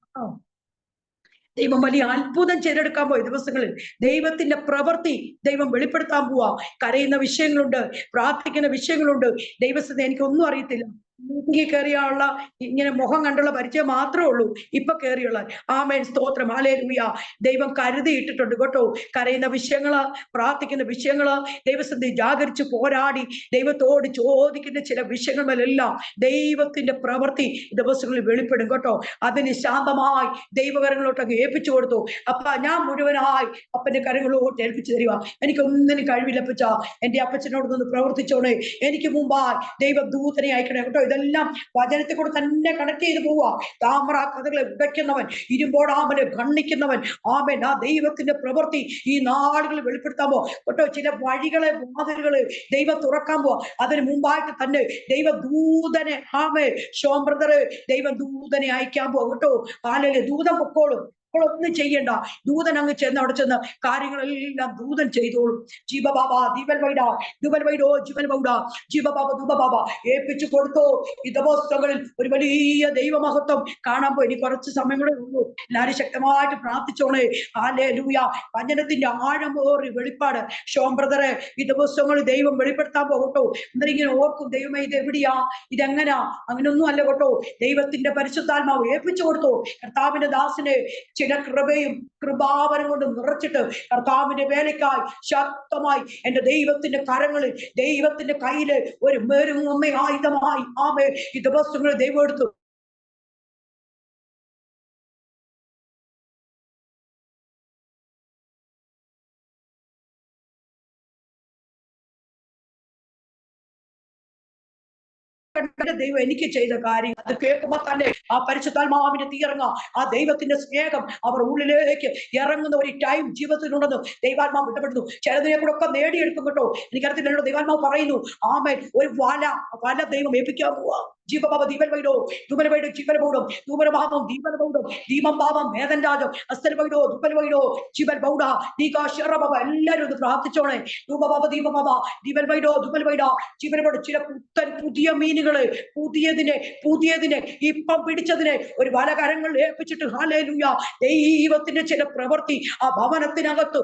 ദൈവം വലിയ അത്ഭുതം ചെയ്തെടുക്കാൻ പോയ ദിവസങ്ങളിൽ ദൈവത്തിന്റെ പ്രവൃത്തി ദൈവം വെളിപ്പെടുത്താൻ പോവാ. കരയുന്ന വിഷയങ്ങളുണ്ട്, പ്രാർത്ഥിക്കുന്ന വിഷയങ്ങളുണ്ട്. ദൈവസ്ഥ എനിക്കൊന്നും അറിയത്തില്ല, മീറ്റിംഗിൽ കയറിയുള്ള ഇങ്ങനെ മുഖം കണ്ടുള്ള പരിചയം മാത്രമേ ഉള്ളൂ ഇപ്പൊ കയറിയുള്ള. ആമേൻ, സ്തോത്രം. ഹല്ലേലൂയ. ദൈവം കരുതിയിട്ടിട്ടുണ്ട് കേട്ടോ. കരയുന്ന വിഷയങ്ങള്, പ്രാർത്ഥിക്കുന്ന വിഷയങ്ങള്, ദൈവസ്ഥ ജാഗരിച്ച് പോരാടി ദൈവത്തോട് ചോദിക്കുന്ന ചില വിഷയങ്ങളിലെല്ലാം ദൈവത്തിന്റെ പ്രവൃത്തി ദിവസങ്ങളിൽ വെളിപ്പെടും കേട്ടോ. അതിന് ശാന്തമായി ദൈവകരങ്ങളോട്ടൊക്കെ ഏൽപ്പിച്ചു കൊടുത്തു. അപ്പ ഞാൻ മുഴുവനായി അപ്പന്റെ കരങ്ങളോട്ട് ഏൽപ്പിച്ചു തരിക. എനിക്കൊന്നിനും കഴിവില്ലപ്പച്ച, എന്റെ അപ്പച്ചനോടൊന്ന് പ്രവർത്തിച്ചോണേ, എനിക്ക് മുമ്പായി ദൈവദൂതനെ അയക്കണേ കേട്ടോ. ഇതെല്ലാം വചനത്തെ കൂടെ തന്നെ കണക്ട് ചെയ്ത് പോവാ. താമ്ര കഥകളെ ഉടയ്ക്കുന്നവൻ, ഇരുമ്പോടാമനെ ഖണ്ഡിക്കുന്നവൻ, ആമേൻ, ആ ദൈവത്തിന്റെ പ്രവൃത്തി ഈ നാളുകളിൽ വെളിപ്പെടുത്താൻ പോ കേട്ടോ. ചില വഴികളെ, വാതിലുകളെ ദൈവം തുറക്കാൻ പോവാ. അതിന് മുമ്പായിട്ട് തന്നെ ദൈവദൂതനെ, ആമേൻ, ഷോം ബ്രദറെ, ദൈവദൂതനെ അയക്കാൻ പോവാ കേട്ടോ. ആലയിലെ ദൂതം പൊക്കോളും, ഒന്നും ചെയ്യണ്ട. ദൂതൻ അങ്ങ് ചെന്ന് അവിടെ ചെന്ന് കാര്യങ്ങളെല്ലാം ദൂതൻ ചെയ്തോളും. ജീവബാബ ദീപൽ വൈഡ ദുബൽ വൈഡോ ജീവൽ ബൗഡ ജീവബാബ ദുബബാബ ഏൽപ്പിച്ചു കൊടുത്തോ. ഈ ദിവസങ്ങളിൽ ഒരു വലിയ ദൈവമഹത്വം കാണാൻ പോയി. ഇനി കുറച്ച് സമയങ്ങളേ ഉള്ളൂ. എല്ലാവരും ശക്തമായിട്ട് പ്രാർത്ഥിച്ചോണേ. ഹല്ലേലൂയ. വചനത്തിന്റെ ആഴമേറിയ വെളിപ്പാട് ഷോം ബ്രദറെ ഈ ദിവസങ്ങളിൽ ദൈവം വെളിപ്പെടുത്താൻ പോകട്ടോ. എന്നിങ്ങനെ ഓർക്കും, ദൈവമേ ഇത് എവിടെയാ, ഇതെങ്ങനാ? അങ്ങനൊന്നും അല്ല കേട്ടോ. ദൈവത്തിന്റെ പരിശുദ്ധാത്മാവ് ഏൽപ്പിച്ചു കൊടുത്തു. കർത്താവിന്റെ ദാസനെ ചില കൃപയും കൃപാവരം കൊണ്ട് നിറച്ചിട്ട് കർത്താവിന്റെ വേലയ്ക്കായി ശക്തമായി എന്റെ ദൈവത്തിന്റെ കരങ്ങളിൽ, ദൈവത്തിന്റെ കയ്യില് ഒരു മെരുങ്ങുമ്മ ആയുധമായി ആമേ ഈ ദിവസങ്ങളിൽ ദൈവം എടുത്തു ദൈവം എനിക്ക് ചെയ്ത കാര്യം അത് കേൾക്കുമ്പോ തന്നെ ആ പരിശുദ്ധാത്മാവിന്റെ തീയിറങ്ങ, ആ ദൈവത്തിന്റെ സ്നേഹം അവർ ഉള്ളിലേക്ക് ഇറങ്ങുന്ന ഒരു ടൈം ജീവിതത്തിലുണ്ടെന്ന് ദൈവാത്മാവ് ഇടപെടുന്നു. ചിലതിനെ കൂടെ ഒക്കെ നേടിയെടുക്കും കേട്ടോ. എനിക്കറിയത്തില്ലല്ലോ, ദൈവാത്മാവ് പറയുന്നു ആമേൻ ഒരു വല ദൈവം ഏൽപ്പിക്കാൻ പോവാ. ജീവബാബ ദീപൻ വൈഡോ ദുബൽ വൈഡോ ജീവൻ ബൗഡം ദൂപരഭാവം ദീപൻ ബൗഡം ദീപം ഭാവം വേദൻ രാജം അസ്തൽ വൈഡോ ദുബൽ വൈഡോ ജീവൻ ബൗഡ നീകാ ഷെറബാബ. എല്ലാവരും ഒന്ന് പ്രാർത്ഥിച്ചോണേ. ദൂപബാബ ദീപബാബ ദീപൻ വൈഡോ ദുബൽ വൈഡ ജീവൻ ബൗഡ. ചില പുതിയ മീനുകള് പുതിയതിനെ ഇപ്പം പിടിച്ചതിനെ ഒരു വല കരങ്ങളിൽ ഏൽപ്പിച്ചിട്ട് ഹല്ലേലൂയ ദൈവത്തിന്റെ ചില പ്രവൃത്തി ആ ഭവനത്തിനകത്ത്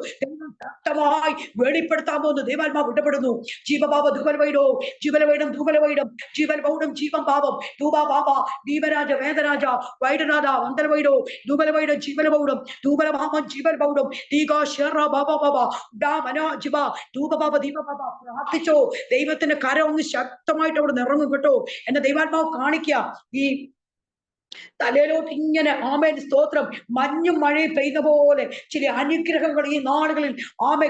ശക്തമായി വെളിപ്പെടുത്താൻ പോകുന്നു. ദൈവാത്മാവ് ഇടപെടുന്നു. ജീവബാബ ദുബൽ വൈഡോ ജീവൽ വൈഡം ദുബൽ വൈഡം ജീവൻ ബൗഡം ജീവൻ പാപം ദൂബ ബാബ ദീപരാജ വേദരാജ വൈഡനാഥ വന്ദൽ വൈഡോ ദൂബല വൈഡ ജീവന ബൗഡം ദൂബല ഭാമം ജീവൻ ബൗഡം ദീകാ ഷെറ ബാബ ബാബ ഡാ മനോ ജിബ ദൂബ ബാബ ദീപ ബാബ. പ്രാർത്ഥിച്ചോ. ദൈവത്തിന്റെ കരം ഒന്ന് ശക്തമായിട്ട് അവിടെ നിറങ്ങും കേട്ടോ. എന്നെ ദൈവാത്മാവ് കാണിക്കുക. ഈ തലയിലോട്ട് ഇങ്ങനെ ആമേൻ സ്തോത്രം മഞ്ഞും മഴയും പെയ്ത പോലെ ചില അനുഗ്രഹങ്ങൾ ഈ നാളുകളിൽ ആമേ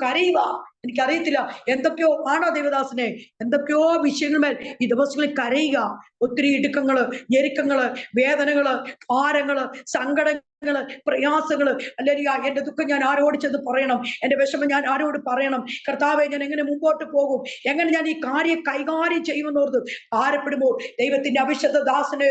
കരയുക. എനിക്കറിയത്തില്ല എന്തൊക്കെയോ ആണോ ദൈവദാസനെ, എന്തൊക്കെയോ വിഷയങ്ങളുമേൽ ഈ ദിവസങ്ങളിൽ കരയുക. ഒത്തിരി ഇടുക്കങ്ങള്, ഞെരുക്കങ്ങള്, വേദനകള്, ഭാരങ്ങള്, സങ്കടങ്ങള്, പ്രയാസങ്ങള്. അല്ലെങ്കിൽ എന്റെ ദുഃഖം ഞാൻ ആരോട് ചെന്ന് പറയണം, എന്റെ വിഷമം ഞാൻ ആരോട് പറയണം, കർത്താവെ ഞാൻ എങ്ങനെ മുമ്പോട്ട് പോകും, എങ്ങനെ ഞാൻ ഈ കാര്യം കൈകാര്യം ചെയ്യുമെന്നോർത്ത് ഭാരപ്പെടുമ്പോൾ ദൈവത്തിന്റെ അഭിഷേക ദാസന്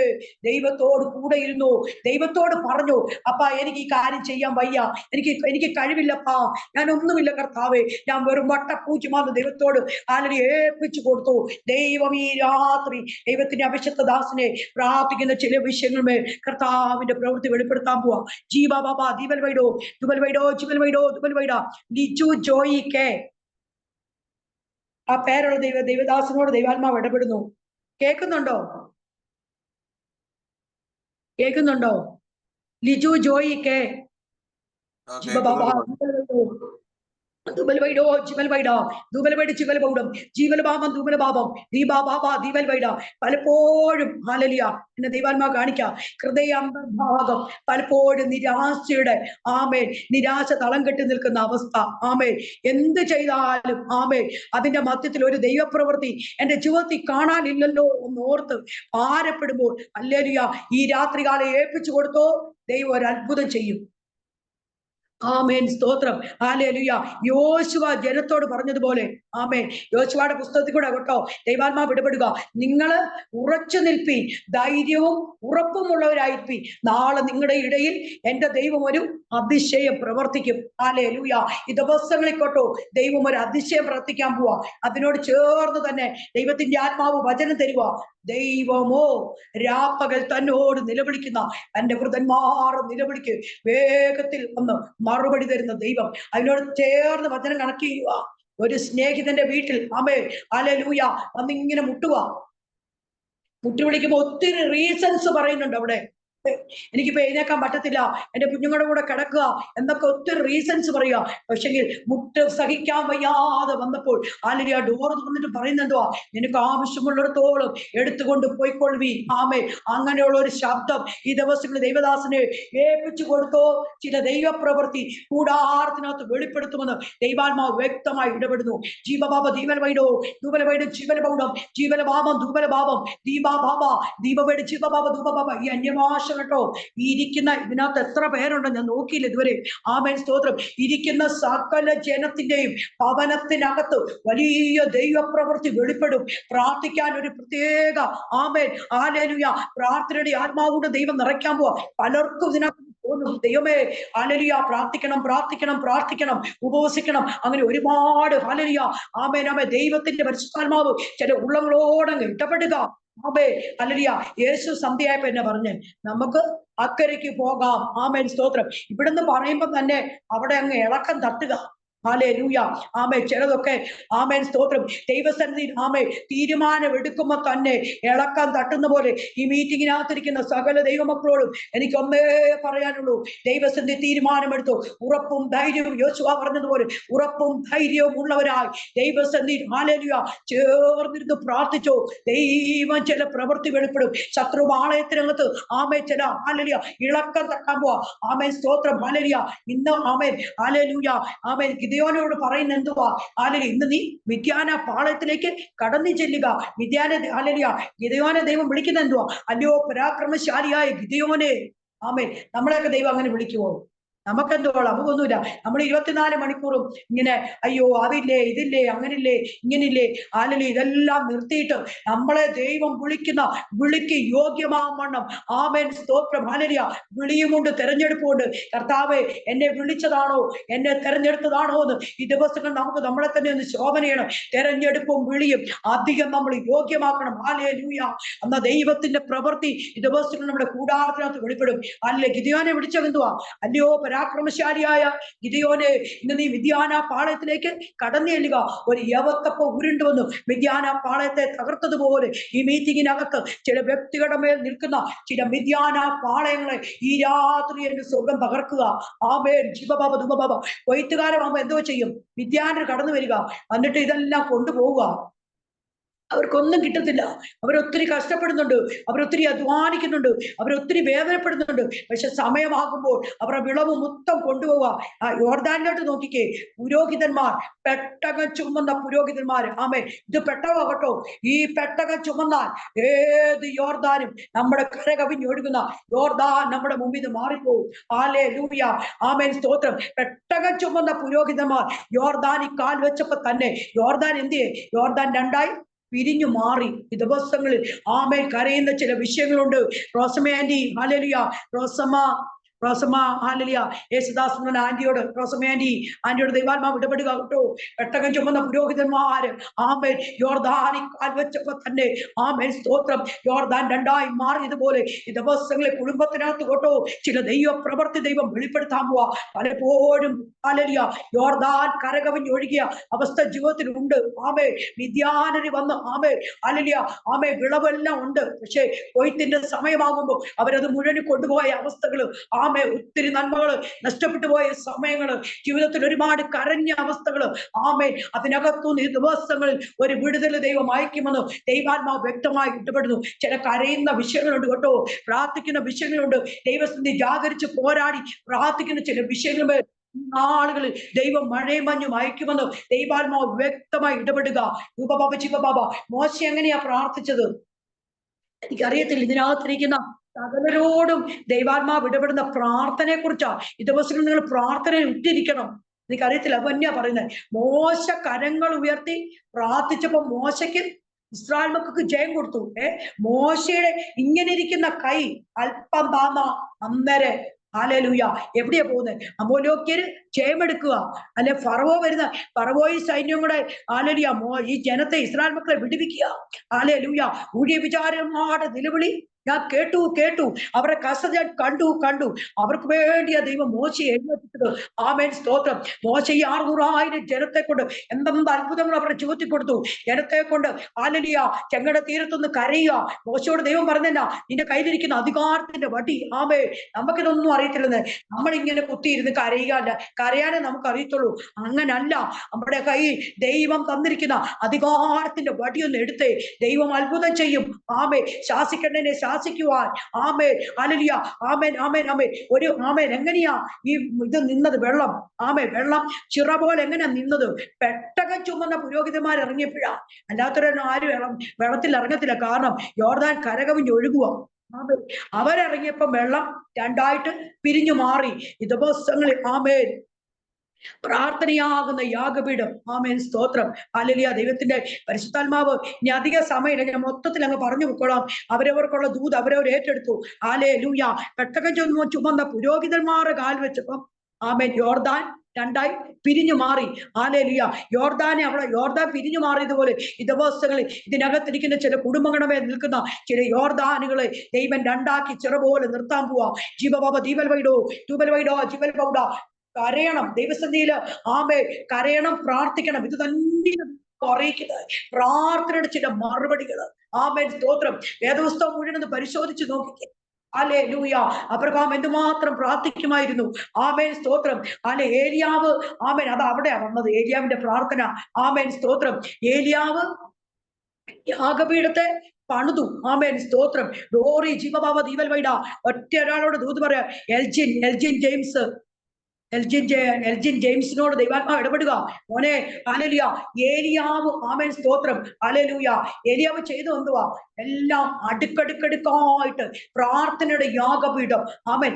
ദൈവത്തോട് കൂടെ ഇരുന്നു. ദൈവത്തോട് പറഞ്ഞു, അപ്പാ എനിക്ക് ഈ കാര്യം ചെയ്യാൻ വയ്യ, എനിക്ക് കഴിവില്ലപ്പാ, ഞാൻ ഒന്നുമില്ല കർത്താവെ, ഞാൻ വെറും വട്ടപ്പൂച്ചുമാന്ന് ദൈവത്തോട് ആലടി ഏൽപ്പിച്ചു കൊടുത്തു. ദൈവം ഈ രാത്രി ദൈവത്തിന്റെ അഭിഷേക ദാസനെ പ്രാർത്ഥിക്കുന്ന ചില വിഷയങ്ങളുമേൽ കർത്താവിന്റെ പ്രവൃത്തി വെളിപ്പെടുത്താൻ പോവാ. ജീവ ബാബ ദീപൽ വൈഡോ ദുബൽ വൈഡോ ജിബൽ വൈഡോ ദുബൽ വൈഡ ലിജു ജോയി കെ. ആ പേരുള്ള ദൈവദാസനോട് ദൈവാത്മാവ് ഇടപെടുന്നു. കേൾക്കുന്നുണ്ടോ? ലിജു ജോയി കെ. ജീവ ബാബ ദുബൽ വൈഡോ ജിബൽ വൈഡ ദുബൽ വൈഡ ജിബൽ ബൗഡം ജീവൽ ബാബം ദുബൽ ബാബം ദീപാ ബാബ ദീപൽ വൈഡ. പലപ്പോഴും ഹല്ലേലൂയ എന്നെ ദൈവാത്മാവ് കാണിക്കാം. ഹൃദയ അന്തർഭാഗം പലപ്പോഴും നിരാശയുടെ നിരാശ തളം കെട്ടി നിൽക്കുന്ന അവസ്ഥ. എന്ത് ചെയ്താലും അതിന്റെ മധ്യത്തിൽ ഒരു ദൈവപ്രവൃത്തി എന്റെ ജീവിതത്തിൽ കാണാനില്ലല്ലോ എന്നോർത്ത് ഭാരപ്പെടുമ്പോൾ ഹല്ലേലൂയ ഈ രാത്രികാലം ഏൽപ്പിച്ചു കൊടുത്തോ, ദൈവം ഒരു അത്ഭുതം ചെയ്യും. ആമേൻ സ്തോത്രം. ഹല്ലേലൂയ. യോശുവ ജനത്തോട് പറഞ്ഞതുപോലെ യോശുവയുടെ പുസ്തകത്തിൽ കൂടെ കേട്ടോ ദൈവാത്മാവ് ഇടപെടുക. നിങ്ങള് ഉറച്ചു നിൽപ്പീൻ, ധൈര്യവും ഉറപ്പുമുള്ളവരായിരിപ്പീൻ. നാളെ നിങ്ങളുടെ ഇടയിൽ എന്റെ ദൈവം ഒരു അതിശയം പ്രവർത്തിക്കും. ഹല്ലേലൂയ. ഈ ദിവസങ്ങളിൽ കേട്ടോ ദൈവം ഒരു അതിശയം പ്രവർത്തിക്കാൻ പോവാ. അതിനോട് ചേർന്ന് തന്നെ ദൈവത്തിന്റെ ആത്മാവ് വചനം തരുക. ദൈവമോ രാപ്പകൽ തന്നോട് നിലവിളിക്കുന്ന തന്റെ വൃതന്മാർ നിലവിളിക്ക് വേഗത്തിൽ വന്ന് മറുപടി തരുന്ന ദൈവം. അതിനോട് ചേർന്ന് വചനം കണക്ട് ചെയ്യുക. ഒരു സ്നേഹിതന്റെ വീട്ടിൽ ഹല്ലേലൂയ വന്നിങ്ങനെ മുട്ടി വിളിക്കുമ്പോ ഒത്തിരി റീസൺസ് പറയുന്നുണ്ട്. അവിടെ എനിക്കിപ്പോ എഴുന്നേക്കാൻ പറ്റത്തില്ല, എന്റെ കുഞ്ഞുങ്ങളുടെ കൂടെ കിടക്കുക എന്നൊക്കെ ഒത്തിരി റീസൺസ് പറയുക. പക്ഷെങ്കിൽ മുട്ട് സഹിക്കാൻ വയ്യാതെ വന്നപ്പോൾ ഹല്ലേലൂയ ഡോർ തുറന്നിട്ട് പറയുന്നെന്തുവാ, നിനക്ക് ആവശ്യമുള്ളിടത്തോളം എടുത്തുകൊണ്ട് പോയിക്കൊള്ളുവീൻ. അങ്ങനെയുള്ള ഒരു ശബ്ദം ഈ ദിവസങ്ങളിൽ ദൈവദാസനെ ഏൽപ്പിച്ചു കൊടുത്തോ. ചില ദൈവപ്രവൃത്തി കൂടാരത്തിനകത്ത് വെളിപ്പെടുത്തുമെന്ന് ദൈവാത്മാവ് വ്യക്തമായി ഇടപെടുന്നു. ജീവബാബ ദീപൽ വൈഡോ ദൂബല വൈഡ് ജീവല ബൗഡം ജീവല ഭാവം ദൂബല ഭാവം ദീപാ ബാബ ദീപവൈഡ് ജീവബാബ ദൂബബാബ. ഈ അന്യഭാഷ കേട്ടോ ഇരിക്കുന്ന ഇതിനകത്ത് എത്ര പേരുണ്ടോ ഞാൻ നോക്കിയില്ല ഇതുവരെ. ആമേൻ സ്തോത്രം. ഇരിക്കുന്ന സകല ജനത്തിന്റെയും ഭവനത്തിനകത്ത് വലിയ ദൈവപ്രവൃത്തി വെളിപ്പെടും. പ്രാർത്ഥിക്കാൻ ഒരു പ്രത്യേക ഹല്ലേലൂയ പ്രാർത്ഥനയുടെ ആത്മാവോട് ദൈവം നിറയ്ക്കാൻ പോവാ. പലർക്കും ഇതിനകത്ത് ദൈവമേ ഹല്ലേലൂയ പ്രാർത്ഥിക്കണം, ഉപവസിക്കണം, അങ്ങനെ ഒരുപാട് ഹല്ലേലൂയ ദൈവത്തിന്റെ പരിശുദ്ധാത്മാവ് ചില ഉള്ളങ്ങളോടങ്ങ് ഇടപെടുക. ഹല്ലേലൂയ. യേശു സന്ധ്യയായപ്പോ എന്നെ പറഞ്ഞ് നമുക്ക് അക്കരയ്ക്ക് പോകാം. ആമേൻ സ്തോത്രം. ഇവിടുന്ന് പറയുമ്പോ തന്നെ അവിടെ അങ്ങ് ഇളക്കം തട്ടുക. ഹല്ലേലൂയ. ആമേൻ. ചിലതൊക്കെ ആമേൻ സ്തോത്രം ദൈവസന്നിധി ആമേൻ തീരുമാനം എടുക്കുമ്പോ തന്നെ ഇളക്കം തട്ടുന്ന പോലെ ഈ മീറ്റിങ്ങിനകത്തിരിക്കുന്ന സകല ദൈവമക്കളോടും എനിക്ക് ഒന്നേ പറയാനുള്ളൂ, ദൈവസന്നിധി തീരുമാനമെടുത്തു. ഉറപ്പും ധൈര്യവും യോശുവ പറഞ്ഞതുപോലെ ഉറപ്പും ധൈര്യവും ഉള്ളവരായി ദൈവസന്നിധി ഹല്ലേലൂയ ചേർന്നിരുന്ന് പ്രാർത്ഥിച്ചോ. ദൈവം ചില പ്രവൃത്തി വെളിപ്പെടും. ശത്രു ആലയത്തിനകത്ത് ആമേൻ ചില ഹല്ലേലൂയ ഇളക്കം തട്ടാൻ പോവാ. ആമേൻ സ്തോത്രം ഹല്ലേലൂയ. ഇന്ന് ആമേൻ ഹല്ലേലൂയ ആമേൻ ഗിദെയോനോട് പറയുന്ന എന്തുവാ? ഹല്ലേലൂയ ഇന്ന് നീ മിദ്യാന പാളയത്തിലേക്ക് കടന്നു ചെല്ലുക. മിദ്യാന ഹല്ലേലൂയ ഗിദെയോനെ ദൈവം വിളിക്കുന്ന എന്തുവാ? അല്ലയോ പരാക്രമശാലിയായ ഗിദെയോനെ. ആമേൻ. നമ്മളെയൊക്കെ ദൈവം അങ്ങനെ വിളിക്കുവോ? നമുക്കെന്തോളാം? നമുക്കൊന്നുമില്ല. നമ്മൾ 24 മണിക്കൂറും ഇങ്ങനെ അയ്യോ അതില്ലേ ഇതില്ലേ അങ്ങനില്ലേ ഇങ്ങനില്ലേ ഹല്ലേലൂയ ഇതെല്ലാം നിർത്തിയിട്ട് നമ്മളെ ദൈവം വിളിക്കുന്ന വിളിക്ക് യോഗ്യമാവണ്ണം ആമേൻ സ്തോത്രം ഹല്ലേലൂയ വിളിയും കൊണ്ട് തെരഞ്ഞെടുപ്പ് കൊണ്ട് കർത്താവേ എന്നെ വിളിച്ചതാണോ എന്നെ തെരഞ്ഞെടുത്തതാണോ എന്ന് ഈ ദിവസങ്ങൾ നമുക്ക് നമ്മളെ തന്നെ ഒന്ന് ശോധന ചെയ്യണം. തെരഞ്ഞെടുപ്പും വിളിയും അധികം നമ്മൾ യോഗ്യമാക്കണം. ഹല്ലേലൂയ. എന്ന ദൈവത്തിന്റെ പ്രവൃത്തി ഈ ദിവസങ്ങൾ നമ്മുടെ കൂടാരത്തിനകത്ത് വെളിപ്പെടും. അല്ലെ ഗിദെയോനെ വിളിച്ചതെന്തുവാ? അല്ലയോ പരാക്രമശാലിയായ ഗിദെയോനെ ഇന്ന് നീ മിദ്യാന പാളയത്തിലേക്ക് കടന്നു ചെല്ലുക. ഒരു യവത്തപ്പ ഉരുണ്ടുവന്നു മിദ്യാന പാളയത്തെ തകർത്തതുപോലെ ഈ മീറ്റിങ്ങിനകത്ത് ചില വ്യക്തികളുടെ മേൽ നിൽക്കുന്ന ചില മിദ്യാന പാളയങ്ങളെ ഈ രാത്രി എന്റെ സ്വർഗം തകർക്കുക. ആമേൻ. ജിബബബ ദുബബബ. കൊയ്ത്തുകാരമാകുമ്പോ എന്തോ ചെയ്യും? മിദ്യാനർ കടന്നു വരിക, എന്നിട്ട് ഇതെല്ലാം കൊണ്ടുപോവുക. അവർക്കൊന്നും കിട്ടത്തില്ല. അവരൊത്തിരി കഷ്ടപ്പെടുന്നുണ്ട്, അവരൊത്തിരി അധ്വാനിക്കുന്നുണ്ട്, അവരൊത്തിരി വേദനപ്പെടുന്നുണ്ട്. പക്ഷെ സമയമാകുമ്പോൾ അവരുടെ വിളവ് മൊത്തം കൊണ്ടുപോവുക. യോർദാനിലോട്ട് നോക്കിക്കേ, പുരോഹിതന്മാർ പെട്ടകം ചുമന്ന പുരോഹിതന്മാർ. ആമേൻ. ഇത് പെട്ടകമാകട്ടോ. ഈ പെട്ടകം ചുമന്നാൽ ഏത് യോർദാനും നമ്മുടെ കരകവിഞ്ഞൊഴുകുന്ന യോർദാൻ നമ്മുടെ മുമ്പിൽ നിന്ന് മാറിപ്പോകും. ഹല്ലേലൂയ. ആമേൻ സ്തോത്രം. പെട്ടകം ചുമന്ന പുരോഹിതന്മാർ യോർദാനി കാൽ വെച്ചപ്പോ തന്നെ യോർദാൻ എന്തിയെ? യോർദാൻ രണ്ടായി പിരിഞ്ഞു മാറി. ഈ ദിവസങ്ങളിൽ ആമേൻ കരയുന്ന ചില വിഷയങ്ങളുണ്ട്. റോസമ്മ ആന്റി ഹല്ലേലൂയ. റോസമ്മ ഹല്ലേലൂയ യേശുദാസ് ആന്റിയോട് റോസമ്മ ആന്റിയോട് ദൈവാത്മാവ് ഇടപെടുക കേട്ടോ. പെട്ടകം ചുമന്ന പുരോഹിതന്മാര് ആമേൻ യോർദാനി കാൽ വെച്ചപ്പോ തന്നെ ആമേൻ സ്തോത്രം യോർദാൻ രണ്ടായി മാറിയതുപോലെ ഈ ദിവസങ്ങളിൽ കുടുംബത്തിനകത്ത് കേട്ടോ ചില ദൈവ പ്രവൃത്തി ദൈവം വെളിപ്പെടുത്താൻ പോവാ. പലപ്പോഴും ഹല്ലേലൂയ യോർദാൻ കരകവിഞ്ഞൊഴുകിയ അവസ്ഥ ജീവിതത്തിലുണ്ട്. ആമേൻ. മിദ്യാനര് വന്ന് ആമേൻ ഹല്ലേലൂയ ആമേൻ വിളവെല്ലാം ഉണ്ട്. പക്ഷെ കൊയ്ത്തിന്റെ സമയമാകുമ്പോൾ അവരത് മുഴുവൻ കൊണ്ടുപോയ അവസ്ഥകള് ആമേൻ ഒത്തിരി നന്മകള് നഷ്ടപ്പെട്ടു പോയ സമയങ്ങള് ജീവിതത്തിൽ ഒരുപാട് കരഞ്ഞ അവസ്ഥകള് ആമേൻ അതിനകത്തുനിന്ന് ഈ ദിവസങ്ങളിൽ ഒരു വിടുതൽ ദൈവം അയക്കുമെന്ന് ദൈവാത്മാവ് വ്യക്തമായി ഇടപെടുന്നു. ചില കരയുന്ന വിഷയങ്ങളുണ്ട് കേട്ടോ, പ്രാർത്ഥിക്കുന്ന വിഷയങ്ങളുണ്ട്. ദൈവസന്നിധി ജാഗരിച്ച് പോരാടി പ്രാർത്ഥിക്കുന്ന ചില വിഷയങ്ങൾ ആളുകളിൽ ദൈവം മഴയും മഞ്ഞും അയക്കുമെന്ന് ദൈവാത്മാവ് വ്യക്തമായി ഇടപെടുക. ഉപബാബ ചിബബാബ മോശ എങ്ങനെയാ പ്രാർത്ഥിച്ചത്? എനിക്കറിയത്തില്ല. ഇതിനകത്തിരിക്കുന്ന സകലരോടും ദൈവാത്മാവ് ഇടപെടുന്ന പ്രാർത്ഥനയെ കുറിച്ചാ ഈ ദിവസങ്ങളിൽ നിങ്ങൾ പ്രാർത്ഥനയിൽ ഉറ്റിരിക്കണം. എനിക്കറിയത്തില്ല. അത് തന്നെയാ പറയുന്നത്. മോശ കരങ്ങൾ ഉയർത്തി പ്രാർത്ഥിച്ചപ്പോ മോശയ്ക്ക് ഇസ്രായേൽ മക്കൾക്ക് ജയം കൊടുത്തു. മോശയുടെ ഇങ്ങനെ ഇരിക്കുന്ന കൈ അല്പം താന്ന അന്നേരം ഹല്ലേലൂയ എവിടെയാ പോകുന്നത്? അമോലോക്യര് ജയമെടുക്കുക. അല്ലെ ഫറവോ വരുന്ന ഫറവോയി സൈന്യം കൂടെ ഹല്ലേലൂയ ഈ ജനത്തെ ഇസ്രായേൽ മക്കളെ വിടുവിക്കുക. ഹല്ലേലൂയ ഊഴിയ വിചാരന്മാരുടെ നിലവിളി ഞാൻ കേട്ടു. അവരെ കഷ്ടത ഞാൻ കണ്ടു. അവർക്ക് വേണ്ടിയ ദൈവം മോശയെ എഴുന്നേൽപ്പിച്ചത്. ആമേൻ സ്തോത്രം. മോശ ഈ 600,000 ജനത്തെ കൊണ്ട് എന്തെന്ത് അത്ഭുതങ്ങൾ അവരെ ചുമത്തി കൊടുത്തു. ജനത്തെ കൊണ്ട് ഹല്ലേലൂയ ചെങ്കട തീരത്തൊന്ന് കരയുക. മോശയോട് ദൈവം പറഞ്ഞല്ല, നിന്റെ കയ്യിലിരിക്കുന്ന അധികാരത്തിന്റെ വടി. ആമേ നമുക്കിതൊന്നും അറിയത്തില്ലെന്ന്. നമ്മളിങ്ങനെ കുത്തിയിരുന്ന് കരയുകയല്ല, കരയാനേ നമുക്ക് അറിയത്തുള്ളൂ. അങ്ങനല്ല. നമ്മുടെ കയ്യിൽ ദൈവം തന്നിരിക്കുന്ന അധികാരത്തിന്റെ വടിയൊന്ന് എടുത്തേ. ദൈവം അത്ഭുതം ചെയ്യും. ആമേ ശാസിക്കേണ്ടതിനെ ശാസിക്കുവാൻ. Amen hallelujah. ആമേൻ. ഒരു ആമേൻ എങ്ങനെയാ ഈ ഇത് നിന്നത്? വെള്ളം വെള്ളം ചിറ പോലെ എങ്ങനെയാ നിന്നത്? പെട്ടകം ചുമന്ന പുരോഹിതന്മാർ ഇറങ്ങിയപ്പോഴാ. അല്ലാത്തവരൊന്നും ആരും വെള്ളത്തിൽ ഇറങ്ങത്തില്ല. കാരണം യോർദാൻ കരകവിഞ്ഞൊഴുകുക. അവരിറങ്ങിയപ്പോ വെള്ളം രണ്ടായിട്ട് പിരിഞ്ഞു മാറി. ഈ ദിവസങ്ങളിൽ ആമേൻ പ്രാർത്ഥനയാകുന്ന യാഗപീഠം. ആമേൻ സ്തോത്രം. ഹല്ലേലൂയ. ദൈവത്തിന്റെ പരിശുദ്ധാത്മാവ് ഇനി അധിക സമയം ഞാൻ മൊത്തത്തിൽ അങ്ങ് പറഞ്ഞു പൊക്കോളാം. അവരവർക്കുള്ള ദൂത് അവരവർ ഏറ്റെടുത്തു. ഹല്ലേലൂയ. പെട്ടകം ചുമന്ന പുരോഹിതന്മാരുടെ കാൽ വെച്ചപ്പം ആമേൻ യോർദാൻ രണ്ടായി പിരിഞ്ഞു മാറി. ഹല്ലേലൂയ. യോർദാൻ പിരിഞ്ഞു മാറിയതുപോലെ ഈ ദിവസങ്ങളിൽ ഇതിനകത്തിരിക്കുന്ന ചില കുടുംബങ്ങളെ നിൽക്കുന്ന ചില യോർദാനുകളെ ദൈവം രണ്ടാക്കി ചിറ പോലെ നിർത്താൻ പോവാ. ജീവബാബ ദീപൽ വൈഡോ ജീവൽ ബൗഡ കരയണം ദൈവസന്നിധിയില്. ആമേ കരയണം, പ്രാർത്ഥിക്കണം. ഇത് തന്നെ അറിയിക്കുന്നത് പ്രാർത്ഥനയുടെ ചില മറുപടികൾ. ആമേൻ സ്തോത്രം. വേദപുസ്തകം മുഴുവൻ ഒന്ന് പരിശോധിച്ച് നോക്കിക്കേ. ഹല്ലേലൂയ. അബ്രഹാം എന്തുമാത്രം പ്രാർത്ഥിക്കുമായിരുന്നു. ആമേൻ സ്തോത്രം. ഏലിയാവ്, ആമേൻ അത് അവിടെയാ വന്നത്, ഏലിയാവിന്റെ പ്രാർത്ഥന. ആമേൻ സ്തോത്രം. ഏലിയാവ് യാഗപീഠത്തെ പണിതു. ആമേൻ സ്തോത്രം. ഡോറി ജീവബാബ ദീവൽ വൈഡ ഒറ്റ ഒരാളോട് ദൂത് പറയാ. എൽജിൻ ജെയിംസിനോട് ദൈവാത്മാവ് ഇടപെടുക. മോനെ ഹല്ലേലൂയ. ഏലിയാവ്, ആമേൻ സ്തോത്രം. ഹല്ലേലൂയ. ഏലിയാവ് ചെയ്തു എന്തുവാ? എല്ലാം അടുക്കടുക്കടുക്കായിട്ട് പ്രാർത്ഥനയുടെ യാഗപീഠം. ആമേൻ.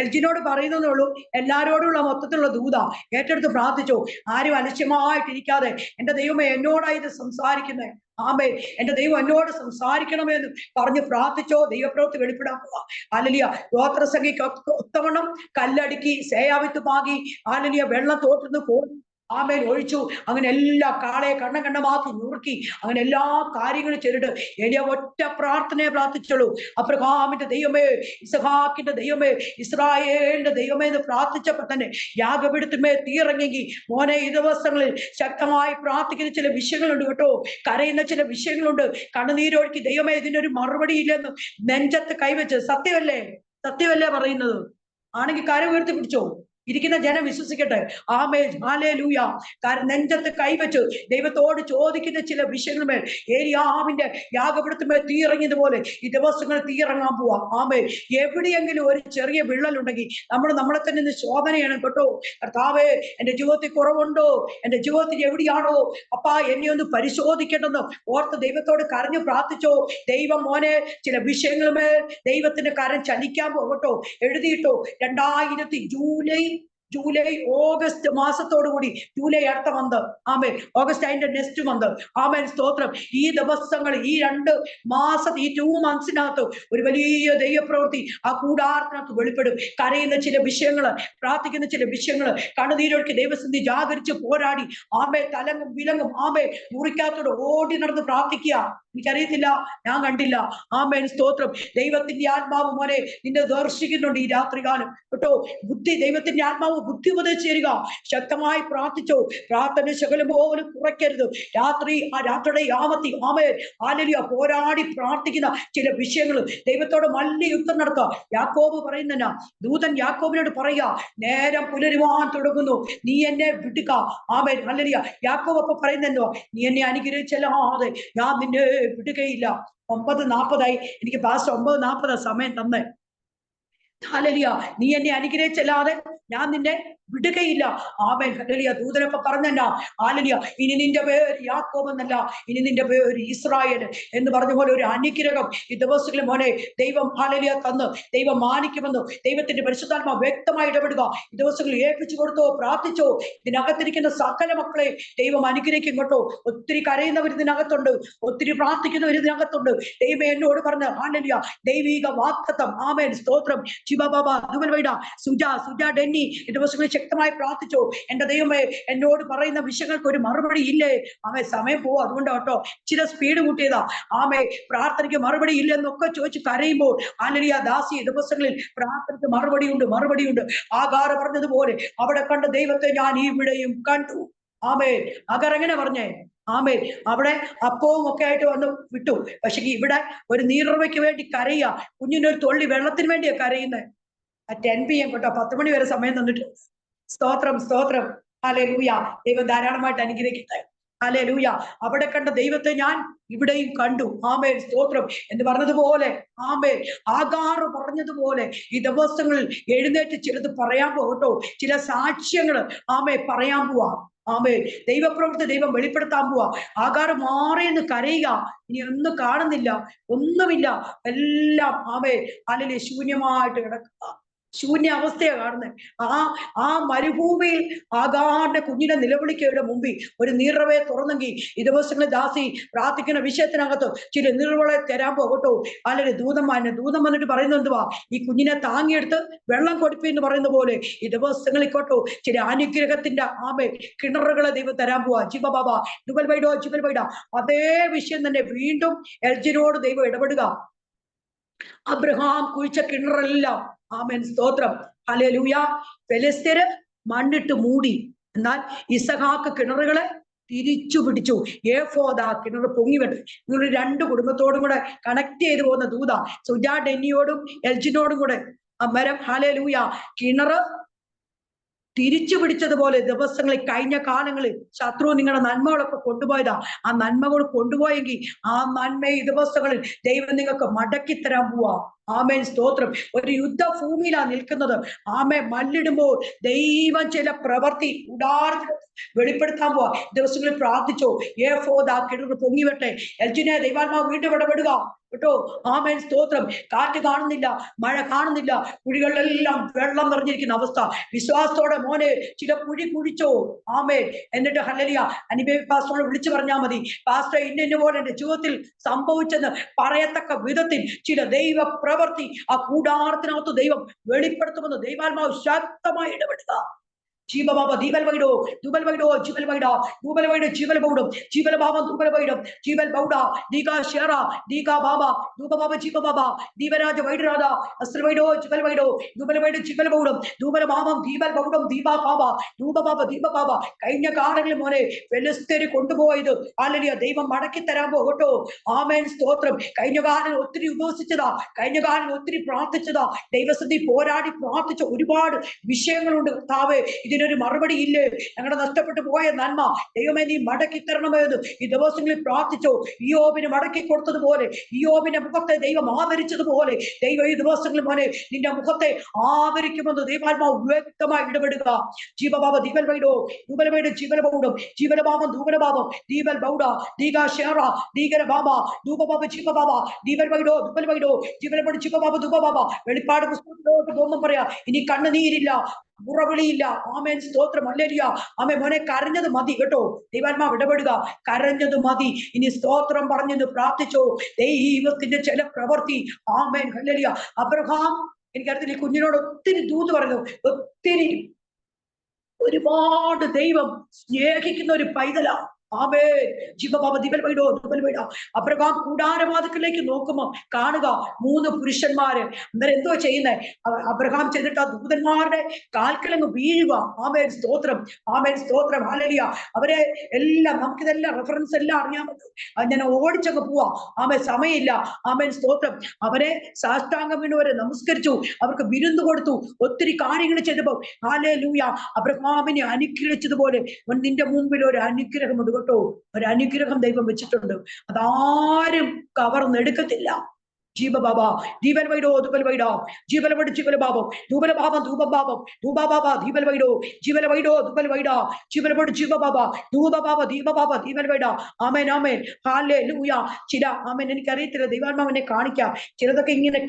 എൽജിനോട് പറയുന്നതേ ഉള്ളൂ, എല്ലാരോടുള്ള മൊത്തത്തിലുള്ള ദൂത ഏറ്റെടുത്ത് പ്രാർത്ഥിച്ചു. ആരും അലക്ഷ്യമായിട്ടിരിക്കാതെ, എന്റെ ദൈവമേ എന്നോടായി ഇത് സംസാരിക്കുന്നേ, ആമേൻ എന്റെ ദൈവം എന്നോട് സംസാരിക്കണമെന്ന് പറഞ്ഞ് പ്രാർത്ഥിച്ചോ. ദൈവപ്രവൃത്തി വെളിപ്പെടാൻ പോവാ. ഹല്ലേലൂയ. ഗോത്രസംഖ്യയ്ക്ക് ഒത്തവണ്ണം കല്ലടുക്കി, സേയാവിത്ത് പാകി, ഹല്ലേലൂയ, വെള്ളം തോട്ടുന്നു കോടി, ആമേൻ ഒഴിച്ചു. അങ്ങനെ എല്ലാ കാളയെ കണ്ണമാക്കി നുറുക്കി, അങ്ങനെ എല്ലാ കാര്യങ്ങളും ചെയ്തിട്ട് ഏലിയ ഒറ്റ പ്രാർത്ഥനയെ പ്രാർത്ഥിച്ചുള്ളൂ. അബ്രഹാമിന്റെ ദൈവമേ, ഇസഹാക്കിന്റെ ദൈവമേ, ഇസ്രായേലിന്റെ ദൈവമേ എന്ന് പ്രാർത്ഥിച്ചപ്പോ തന്നെ യാഗപീഠത്തിന്മേ തീയിറങ്ങി. മോനെ ഈ ദിവസങ്ങളിൽ ശക്തമായി പ്രാർത്ഥിക്കുന്ന ചില വിഷയങ്ങളുണ്ട് കേട്ടോ. കരയുന്ന ചില വിഷയങ്ങളുണ്ട്. കണ്ണുനീരൊഴുക്കി ദൈവമേ ഇതിന്റെ ഒരു മറുപടി ഇല്ലെന്ന് നെഞ്ചത്ത് കൈവച്ച്. സത്യമല്ലേ പറയുന്നത്? ആണെങ്കിൽ കര ഉയർത്തി പിടിച്ചോ. ഇരിക്കുന്ന ജനം വിശ്വസിക്കട്ടെ. Amen hallelujah. കാരണം നെഞ്ചത്ത് കൈവച്ച് ദൈവത്തോട് ചോദിക്കുന്ന ചില വിഷയങ്ങളുമേൽ ഏലിയാവിന്റെ യാഗപീഠത്തിന്മേൽ തീയിറങ്ങിയതുപോലെ ഈ ദിവസങ്ങൾ തീയിറങ്ങാൻ പോവാ. ആമേൻ. എവിടെയെങ്കിലും ഒരു ചെറിയ വിള്ളലുണ്ടെങ്കിൽ നമ്മളെ തന്നെ ഇന്ന് ശോധന ചെയ്യണം കേട്ടോ. കർത്താവേ, എന്റെ ജീവിതത്തിൽ കുറവുണ്ടോ? എന്റെ ജീവിതത്തിൽ എവിടെയാണോ അപ്പാ എന്നെ ഒന്ന് പരിശോധിക്കേണ്ടെന്ന് ഓർത്ത് ദൈവത്തോട് കരഞ്ഞു പ്രാർത്ഥിച്ചോ. ദൈവം മോനെ ചില വിഷയങ്ങളുമേൽ ദൈവത്തിന്റെ കരം ചലിക്കാൻ പോകട്ടോ. എഴുതിയിട്ടോ. 2000 ജൂലൈ ഓഗസ്റ്റ് മാസത്തോടു കൂടി, ജൂലൈ അടുത്ത മന്ത്, ആമേൻ, ഓഗസ്റ്റ് അതിന്റെ നെക്സ്റ്റ് മന്ത്, ആമേൻ സ്തോത്രം. ഈ ദിവസങ്ങൾ, ഈ 2 മാസം, ഈ 2 മന്ത്സിനകത്ത് ഒരു വലിയ ദൈവപ്രവൃത്തി ആ കൂടാരത്തിനകത്ത് വെളിപ്പെടും. കരയുന്ന ചില വിഷയങ്ങള്, പ്രാർത്ഥിക്കുന്ന ചില വിഷയങ്ങള്, കണ്ണുനീരൊഴുക്കി ദൈവസന്നിധി ജാഗരിച്ച് പോരാടി, ആമേ തലങ്ങും വിലങ്ങും, ആമേ മുറിക്കാത്തോട് ഓടി നടന്ന് പ്രാർത്ഥിക്കുക. എനിക്കറിയത്തില്ല, ഞാൻ കണ്ടില്ല. ആമേൻ സ്തോത്രം. ദൈവത്തിന്റെ ആത്മാവ് മോനെ നിന്നെ ദർശിക്കുന്നുണ്ട് ഈ രാത്രികാലം കേട്ടോ. ദൈവത്തിന്റെ ആത്മാവ് ബുദ്ധി ഉപദേശിച്ച് തരിക. ശക്തമായി പ്രാർത്ഥിച്ചോ. പ്രാർത്ഥന ശകലം പോലും കുറയ്ക്കരുത്. രാത്രിയുടെ യാമത്തി, ആമേൻ ഹല്ലേലൂയ, പോരാടി പ്രാർത്ഥിക്കുന്ന ചില വിഷയങ്ങൾ ദൈവത്തോട് മല്ലി യുദ്ധം നടത്തുക. യാക്കോബ് പറയുന്ന ദൂതൻ യാക്കോബിനോട് പറയുക, നേരം പുലരുവാൻ തുടങ്ങുന്നു, നീ എന്നെ വിടുക. Amen hallelujah. യാക്കോബ് അപ്പൊ പറയുന്നോ, നീ എന്നെ അനുഗ്രഹിച്ചല്ലാതെ ഞാൻ നിന്നെ വിടുകയില്ല. 9:40 എനിക്ക് പാസ്റ്റ് 9:40 സമയം തന്നെ. ഹല്ലേലൂയ. നീ എന്നെ അനുഗ്രഹിച്ചല്ലാതെ ഞാൻ നിന്നെ വിടുകയില്ല. Amen hallelujah. ദൂതനൊക്കെ പറഞ്ഞല്ലോ, ഹല്ലേലൂയ, ഇനി നിന്റെ പേര് യാക്കോബ് എന്നല്ല, ഇനി നിന്റെ പേര് ഇസ്രായേൽ എന്ന് പറഞ്ഞ പോലെ ഒരു അനുഗ്രഹം ഈ ദിവസങ്ങളിൽ മോനെ ദൈവം ഹല്ലേലൂയ തന്ന് ദൈവം മാനിക്കുമെന്ന് ദൈവത്തിന്റെ പരിശുദ്ധാത്മാവ് വ്യക്തമായി ഇടപെടുക. ഈ ദിവസങ്ങളിൽ ഏൽപ്പിച്ചു കൊടുത്തോ, പ്രാർത്ഥിച്ചോ. ഇതിനകത്തിരിക്കുന്ന സകല മക്കളെ ദൈവം അനുഗ്രഹിക്കും കേട്ടോ. ഒത്തിരി കരയുന്നവർ ഇതിനകത്തുണ്ട്, ഒത്തിരി പ്രാർത്ഥിക്കുന്നവർ ഇതിനകത്തുണ്ട്. ദൈവം എന്നോട് പറഞ്ഞ ഹല്ലേലൂയ ദൈവിക വാഗ്ദത്തം. ആമേൻ സ്തോത്രം. ശിവബാബ ദുബൽവൈഡ സുജ ഡെന്നി ഈ ദിവസങ്ങളിൽ ശക്തമായി പ്രാർത്ഥിച്ചോ. എന്റെ ദൈവമേ, എന്നോട് പറയുന്ന വിഷയങ്ങൾക്ക് ഒരു മറുപടി ഇല്ലേ? ആമേ സമയം പോവും, അതുകൊണ്ട് കേട്ടോ ചില സ്പീഡ് കൂട്ടിയതാ. ആമേ പ്രാർത്ഥനയ്ക്ക് മറുപടി ഇല്ലെന്നൊക്കെ ചോദിച്ച് കരയുമ്പോൾ ഹല്ലേലൂയ ദാസി ദിവസങ്ങളിൽ പ്രാർത്ഥനയ്ക്ക് മറുപടിയുണ്ട്. ആഗാർ പറഞ്ഞതുപോലെ അവിടെ കണ്ട ദൈവത്തെ ഞാൻ ഇവിടെയും കണ്ടു. ആമേൻ. ആഗാർ എങ്ങനെ പറഞ്ഞേ? ആമേൻ. അവിടെ അപ്പവും ഒക്കെ ആയിട്ട് വന്ന് വിട്ടു. പക്ഷെ ഇവിടെ ഒരു നീറുറവയ്ക്ക് വേണ്ടി കരയുക. കുഞ്ഞിനൊരു തുള്ളി വെള്ളത്തിന് വേണ്ടിയാ കരയുന്നത്. 10 PM കേട്ടോ, 10 മണി വരെ സമയം തന്നിട്ട്. സ്തോത്രം. ഹല്ലേലൂയ. ദൈവം ധാരാളമായിട്ട് അനുഗ്രഹിക്കട്ടെ. ഹല്ലേലൂയ. അവിടെ കണ്ട ദൈവത്തെ ഞാൻ ഇവിടെയും കണ്ടു. ആമേൻ സ്തോത്രം എന്ന് പറഞ്ഞതുപോലെ, ആമേൻ ആഗാർ പറഞ്ഞതുപോലെ ഈ ദിവസങ്ങളിൽ എഴുന്നേറ്റ് ചിലത് പറയാൻ പോകട്ടോ. ചില സാക്ഷ്യങ്ങൾ ആമേ പറയാൻ പോവാ. ആമേ ദൈവപ്രവൃത്തി ദൈവം വെളിപ്പെടുത്താൻ പോവാ. ആഗാർ മാറിയെന്ന് കരയുക. ഇനി ഒന്നും കാണുന്നില്ല, ഒന്നുമില്ല, എല്ലാം ആമേ അല്ലെങ്കിൽ ശൂന്യമായിട്ട് കിടക്കുക. ശൂന്യ അവസ്ഥയാ കാണുന്നത്. ആ മരുഭൂമിയിൽ ആഗാറിന്റെ കുഞ്ഞിനെ നിലവിളിക്കയുടെ മുമ്പിൽ ഒരു നീറവയെ തുറന്നെങ്കിൽ ഈ ദിവസങ്ങളിൽ ദാസി പ്രാർത്ഥിക്കുന്ന വിഷയത്തിനകത്ത് ചില നീർവളെ തരാൻ പോകട്ടോ. അല്ലെങ്കിൽ ദൂതം വന്നിട്ട് പറയുന്നത് എന്തുവാ? ഈ കുഞ്ഞിനെ താങ്ങിയെടുത്ത് വെള്ളം കൊടുപ്പിന്ന് പറയുന്ന പോലെ ഈ ദിവസങ്ങളിൽ കേട്ടോ ചില അനുഗ്രഹത്തിന്റെ ആമേ കിണറുകളെ ദൈവം തരാൻ പോവാ. ജിബബാബ ജുബൽ ബൈഡ അതേ വിഷയം തന്നെ വീണ്ടും എൽജിനോട് ദൈവം ഇടപെടുക. അബ്രഹാം കുഴിച്ച കിണറെല്ലാം, ആമേൻ സ്തോത്രം, ഹല്ലേലൂയ, ഫെലിസ്ത്യര് മണ്ണിട്ട് മൂടി. എന്നാൽ ഇസഹാക്ക് കിണറുകളെ തിരിച്ചു പിടിച്ചു. ഏഫോദ കിണർ പൊങ്ങി വരും. നിങ്ങൾ രണ്ട് കുടുംബത്തോടും കൂടെ കണക്ട് ചെയ്തു പോകുന്ന ദൂത സുജാ ഡെന്നിയോടും എൽജിനോടും കൂടെ അമരം, ഹല്ലേലൂയ, കിണറ് തിരിച്ചു പിടിച്ചതുപോലെ ദിവസങ്ങളിൽ, കഴിഞ്ഞ കാലങ്ങളിൽ ശത്രു നിങ്ങളുടെ നന്മകളൊക്കെ കൊണ്ടുപോയതാ. ആ നന്മകൾ കൊണ്ടുപോയെങ്കിൽ ആ നന്മ ഈ ദിവസങ്ങളിൽ ദൈവം നിങ്ങൾക്ക് മടക്കി തരാൻ പോവാ. ആമേൻ സ്തോത്രം. ഒരു യുദ്ധഭൂമിയിലാ നിൽക്കുന്നത്. ആമേ മല്ലിടുമ്പോൾ ദൈവം ചില പ്രവൃത്തി വെളിപ്പെടുത്താൻ പോവാ. ദിവസങ്ങളിൽ പ്രാർത്ഥിച്ചോ, ഏഫോദ കിണർ പൊങ്ങിവട്ടെ. എൽജിനെ ദൈവാത്മാവ് വീണ്ടും ഇടപെടുക കേട്ടോ. ആമേൻ സ്തോത്രം. കാറ്റ് കാണുന്നില്ല, മഴ കാണുന്നില്ല, കുഴികളിലെല്ലാം വെള്ളം നിറഞ്ഞിരിക്കുന്ന അവസ്ഥ. വിശ്വാസത്തോടെ മോനെ ചില കുഴി കുഴിച്ചോ. ആമേൻ. എന്നിട്ട് ഹല്ലേലൂയ അനുഭവി പാസ്റ്ററോട് വിളിച്ചു പറഞ്ഞാൽ മതി, പാസ്റ്റർ ഇന്ന പോലെ എന്റെ ജീവിതത്തിൽ സംഭവിച്ചെന്ന് പറയത്തക്ക വിധത്തിൽ ചില ദൈവ പ്രവൃത്തി ആ കൂടാരത്തിനകത്ത് ദൈവം വെളിപ്പെടുത്തുമെന്ന് ദൈവാത്മാവ് ശക്തമായി ഇടപെടുക. ജീവബാബ ദീപൽ വൈഡോ, ദുബൽ വൈഡോ, ജീവൽ വൈഡ, ദൂബൽ വൈഡ് ജീവൽ ബൗഡും, ജീവൽ ബാബ ദൂബൽ വൈഡും, ജീവൽ ബൗഡ, ദീക ഷേറ, ദീക ബാബ, ദൂബബാബ ജീവബാബ, ദീപരാജ വൈഡരാജ, അസ്ത്ര വൈഡോ, ജീവൽ വൈഡോ, ദൂബൽ വൈഡ് ജീവൽ ബൗഡും, ദൂബൽ ബാബം, ദീപൽ ബൗഡും, ദീപ ബാബ, ദൂബബാബ, ദീപ ബാബ. കഴിഞ്ഞ കാലങ്ങളിൽ മോനെ ഫെലിസ്ത്യര് കൊണ്ടുപോയത് ഹല്ലേലൂയ ദൈവം മടക്കി തരാൻ പോകട്ടോ. ആമേൻ സ്തോത്രം. കഴിഞ്ഞ കാലം ഒത്തിരി ഉപവസിച്ചതാ, കഴിഞ്ഞ കാലം ഒത്തിരി പ്രാർത്ഥിച്ചതാ, ദൈവസന്ധി പോരാടി പ്രാർത്ഥിച്ച ഒരുപാട് വിഷയങ്ങളുണ്ട്. കർത്താവേ ഇതിനൊരു മറുപടി ഇല്ലേ, ഞങ്ങളുടെ നഷ്ടപ്പെട്ടു പോയ നന്മ ദൈവമേ നീ മടക്കി തരണമെന്ന് ഈ ദിവസങ്ങളിൽ പ്രാർത്ഥിച്ചോ. ഇയ്യോബിന് മടക്കി കൊടുത്തതുപോലെ, ഇയ്യോബിന്റെ മുഖത്തെ ദൈവം ആദരിച്ചതുപോലെ ദൈവം ഈ ദിവസങ്ങളിൽ മോനെ നിന്റെ മുഖത്തെ ആദരിക്കുമെന്ന് ദൈവാത്മാവ് വ്യക്തമായി ഇടപെടുക. ജീവബാബ ദീപൽ വൈഡോ, ദൂബൽ വൈഡ് ജീവൽ ബൗഡും, ജീവലബാബം ദൂബലബാബം, ദീപൽ ബൗഡ, ദീക ഷേറ, ദീകര ബാബ, ദൂബബാബ ജീവബാബ, ദീപൽ വൈഡോ, ദുബൽ വൈഡോ, ജീവലബോട് ജീവബാബ ദൂബബാബ. വെളിപ്പാട് പുസ്തകത്തിലോട്ട് പോകുമ്പോൾ പറയാ, ഇനി കണ്ണുനീരില്ല, ഉറവിളിയില്ല. ആമേൻ സ്തോത്രം. ഹല്ലേലൂയ. ആമേ മോനെ കരഞ്ഞത് മതി കേട്ടോ. ദൈവാത്മാവ് ഇടപെടുക. കരഞ്ഞത് മതി. ഇനി സ്തോത്രം പറഞ്ഞെന്ന് പ്രാർത്ഥിച്ചോ. ദൈവത്തിന്റെ ചില പ്രവൃത്തി. Amen hallelujah. അബ്രഹാം, എനിക്കറിയത്തില്ല, ഈ കുഞ്ഞിനോട് ഒത്തിരി ദൂത് പറഞ്ഞു. ഒത്തിരി ഒരുപാട് ദൈവം സ്നേഹിക്കുന്ന ഒരു പൈതല. ആമേൻ. ജീവബാബ ദീപൽ വൈഡോ, ദുബൽ വൈഡ. അബ്രഹാം കൂടാരവാതിക്കലേക്ക് നോക്കുമ്പോ കാണുക 3 പുരുഷന്മാര്. അന്നേരം എന്തോ ചെയ്യുന്നേ, അബ്രഹാം ചെന്നിട്ട് ആ ദൂതന്മാരുടെ കാൽക്കലങ്ങ് വീഴുക. ആമേൻ സ്തോത്രം, ആമേൻ സ്തോത്രം, ഹല്ലേലൂയ. അവരെ എല്ലാം നമുക്കിതെല്ലാം റെഫറൻസ് എല്ലാം അറിയാമല്ലോ. ഞാൻ ഓടിച്ചങ്ങ് പോവാ. ആമേൻ സമയമില്ല. ആമേൻ സ്തോത്രം. അവരെ സാഷ്ടാംഗം വീണവരെ നമസ്കരിച്ചു, അവർക്ക് വിരുന്ന് കൊടുത്തു, ഒത്തിരി കാര്യങ്ങൾ ചെയ്തപ്പോ ഹല്ലേലൂയ അബ്രഹാമിനെ അനുഗ്രഹിച്ചതുപോലെ നിന്റെ മുമ്പിൽ ഒരു അനുഗ്രഹം ഉണ്ട് കേട്ടോ. ഒരു അനുഗ്രഹം ദൈവം വെച്ചിട്ടുണ്ട്. അതാരും കവർന്നെടുക്കത്തില്ല. ജീവബാബ ദീപൽ വൈഡോ, ദുബൽ വൈഡ, ജീവലവട് ജീവലബാബം, ദൂബലബാബം ദൂബബാബം, ദൂബാബാബ ദീപൽ വൈഡോ, ജീവല വൈഡോ, ദുബൽ വൈഡ, ജീവലവട് ജീവബാബ, ദൂബബാബ ദീപബാബ ദീപൽ വൈഡ. ആമേൻ ആമേൻ ഹല്ലേലൂയ. ചില ആമേൻ എനിക്കറിയത്തില്ല, ദൈവാത്മാവിനെ കാണിക്കാം. ചിലതൊക്കെ ഇങ്ങനെ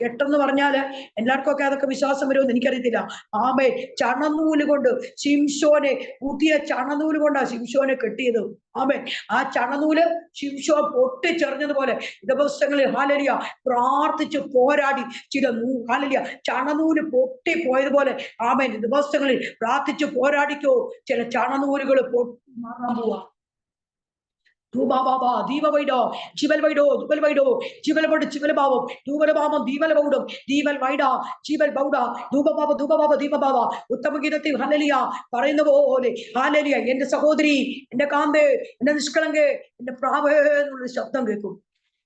കെട്ടെന്ന് പറഞ്ഞാല് എല്ലാവർക്കും ഒക്കെ അതൊക്കെ വിശ്വാസം വരുമെന്ന് എനിക്കറിയത്തില്ല. ആമേ ചണനൂല് കൊണ്ട് ശിംശോനെ, പുതിയ ചണനൂല് കൊണ്ടാ ശിംശോനെ കെട്ടിയത്. ആമേ ആ ചണനൂല് ശിംശോ പൊട്ടിച്ചെറിഞ്ഞതുപോലെ ദിവസങ്ങളിൽ ഹല്ലേലൂയ പ്രാർത്ഥിച്ച് പോരാടി ചില ഹല്ലേലൂയ ചണനൂല് പൊട്ടിപ്പോയതുപോലെ ആമേൻ ദിവസങ്ങളിൽ പ്രാർത്ഥിച്ച് പോരാടിക്കോ. ചില ചണനൂലുകൾ പൊട്ടി മാറാൻ പോവാ. ദൂബാബാബ ദീപവൈഡോ, ജീവൽ വൈഡോ, ദുബൽ വൈഡോ, ജീവലബോട് ജീവലബാബം, ദൂബലബാബം ദീപൽ ബൗഡും, ദീപൽ വൈഡ, ജീവൽ ബൗഡ, ദൂബബാബ ദൂബബാബ ദീപബാബ. ഉത്തമഗീതത്തിൽ ഹല്ലേലൂയ പറയുന്ന പോലെ ഹല്ലേലൂയ എന്റെ സഹോദരി, എന്റെ കാന്തേ, എന്റെ നിഷ്കളങ്കേ, എന്റെ പ്രാവേ എന്നുള്ള ശബ്ദം കേൾക്കും.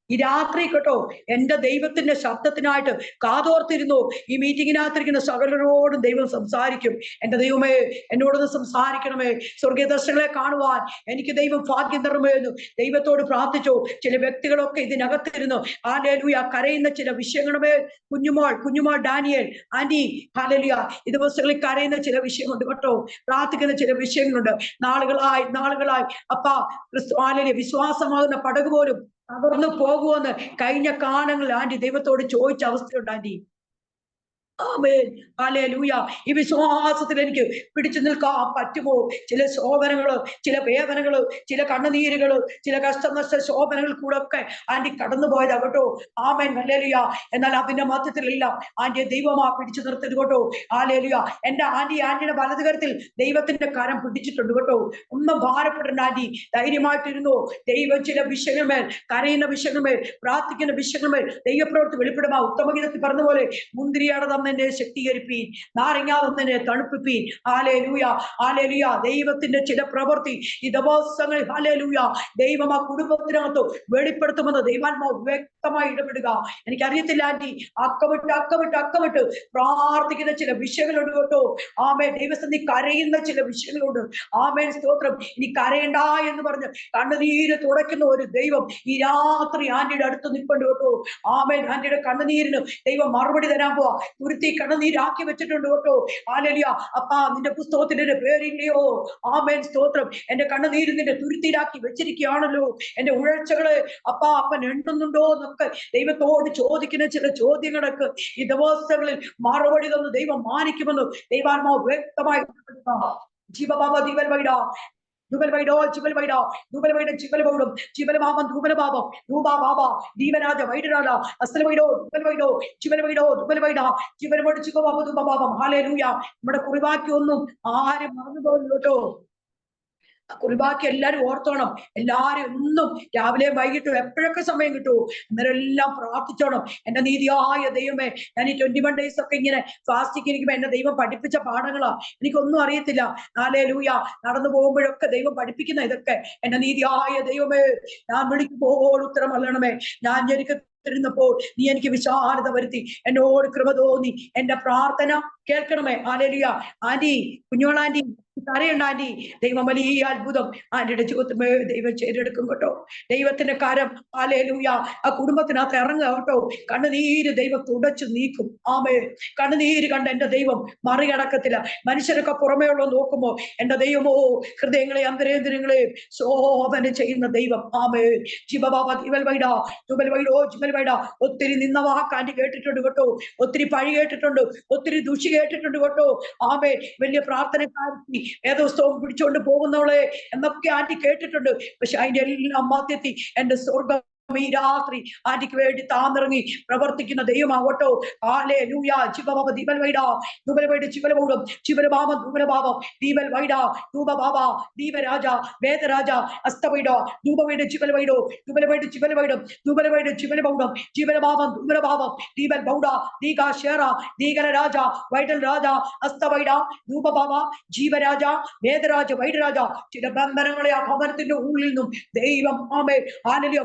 ഈ രാത്രി കേട്ടോ എന്റെ ദൈവത്തിന്റെ ശബ്ദത്തിനായിട്ട് കാതോർത്തിരുന്നു. ഈ മീറ്റിങ്ങിനകത്തിരിക്കുന്ന സകലരോടും ദൈവം സംസാരിക്കും. എന്റെ ദൈവമേ എന്നോടൊന്ന് സംസാരിക്കണമേ, സ്വർഗീയ ദർശനങ്ങളെ കാണുവാൻ എനിക്ക് ദൈവം ഭാഗ്യം തരണമേ എന്ന് ദൈവത്തോട് പ്രാർത്ഥിച്ചു. ചില വ്യക്തികളൊക്കെ ഇതിനകത്തിരുന്നു ഹല്ലേലൂയ കരയുന്ന ചില വിഷയങ്ങളുമേ. കുഞ്ഞുമോൾ ഡാനിയേൽ ആന്റി ഹല്ലേലൂയ ഈ ദിവസങ്ങളിൽ കരയുന്ന ചില വിഷയങ്ങളുണ്ട് കേട്ടോ. പ്രാർത്ഥിക്കുന്ന ചില വിഷയങ്ങളുണ്ട്. നാളുകളായി അപ്പാ ഹല്ലേലൂയ വിശ്വാസമാകുന്ന പടക് പോലും തകർന്നു പോകുമെന്ന് കഴിഞ്ഞ കാലങ്ങളിൽ ആന്റി ദൈവത്തോട് ചോദിച്ച അവസ്ഥയുണ്ട്. ആന്റി ആമേൻ. ഹല്ലേലൂയ. ഈ വിശ്വാസത്തിൽ എനിക്ക് പിടിച്ചു നിൽക്കാൻ പറ്റുമോ? ചില ശോധനകള്, ചില വേദനകള്, ചില കണ്ണുനീരുകള്, ചില കഷ്ടനഷ്ട ശോധനകൾ കൂടെ ഒക്കെ ആന്റി കടന്നു പോയതാ കേട്ടോ. ആമേൻ. ഹല്ലേലൂയ. എന്നാൽ അതിന്റെ മധ്യത്തിലെല്ലാം ആന്റിയെ ദൈവമാ പിടിച്ചു നിർത്തിയത് കേട്ടോ. ഹല്ലേലൂയ. എന്റെ ആന്റിയുടെ വലതുകരത്തിൽ ദൈവത്തിന്റെ കരം പിടിച്ചിട്ടുണ്ട് കേട്ടോ. ഒന്നും ഭാരപ്പെടേണ്ട ആന്റി, ധൈര്യമായിട്ടിരുന്നു. ദൈവം ചില വിഷയങ്ങൾ, കരയുന്ന വിഷയങ്ങൾ, പ്രാർത്ഥിക്കുന്ന വിഷയങ്ങൾ ദൈവപ്രവൃത്തി വെളിപ്പെടുമാ. ഉത്തമഗീതത്തിൽ പറഞ്ഞ പോലെ മുന്തിരിയുടെ തന്നെ ശക്തീകരിപ്പീൻ, നാരങ്ങാ തന്നെ തണുപ്പിപ്പീൻ. ഹല്ലേലൂയ. ഹല്ലേലൂയ. ദൈവത്തിന്റെ ചില പ്രവൃത്തി ഈ ദിവസങ്ങളിൽ ഹല്ലേലൂയ ദൈവം ആ കുടുംബത്തിനകത്ത് വെളിപ്പെടുത്തുമെന്ന് ദൈവാത്മാവ് വ്യക്തമായി ഇടപെടുക. എനിക്കറിയത്തില്ല ആന്റി, അക്കമിട്ട് പ്രാർത്ഥിക്കുന്ന ചില വിഷയങ്ങളുണ്ട് കേട്ടോ. ആമേൻ. ദൈവസന്ധി കരയുന്ന ചില വിഷയങ്ങളുണ്ട്. ആമേൻ. സ്തോത്രം. ഇനി കരയണ്ട എന്ന് പറഞ്ഞ് കണ്ണുനീര് തുടയ്ക്കുന്ന ഒരു ദൈവം ഈ രാത്രി ആന്റിയുടെ അടുത്ത് നിൽപ്പുണ്ട് കേട്ടോ. ആമേൻ. ആന്റിയുടെ കണ്ണുനീരിന് ദൈവം മറുപടി തരാൻ പോവാ. തുരുത്തി കണ്ണുനീരാക്കി വെച്ചിട്ടുണ്ട് കേട്ടോ. ഹല്ലേലൂയ. അപ്പാ നിന്റെ പുസ്തകത്തിൽ എന്റെ പേരില്ലയോ? ആമേൻ. സ്തോത്രം. എന്റെ കണ്ണുനീര് നിന്റെ തുരുത്തിയിലാക്കി വെച്ചിരിക്കുകയാണല്ലോ. എന്റെ ഉഴച്ചകള് അപ്പൻ എണ്ണുന്നുണ്ടോ എന്നൊക്കെ ദൈവത്തോട് ചോദിക്കുന്ന ചില ചോദ്യങ്ങളൊക്കെ ഈ ദിവസങ്ങളിൽ മറുപടി തന്ന് ദൈവം മാനിക്കുമെന്ന് ദൈവാത്മാവ് വ്യക്തമായി ജീവബാബ ദീപൽ വൈഡ ദുബൽവൈഡോ ചിബൽവൈഡ ദുബൽവൈഡ ചിബൽവൗഡും ചിബൽമാമം ദുബലബാബം ദൂബാബാബ ദീവരാജ വൈഡരാജ അസ്ലവൈഡോ ദുബൽവൈഡോ ചിബൽവൈഡോ ദുബൽവൈഡ ചിബൽവൈഡ ചിബബാബ ദുബബാബം. ഹല്ലേലൂയ. നമ്മുടെ കുറിവാക്കി ഒന്നും ആരും മറന്നു പോകുന്നു കേട്ടോ. കുറിബാക്കി എല്ലാരും ഓർത്തോണം. എല്ലാരും ഒന്നും രാവിലെ വൈകിട്ടും എപ്പോഴൊക്കെ സമയം കിട്ടുമോ അന്നേരം എല്ലാം പ്രാർത്ഥിച്ചോണം. എന്റെ നീതിയായ ദൈവമേ, ഞാൻ ഈ 21 days ഒക്കെ ഇങ്ങനെ ഫാസ്റ്റിക്ക് ഇരിക്കുമ്പോ എന്റെ ദൈവം പഠിപ്പിച്ച പാഠങ്ങളാ. എനിക്കൊന്നും അറിയത്തില്ല. ഹല്ലേലൂയ. നടന്നു പോകുമ്പോഴൊക്കെ ദൈവം പഠിപ്പിക്കുന്ന ഇതൊക്കെ. എന്റെ നീതിയായ ദൈവമേ, ഞാൻ വിളിക്കുമ്പോൾ ഉത്തരം അല്ലണമേ. ഞാൻ ഞെരുക്കത്തിരുന്നപ്പോൾ നീ എനിക്ക് വിശാലത വരുത്തി, എന്നോട് കൃപ തോന്നി, എന്റെ പ്രാർത്ഥന കേൾക്കണമേ. ഹല്ലേലൂയ. ആന്റി, കുഞ്ഞോളാന്റി കരയണ്ട ആന്റി. ദൈവം വലിയ അത്ഭുതം ആന്റിയുടെ ജീവിതത്തിൽ ദൈവം ചെയ്തെടുക്കും കേട്ടോ. ദൈവത്തിന്റെ കരം ഹല്ലേലൂയ ആ കുടുംബത്തിനകത്ത് ഇറങ്ങുക കേട്ടോ. കണ്ണുനീര് ദൈവം തുടച്ചു നീക്കും. ആമേ. കണ്ണുനീര് കണ്ട എന്റെ ദൈവം മറികടക്കത്തില്ല. മനുഷ്യരൊക്കെ പുറമേ ഉള്ളത് നോക്കുമ്പോ എന്റെ ദൈവമോ ഹൃദയങ്ങളെ അന്തരേന്ദ്രങ്ങളെ ശോഭന ചെയ്യുന്ന ദൈവം. ആമേ. ജിബബാബ ദീവൽവൈഡ ദുബൽവൈഡോ ജിബൽവൈഡ. ഒത്തിരി നിന്ന വാക്ക് ആന്റി കേട്ടിട്ടുണ്ട് കേട്ടോ. ഒത്തിരി പഴി കേട്ടിട്ടുണ്ട്, ഒത്തിരി ദുഷി കേട്ടിട്ടുണ്ട് കേട്ടോ. ആമേ. വലിയ പ്രാർത്ഥനക്കാരി, വേദപുസ്തകം പിടിച്ചുകൊണ്ട് പോകുന്നവളെ എന്നൊക്കെ ആന്റി കേട്ടിട്ടുണ്ട്. പക്ഷെ അതിന്റെ എല്ലാം മധ്യത്തിൽ എന്റെ സ്വർഗം ഈ രാത്രി ആന്റിക്ക് വേണ്ടി താന്നിറങ്ങി പ്രവർത്തിക്കുന്ന ദൈവമാവട്ടോ. ഹല്ലേലൂയ. ജിബബാബ ദീപൽ വൈഡ ദുബൽവൈഡ ചിബലമൗഡം ചിബലബാബം ദുബലബാബം ദീപൽ വൈഡ ദൂബബാബ ദീപരാജ വേദരാജ അസ്തവൈഡ ദൂബവൈഡ ചിബലവൈഡോ ദുബലവൈഡ ചിബലവൈഡം ദുബലവൈഡ ചിബലമൗഡം ചിബലബാബം ദുബലബാബം ദീപൽ ബൗഡ ദീക ഷേറ ദീകര രാജ വൈഡൽ രാജ അസ്തവൈഡ ദൂബബാബ ജീവരാജ വേദരാജ വൈഡരാജ. ചില ബന്ധനങ്ങളെ ആ ഭവനത്തിന്റെ ഉള്ളിൽ നിന്നും ദൈവം ആമേ ഹല്ലേലൂയ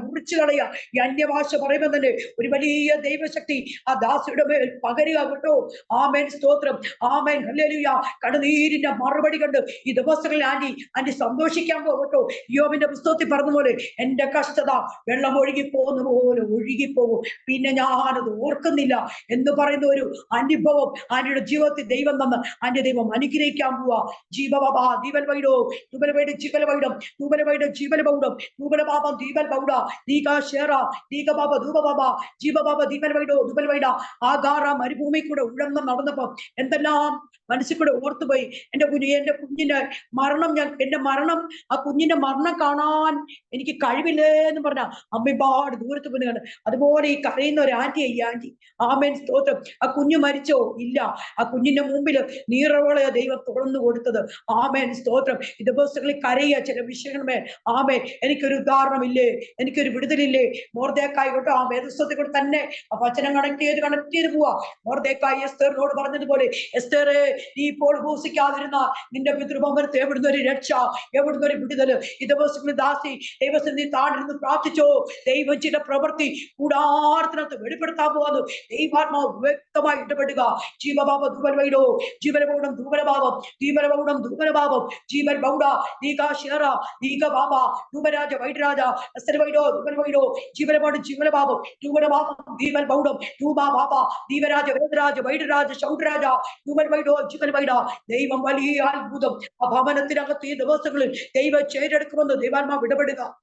മുറിച്ചു കളയുക. ഈ അന്യഭാഷ പറയുമ്പോൾ തന്നെ ഒരു വലിയ ദൈവശക്തി ആ ദാസിയുടെ മേൽ പകരുക കേട്ടോ. ആമേൻ. സ്തോത്രം. ആമേൻ. ഹല്ലേലൂയ. കണ്ണുനീരിന്റെ മറുപടി കണ്ട് ഈ ദിവസങ്ങളിൽ ആന്റി സന്തോഷിക്കാൻ പോകട്ടോ. യോബിന്റെ പുസ്തകത്തിൽ പറഞ്ഞ പോലെ എന്റെ കഷ്ടത വെള്ളം ഒഴുകിപ്പോകുന്ന പോലെ ഒഴുകിപ്പോകും, പിന്നെ ഞാനത് ഓർക്കുന്നില്ല എന്ന് പറയുന്ന ഒരു അനുഭവം ആന്റിയുടെ ജീവിതത്തിൽ ദൈവം തന്ന് ആന്റി ദൈവം അനുഗ്രഹിക്കാൻ പോവാ. ജീവബാബ ദീപൽ വൈഡോ ദുബലവൈഡ ചിബലവൈഡം ദുബലവൈഡ ചിബലബൗഡം ദുബലബാബ ദീപൽ ബൗഡ ദീക ഷേറ ദീക ബാബ ദൂബബാബ ജീവബാബ ദീപൽ വൈഡോ ദുബൽ വൈഡ. ആഗാറ മരുഭൂമി കൂടെ ഉഴന്ന് നടന്നപ്പോ എന്തെല്ലാം മനസ്സിൽ കൂടെ ഓർത്തുപോയി. എന്റെ കുഞ്ഞിന്റെ മരണം, എന്റെ മരണം, ആ കുഞ്ഞിന്റെ മരണം കാണാൻ എനിക്ക് കഴിവില്ലേ എന്ന് പറഞ്ഞ അമ്മപാട് ദൂരത്ത് പോയി കണ്ട്. അതുപോലെ ഈ കരയുന്ന ഒരു ആന്റിയെ ഈ ആന്റി. ആമേൻ. സ്തോത്രം. ആ കുഞ്ഞു മരിച്ചോ? ഇല്ല. ആ കുഞ്ഞിന്റെ മുമ്പിൽ നീറവളെ ദൈവം തുറന്നു കൊടുത്തത്. ആമേൻ. സ്തോത്രം. ഈ ദിവസങ്ങളിൽ കരയുക ചില വിഷയങ്ങളുമേ. ആമേൻ. എനിക്കൊരു ഉദാഹരണമില്ലേ? എനിക്കൊരു വിടുതലില്ലേ? മൊർദെഖായി കേട്ടോ. ആ വേദപുസ്തകത്തിൽ കൂടെ തന്നെ ആ വചനം കണക്ട് ചെയ്ത് പോവാ. മൊർദെഖായി എസ്തേറിനോട് പറഞ്ഞതുപോലെ, എസ്തേറേ, നീ ഇപ്പോൾ ഉപസിക്കാതിരുന്ന നിന്റെ പിതൃഭവനത്തെ എവിടുന്ന് ഒരു രക്ഷ, എവിടുന്ന് ഒരു വിടുതല്. ഈ ദിവസങ്ങളിൽ ദാസി ദൈവസന്നിധി താണിരുന്ന് പ്രാർത്ഥിച്ചോ. ദൈവം ചില പ്രവൃത്തി കൂടാരത്തിനകത്ത് വെളിപ്പെടുത്താൻ പോവാന്ന് ദൈവാത്മാവ് വ്യക്തമായി ഇടപെടുക. ജീവബാബ ദുബൽവൈഡോ ജീവനബൗഡം ദൂബലബാബം ദീപലബൗഡം ദൂബലബാബം ജീവൽ ബൗഡ ദീക ഷേറ ദീക ബാബ ദൂബരാജ വൈഡരാജ അസ്തവൈഡോ ദുബൽവൈഡോ ജീവനബൗഡം ജീവനബാബം ദൂബലബാബം ദീപൽ ബൗഡം ദൂബാ ബാബ ദീപരാജ വേദരാജ വൈഡരാജ ശൗഡരാജ ദുബൽവൈഡോ ജീവൽവൈഡ. ദൈവം വലിയ അത്ഭുതം ആ ഭവനത്തിനകത്ത് ഈ ദിവസങ്ങളിൽ ദൈവം ചെയ്തെടുക്കുമെന്ന് ദൈവാത്മാവ് ഇടപെടുക.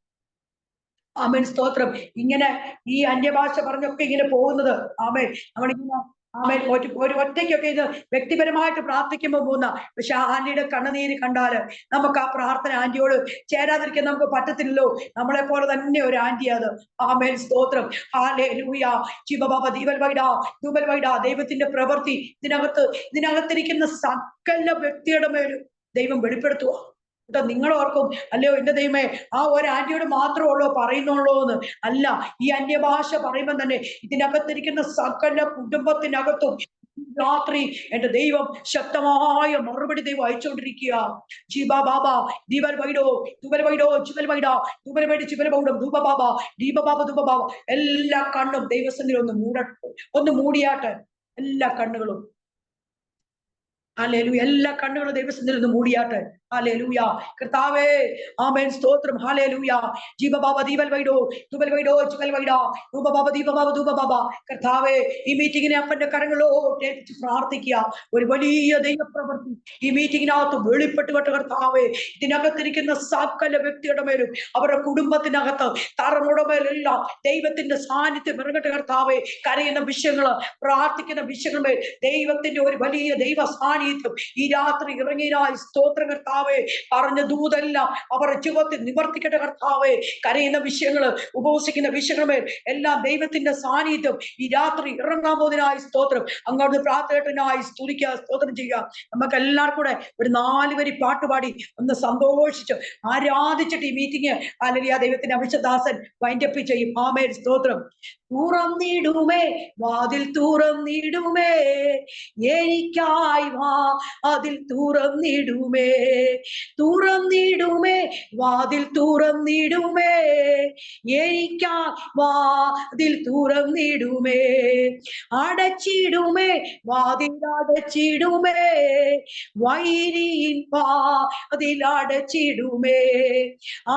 ആമേൻ. സ്തോത്രം. ഇങ്ങനെ ഈ അന്യഭാഷ പറഞ്ഞൊക്കെ ഇങ്ങനെ പോകുന്നത് ആമേൻ നമ്മളിങ്ങനെ ആമേൻ. ഒരു ഒറ്റയ്ക്കൊക്കെ ഇത് വ്യക്തിപരമായിട്ട് പ്രാർത്ഥിക്കുമ്പോൾ പോകുന്ന, പക്ഷെ ആ ആന്റിയുടെ കണ്ണുനീര് കണ്ടാല് നമുക്ക് ആ പ്രാർത്ഥന ആന്റിയോട് ചേരാതിരിക്കാൻ നമുക്ക് പറ്റത്തില്ലല്ലോ. നമ്മളെ പോലെ തന്നെ ഒരു ആന്റി അത്. ആമേൻ, സ്തോത്രം. ഹല്ലേലൂയ. ശിവബാബ ദീപൽവൈഡ ദൈവത്തിന്റെ പ്രവൃത്തി ഇതിനകത്തിരിക്കുന്ന സകല വ്യക്തിയുടെ മേലും ദൈവം വെളിപ്പെടുത്തുക. കേട്ടോ, നിങ്ങൾ ഓർക്കും അല്ലയോ എന്റെ ദൈവമേ ആ ഒരു ആന്റിയോട് മാത്രമുള്ളോ പറയുന്നുള്ളൂ എന്ന്. അല്ല, ഈ അന്യഭാഷ പറയുമ്പോൾ തന്നെ ഇതിനകത്തിരിക്കുന്ന സകല കുടുംബത്തിനകത്തും രാത്രി എന്റെ ദൈവം ശക്തമായ മറുപടി ദൈവം അയച്ചുകൊണ്ടിരിക്കുക. ജീബ ബാബ ദീപൽ വൈഡോ ദുബൽ വൈഡോ ചുബൽ വൈഡ ദുബൽ വൈഡി ചുബൽ ബൗഡം ധൂപ ബാബ ദീപ ബാബ ധൂപ ബാബ. എല്ലാ കണ്ണും ദൈവസന്നിധിയിൽ ഒന്ന് മൂടിയാട്ടെ. എല്ലാ കണ്ണുകളും ഹല്ലേലൂയ. എല്ലാ കണ്ണുകളും ദൈവസന്നിധിയിൽ ഒന്ന് മൂടിയാട്ടെ. ഹല്ലേലൂയ. കർത്താവേ ആമേൻ, സ്തോത്രം. ഹല്ലേലൂയ. ജീവബാബ ദീപൽ വൈഡോ ദുബൽ വൈഡോ ചുബൽ വൈഡ ധൂപബാബ ദീപബാബ ധൂപബാബ. കർത്താവേ ഈ മീറ്റിങ്ങിനെ അപ്പന്റെ കരങ്ങളോട് ഏൽപ്പിച്ച് പ്രാർത്ഥിക്കുക. ഒരു വലിയ ദൈവപ്രവൃത്തി ഈ മീറ്റിങ്ങിനകത്ത് വെളിപ്പെട്ട് കേട്ട കർത്താവേ, ഇതിനകത്തിരിക്കുന്ന സകല വ്യക്തിയുടെ മേലും അവരുടെ കുടുംബത്തിനകത്ത് തറമുടെ മേലെല്ലാം ദൈവത്തിന്റെ സാന്നിധ്യം ഇറങ്ങട്ടെ കർത്താവേ. കരയുന്ന വിഷയങ്ങള്, പ്രാർത്ഥിക്കുന്ന വിഷയങ്ങൾ ദൈവത്തിന്റെ ഒരു വലിയ ദൈവ സാന്നിധ്യം ഈ രാത്രി ഇറങ്ങിയതായി സ്തോത്രം കർത്താവേ. പറഞ്ഞ ദൂതെല്ലാം അവരുടെ ജീവിതത്തിൽ നിവർത്തിക്കട്ടെ കർത്താവേ. കരയുന്ന വിഷയങ്ങള്, ഉപവസിക്കുന്ന വിഷയങ്ങളുമേൽ എല്ലാം ദൈവത്തിന്റെ സാന്നിധ്യം ഈ രാത്രി ഇറങ്ങാൻ പോകുന്നതിനായി സ്തോത്രം. അങ്ങോട്ട് പ്രാർത്ഥനയായി സ്തുതിക്കുക, സ്തോത്രം ചെയ്യുക. നമുക്ക് എല്ലാവർക്കും കൂടെ ഒരു 4 വരി പാട്ടുപാടി ഒന്ന് സന്തോഷിച്ച് ആരാധിച്ചിട്ട് ഈ മീറ്റിംഗ് അല്ലെങ്കിൽ ആ ദൈവത്തിന്റെ അഭിഷദാസൻ വൈൻഡപ്പ് ചെയ്യും. ആമേൻ, സ്തോത്രം. തുറന്നിടുമേ വാതിൽ തുറന്നിടുമേ, എനിക്കായി വാ അതിൽ തുറന്നിടുമേ. തുറന്നിടുമേ വാതിൽ തുറന്നിടുമേ, എനിക്കായി വാ അതിൽ തുറന്നിടുമേ. അടച്ചിടുമേ വാതിൽ അടച്ചിടുമേ, വൈരിയിൻ വാ അതിൽ അടച്ചിടുമേ.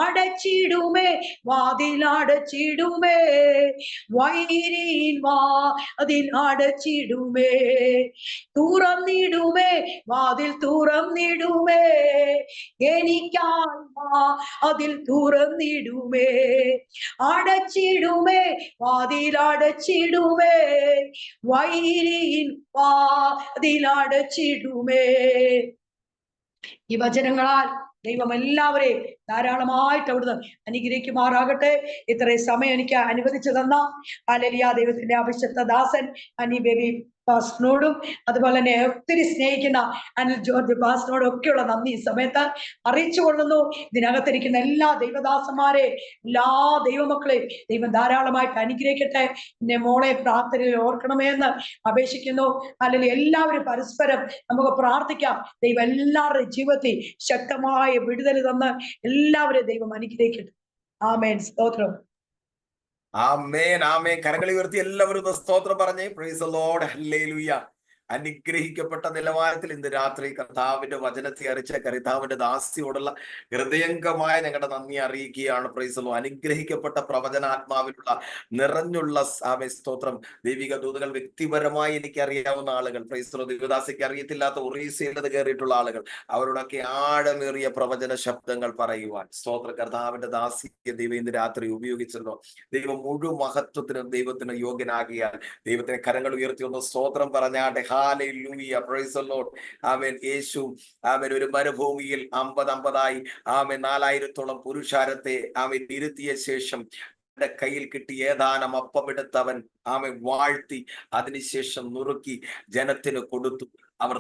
അടച്ചിടുമേ വാതിൽ അടച്ചിടുമേ, വൈരിയിൻ വാ അതിൽ അടച്ചിടുമേ. തുറന്നിടുമേ വാതിൽ തുറന്നിടുമേ, എനിക്കായി വാ അതിൽ തുറന്നിടുമേ. അടച്ചിടുമേ വാതിൽ അടച്ചിടുമേ, വൈരിയിൻ വാ അതിൽ അടച്ചിടുമേ. ഈ വചനങ്ങളാൽ ദൈവം എല്ലാവരെയും ധാരാളമായിട്ട് അവിടുന്ന് അനുഗ്രഹിക്കുമാറാകട്ടെ. ഇത്രയും സമയം എനിക്ക് അനുവദിച്ചു തന്ന ഹല്ലേലൂയ ദൈവത്തിന്റെ അഭിഷക്ത ദാസൻ അനി ബേബി പാസ്റ്ററിനോടും അതുപോലെ തന്നെ ഒത്തിരി സ്നേഹിക്കുന്ന അനിൽ ജോർജ് പാസ്റ്ററിനോടും ഒക്കെയുള്ള നന്ദി ഈ സമയത്ത് അറിയിച്ചു കൊള്ളുന്നു. ഇതിനകത്തിരിക്കുന്ന എല്ലാ ദൈവദാസന്മാരെ, എല്ലാ ദൈവമക്കളെയും ദൈവം ധാരാളമായിട്ട് അനുഗ്രഹിക്കട്ടെ. എന്നെ മോളെ പ്രാർത്ഥനയിൽ ഓർക്കണമേ എന്ന് അപേക്ഷിക്കുന്നു. അല്ലെങ്കിൽ എല്ലാവരും പരസ്പരം നമുക്ക് പ്രാർത്ഥിക്കാം. ദൈവം എല്ലാവരുടെയും ജീവിതത്തിൽ ശക്തമായ വിടുതൽ തന്ന് എല്ലാവരെയും ദൈവം അനുഗ്രഹിക്കട്ടെ. ആമേൻ, സ്തോത്രം. ആമേൻ, ആമേൻ. കരങ്ങളി ഉയർത്തി എല്ലാവരും സ്തോത്രം പറഞ്ഞേ. Price the lord. ഹല്ലേലൂയ. അനുഗ്രഹിക്കപ്പെട്ട നിലവാരത്തിൽ ഇന്ന് രാത്രി കർത്താവിന്റെ വചനത്തെ അറിയിച്ച കർത്താവിന്റെ ദാസിയോടുള്ള ഹൃദയംഗമായ ഞങ്ങളുടെ നന്ദി അറിയിക്കുകയാണ്. Price the Lord. അനുഗ്രഹിക്കപ്പെട്ട പ്രവചനാത്മാവിലുള്ള നിറഞ്ഞുള്ള സ്തോത്രം ദൈവിക ദൂതകൾ വ്യക്തിപരമായി എനിക്ക് അറിയാവുന്ന ആളുകൾ, പ്രൈസ് ദി ലോർഡ്. ദൈവദാസിക്ക് അറിയത്തില്ലാത്ത ഒറീസയിലത് കയറിയിട്ടുള്ള ആളുകൾ, അവരോടൊക്കെ ആഴമേറിയ പ്രവചന ശബ്ദങ്ങൾ പറയുവാൻ സ്തോത്രം കർത്താവിന്റെ ദാസിയെ ദൈവം ഇന്ന് രാത്രി ഉപയോഗിച്ചല്ലോ. ദൈവം മുഴുവൻ മഹത്വത്തിനും ദൈവത്തിന് യോഗ്യനാകിയാൽ ദൈവത്തിന് കരങ്ങൾ ഉയർത്തി ഒന്ന് സ്തോത്രം പറഞ്ഞാട്ടെ. ഹല്ലേലൂയ, പ്രൈസ് ദി ലോർഡ്. ആമേൻ. യേശു ആമേൻ ഒരു മരുഭൂമിയിൽ 50 ആമേൻ 4000-ഓളം പുരുഷാരത്തെ ആമേൻ ഇരുത്തിയ ശേഷം കയ്യിൽ കിട്ടി ഏതാനും അപ്പമെടുത്തവൻ ആമേൻ വാഴ്ത്തി അതിനുശേഷം നുറുക്കി ജനത്തിന് കൊടുത്തു. അവർ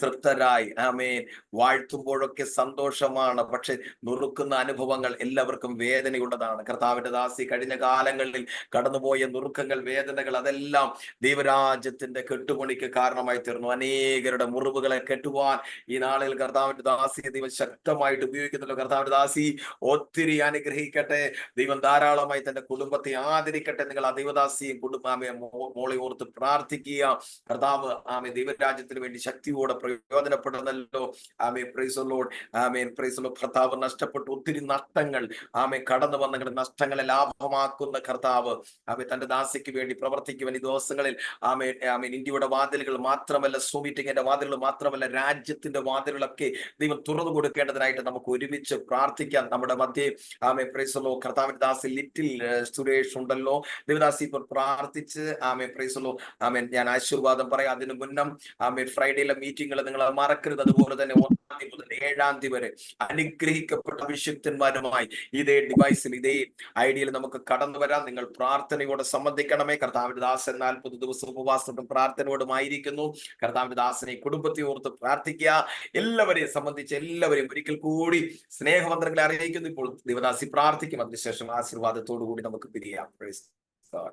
തൃപ്തരായി. ആമേൻ. വാഴ്ത്തുമ്പോഴൊക്കെ സന്തോഷമാണ്, പക്ഷെ നുറുക്കുന്ന അനുഭവങ്ങൾ എല്ലാവർക്കും വേദനയുള്ളതാണ്. കർത്താവിന്റെ ദാസി കഴിഞ്ഞ കാലങ്ങളിൽ കടന്നുപോയ നുറുക്കങ്ങൾ, വേദനകൾ, അതെല്ലാം ദൈവരാജ്യത്തിന്റെ കെട്ടുപണിക്ക് കാരണമായി തീർന്നു. അനേകരുടെ മുറിവുകളെ കെട്ടുവാൻ ഈ നാളിൽ കർത്താവിന്റെ ദാസിയെ ദൈവം ശക്തമായിട്ട് ഉപയോഗിക്കുന്നുള്ളൂ. കർത്താവിന്റെ ദാസി ഒത്തിരി അനുഗ്രഹിക്കട്ടെ. ദൈവം ധാരാളമായി തന്റെ കുടുംബത്തെ ആദരിക്കട്ടെ. നിങ്ങൾ ആ ദൈവദാസിയും കുടുംബാമെ മോളെ ഓർത്ത് പ്രാർത്ഥിക്കുക. കർത്താവ് ആമേ ദൈവരാജ്യത്തിന് വേണ്ടി വേണ്ടി ശക്തിയോടെ പ്രയോജനപ്പെടുന്നല്ലോ. ആമേൻ, പ്രൈസ് ദി ലോർഡ്. ആമേൻ, പ്രൈസ് ദി ലോർഡ്. കർത്താവ് നഷ്ടപ്പെട്ടു ഒത്തിരി നഷ്ടങ്ങൾ, ആമേൻ, കടന്നു വന്ന നഷ്ടങ്ങളെ ലാഭമാക്കുന്ന കർത്താവ് ആമേൻ തന്റെ ദാസിക്ക് വേണ്ടി പ്രവർത്തിക്കുവാൻ ഈ ദിവസങ്ങളിൽ ആമേൻ ആമേൻ ഇന്ത്യയുടെ വാതിലുകൾ മാത്രമല്ല, സോമീറ്റിങ്ങിന്റെ വാതിലുകൾ മാത്രമല്ല, രാജ്യത്തിന്റെ വാതിലുകളൊക്കെ ദൈവം തുറന്നു കൊടുക്കേണ്ടതിനായിട്ട് നമുക്ക് ഒരുമിച്ച് പ്രാർത്ഥിക്കാം. നമ്മുടെ മധ്യേ ആമേൻ, പ്രൈസ് ദി ലോർഡ്, കർത്താവിന്റെ ദാസി ലിറ്റിൽ സുരേഷ് ഉണ്ടല്ലോ. ദൈവദാസി ഇപ്പോൾ പ്രാർത്ഥിച്ച് ആമേൻ, പ്രൈസ് ദി ലോർഡ്. ആമേൻ, ഞാൻ ആശീർവാദം പറയാം. അതിനു മുന്നം ആമേൻ ഫ്രൈഡേയിലെ മീറ്റിംഗുകൾ നിങ്ങൾ മറക്കരുത്. അതുപോലെ തന്നെ 1 മുതൽ 7 വരെ അനുഗ്രഹിക്കപ്പെട്ട അഭിഷിക്തന്മാരുമായി ഇതേ ഡിവൈസിൽ ഇതേ ഐഡിയയിൽ നമുക്ക് കടന്നു വരാം. നിങ്ങൾ പ്രാർത്ഥനയോടെ സംബന്ധിക്കണമേ. കർത്താവിന്റെ ദാസൻ 40 ദിവസം ഉപവാസത്തോടും പ്രാർത്ഥനയോടുമായിരിക്കുന്നു. കർത്താവിന്റെ ദാസനെ കുടുംബത്തെ ഓർത്ത് പ്രാർത്ഥിക്കുക. എല്ലാവരെയും സംബന്ധിച്ച് എല്ലാവരെയും ഒരിക്കൽ കൂടി സ്നേഹവന്ദനങ്ങളെ അറിയിക്കുന്നു. ഇപ്പോൾ ദേവദാസി പ്രാർത്ഥിക്കും. അതിനുശേഷം ആശീർവാദത്തോടു കൂടി നമുക്ക് പിരിയാം. Praise God.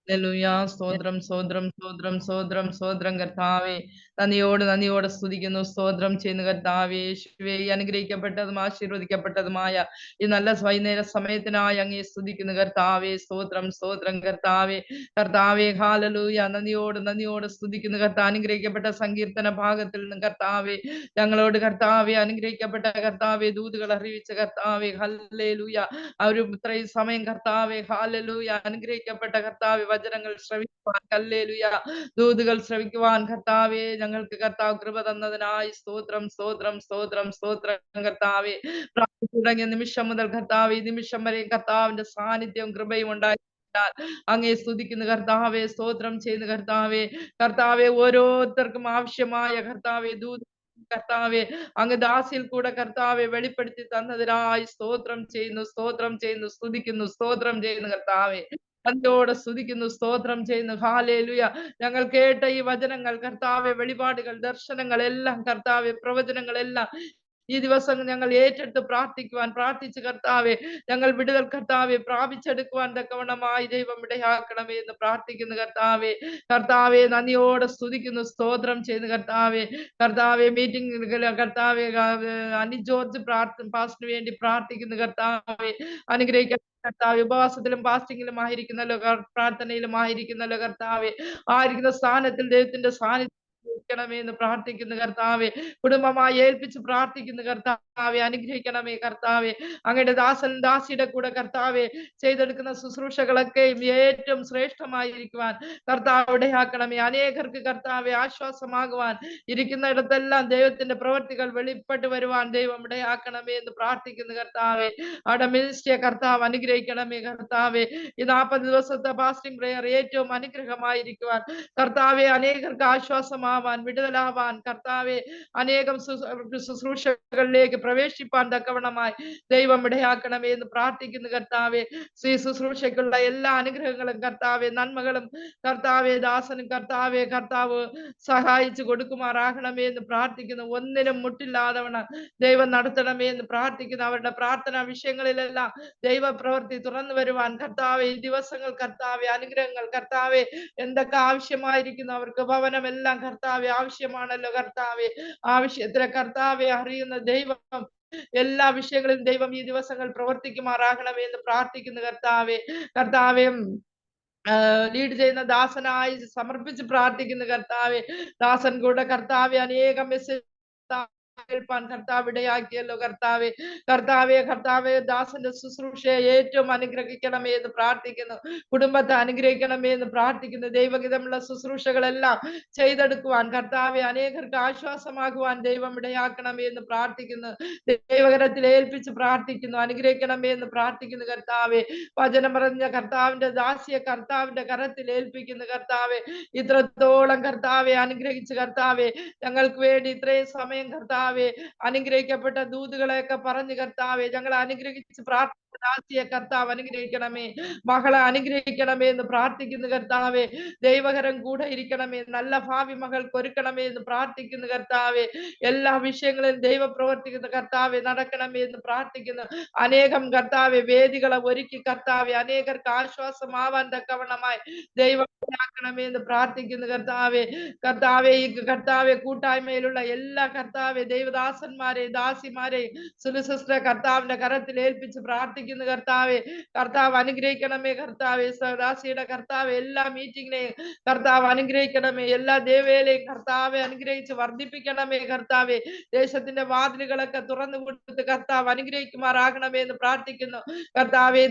ഹല്ലേലൂയ. സ്തോത്രം സ്തോത്രം സ്തോത്രം സ്തോത്രം സ്തോത്രം കർത്താവേ, നന്ദിയോടെ സ്തുതിക്കുന്നു. സ്തോത്രം ചെയ്യുന്ന കർത്താവേ, യേശുവേ, ഈ അനുഗ്രഹിക്കപ്പെട്ടതും ആശീർവദിക്കപ്പെട്ടതുമായ ഈ നല്ല വൈകുന്നേര സമയത്തിനായി അങ്ങേ സ്തുതിക്കുന്നു കർത്താവേ. സ്തോത്രം സ്തോത്രം കർത്താവേ. കർത്താവേ, ഹല്ലേലൂയ. നന്ദിയോടെ സ്തുതിക്കുന്നു കർത്താവ്. അനുഗ്രഹിക്കപ്പെട്ട സങ്കീർത്തന ഭാഗത്തിൽ നിന്ന് കർത്താവേ ഞങ്ങളോട് കർത്താവേ, അനുഗ്രഹിക്കപ്പെട്ട കർത്താവേ, ദൂതുകൾ അറിയിച്ച കർത്താവേ, ഹല്ലേലൂയ. ആ ഒരു ഇത്രയും സമയം കർത്താവേ, ഹല്ലേലൂയ, അനുഗ്രഹിക്കപ്പെട്ട കർത്താവേ, വചനങ്ങൾ ശ്രവിക്കുവാൻ, ഹല്ലേലൂയ, ദൂതുകൾ ശ്രവിക്കുവാൻ കർത്താവേ ഞങ്ങൾക്ക് കർത്താവ് കൃപ തന്നതിനായി സ്തോത്രം സ്തോത്രം സ്തോത്രം സ്തോത്രം കർത്താവേ. പ്രാർത്ഥിച്ചു തുടങ്ങിയ നിമിഷം മുതൽ കർത്താവേ, ഈ നിമിഷം വരെ കർത്താവിന്റെ സാന്നിധ്യവും കൃപയും ഉണ്ടായി അങ്ങേ സ്തുതിക്കുന്ന കർത്താവേ. സ്തോത്രം ചെയ്യുന്ന കർത്താവേ. കർത്താവേ, ഓരോരുത്തർക്കും ആവശ്യമായ കർത്താവേ ദൂത് കർത്താവേ അങ്ങ് ദാസിയിൽ കൂടെ കർത്താവെ വെളിപ്പെടുത്തി തന്നതിനായി സ്തോത്രം ചെയ്യുന്നു സ്തുതിക്കുന്നു. സ്തോത്രം ചെയ്യുന്നു കർത്താവെ. നന്ദിയോടെ സ്തുതിക്കുന്നു, സ്തോത്രം ചെയ്യുന്നു. ഹല്ലേലൂയ. ഞങ്ങൾ കേട്ട ഈ വചനങ്ങൾ കർത്താവെ, വെളിപാടുകൾ, ദർശനങ്ങൾ എല്ലാം കർത്താവെ, പ്രവചനങ്ങളെല്ലാം ഈ ദിവസം ഞങ്ങൾ ഏറ്റെടുത്ത് പ്രാർത്ഥിച്ച് കർത്താവെ, ഞങ്ങൾ വിടുതൽ കർത്താവെ പ്രാപിച്ചെടുക്കുവാൻ തക്കവണ്ണമായി ദൈവം ഇടയാക്കണമേ എന്ന് പ്രാർത്ഥിക്കുന്നു കർത്താവെ. നന്ദിയോടെ സ്തുതിക്കുന്നു, സ്തോത്രം ചെയ്യുന്നു കർത്താവെ. മീറ്റിംഗ് കർത്താവെ, അനി ജോർജ് പാസ്റ്റിന് വേണ്ടി പ്രാർത്ഥിക്കുന്നു കർത്താവെ. അനുഗ്രഹിക്കുന്ന കർത്താവ് ഉപവാസത്തിലും ഫാസ്റ്റിംഗിലും ആയിരിക്കുന്നല്ലോ, പ്രാർത്ഥനയിലും ആയിരിക്കുന്നല്ലോ കർത്താവെ. ആയിരിക്കുന്ന സ്ഥാനത്തിൽ ദൈവത്തിന്റെ സാന്നിധ്യം എന്ന് പ്രാർത്ഥിക്കുന്നു കർത്താവെ. കുടുംബമായി ഏൽപ്പിച്ച് പ്രാർത്ഥിക്കുന്നു കർത്താവെ. അനുഗ്രഹിക്കണമേ കർത്താവെ. അങ്ങയുടെ ദാസിയുടെ കൂടെ കർത്താവെ ചെയ്തെടുക്കുന്ന ശുശ്രൂഷകളൊക്കെ ഏറ്റവും ശ്രേഷ്ഠമായിരിക്കുവാൻ കർത്താവ് ഇടയാക്കണമേ. അനേകർക്ക് കർത്താവെ ആശ്വാസമാകുവാൻ ഇരിക്കുന്നിടത്തെല്ലാം ദൈവത്തിന്റെ പ്രവൃത്തികൾ വെളിപ്പെട്ട് വരുവാൻ ദൈവം ഇടയാക്കണമേ എന്ന് പ്രാർത്ഥിക്കുന്നു കർത്താവെ. അവിടെ മിനിസ്ട്രിയെ കർത്താവ് അനുഗ്രഹിക്കണമേ കർത്താവെ. ഈ 40 ദിവസത്തെ ഫാസ്റ്റിംഗ് പ്രേയർ ഏറ്റവും അനുഗ്രഹമായിരിക്കുവാൻ കർത്താവെ, അനേകർക്ക് ആശ്വാസമാവാൻ, വിടുതലാവാൻ കർത്താവെ, അനേകം ശുശ്രൂഷകളിലേക്ക് പ്രവേശിപ്പാൻ തക്കവണ്ണമായി ദൈവം ഇടയാക്കണമേ എന്ന് പ്രാർത്ഥിക്കുന്നു കർത്താവെ. ശുശ്രൂഷയ്ക്കുള്ള എല്ലാ അനുഗ്രഹങ്ങളും കർത്താവെ, നന്മകളും കർത്താവെ, ദാസനും കർത്താവ് സഹായിച്ചു കൊടുക്കുമാറാകണമേ എന്ന് പ്രാർത്ഥിക്കുന്നു. ഒന്നിനും മുട്ടില്ലാതവണ്ണം ദൈവം നടത്തണമേ എന്ന് പ്രാർത്ഥിക്കുന്നു. അവരുടെ പ്രാർത്ഥനാ വിഷയങ്ങളിലെല്ലാം ദൈവ പ്രവൃത്തി തുറന്നു വരുവാൻ കർത്താവെ, ഈ ദിവസങ്ങൾ കർത്താവെ, അനുഗ്രഹങ്ങൾ കർത്താവെ, എന്തൊക്കെ ആവശ്യമായിരിക്കുന്നു അവർക്ക് ഭവനമെല്ലാം കർത്താവെ ആവശ്യമാണല്ലോ കർത്താവെ. ആവശ്യത്തിന് കർത്താവെ അറിയുന്ന ദൈവം എല്ലാ വിഷയങ്ങളിലും ദൈവം ഈ ദിവസങ്ങൾ പ്രവർത്തിക്കുമാറാകണമേ എന്ന് പ്രാർത്ഥിക്കുന്നു കർത്താവെ. ലീഡ് ചെയ്യുന്ന ദാസനായി സമർപ്പിച്ച് പ്രാർത്ഥിക്കുന്നു കർത്താവെ. ദാസൻ കൂടെ കർത്താവെ അനേകം മെസ്സേജ് കേൾപ്പാൻ കർത്താവ് ഇടയാക്കിയല്ലോ കർത്താവെ. ദാസന്റെ ശുശ്രൂഷയെ ഏറ്റവും അനുഗ്രഹിക്കണമേ എന്ന് പ്രാർത്ഥിക്കുന്നു. കുടുംബത്തെ അനുഗ്രഹിക്കണമേ എന്ന് പ്രാർത്ഥിക്കുന്നു. ദൈവഗീതമുള്ള ശുശ്രൂഷകളെല്ലാം ചെയ്തെടുക്കുവാൻ കർത്താവെ, അനേകർക്ക് ആശ്വാസമാകുവാൻ ദൈവം ഇടയാക്കണമേ എന്ന് പ്രാർത്ഥിക്കുന്നു. ദൈവകരത്തിൽ ഏൽപ്പിച്ച് പ്രാർത്ഥിക്കുന്നു. അനുഗ്രഹിക്കണമേ എന്ന് പ്രാർത്ഥിക്കുന്നു കർത്താവെ. വചനം പറഞ്ഞ കർത്താവിന്റെ ദാസിയെ കർത്താവിന്റെ കരത്തിൽ ഏൽപ്പിക്കുന്നു കർത്താവെ. ഇത്രത്തോളം കർത്താവെ അനുഗ്രഹിച്ച് കർത്താവെ, ഞങ്ങൾക്ക് വേണ്ടി ഇത്രയും സമയം കർത്താവെ അനുഗ്രഹിക്കപ്പെട്ട ദൂതുകളെയൊക്കെ പറഞ്ഞു കർത്താവെ, ഞങ്ങളെ അനുഗ്രഹിച്ച് പ്രാർത്ഥിക്കുന്ന ദാസിയെ കർത്താവ് അനുഗ്രഹിക്കണമേ. മകളെ അനുഗ്രഹിക്കണമേ എന്ന് പ്രാർത്ഥിക്കുന്നു കർത്താവെ. ദൈവകരം കൂടെ ഇരിക്കണമേ. നല്ല ഭാവി മകൾക്ക് ഒരുക്കണമേ എന്ന് പ്രാർത്ഥിക്കുന്നു കർത്താവെ. എല്ലാ വിഷയങ്ങളിലും ദൈവ പ്രവർത്തിക്കുന്ന കർത്താവെ നടക്കണമേ എന്ന് പ്രാർത്ഥിക്കുന്നു. അനേകം കർത്താവെ വേദികളെ ഒരുക്കി കർത്താവെ, അനേകർക്ക് ആശ്വാസമാവാൻ തക്കവണ്ണമായി ദൈവം അനുഗ്രഹിക്കണമേ എന്ന് പ്രാർത്ഥിക്കുന്നു കർത്താവെ. കർത്താവെ, ഈ കർത്താവെ കൂട്ടായ്മയിലുള്ള എല്ലാ കർത്താവെ ദൈവദാസന്മാരെ ദാസിമാരെ സുലസിസ്റ്റർ കർത്താവിന്റെ കരത്തിൽ ഏൽപ്പിച്ച് പ്രാർത്ഥിക്കുന്നു കർത്താവെ. കർത്താവ് അനുഗ്രഹിക്കണമേ കർത്താവെ. ദാസിയുടെ കർത്താവ് എല്ലാ മീറ്റിങ്ങിനെയും കർത്താവ് അനുഗ്രഹിക്കണമേ. എല്ലാ ദേവേലയും കർത്താവെ അനുഗ്രഹിച്ച് വർദ്ധിപ്പിക്കണമേ കർത്താവെ. ദേശത്തിന്റെ വാതിലുകളൊക്കെ തുറന്നു കൊടുത്ത് കർത്താവ് അനുഗ്രഹിക്കുമാറാകണമേ എന്ന് പ്രാർത്ഥിക്കുന്നു കർത്താവെ.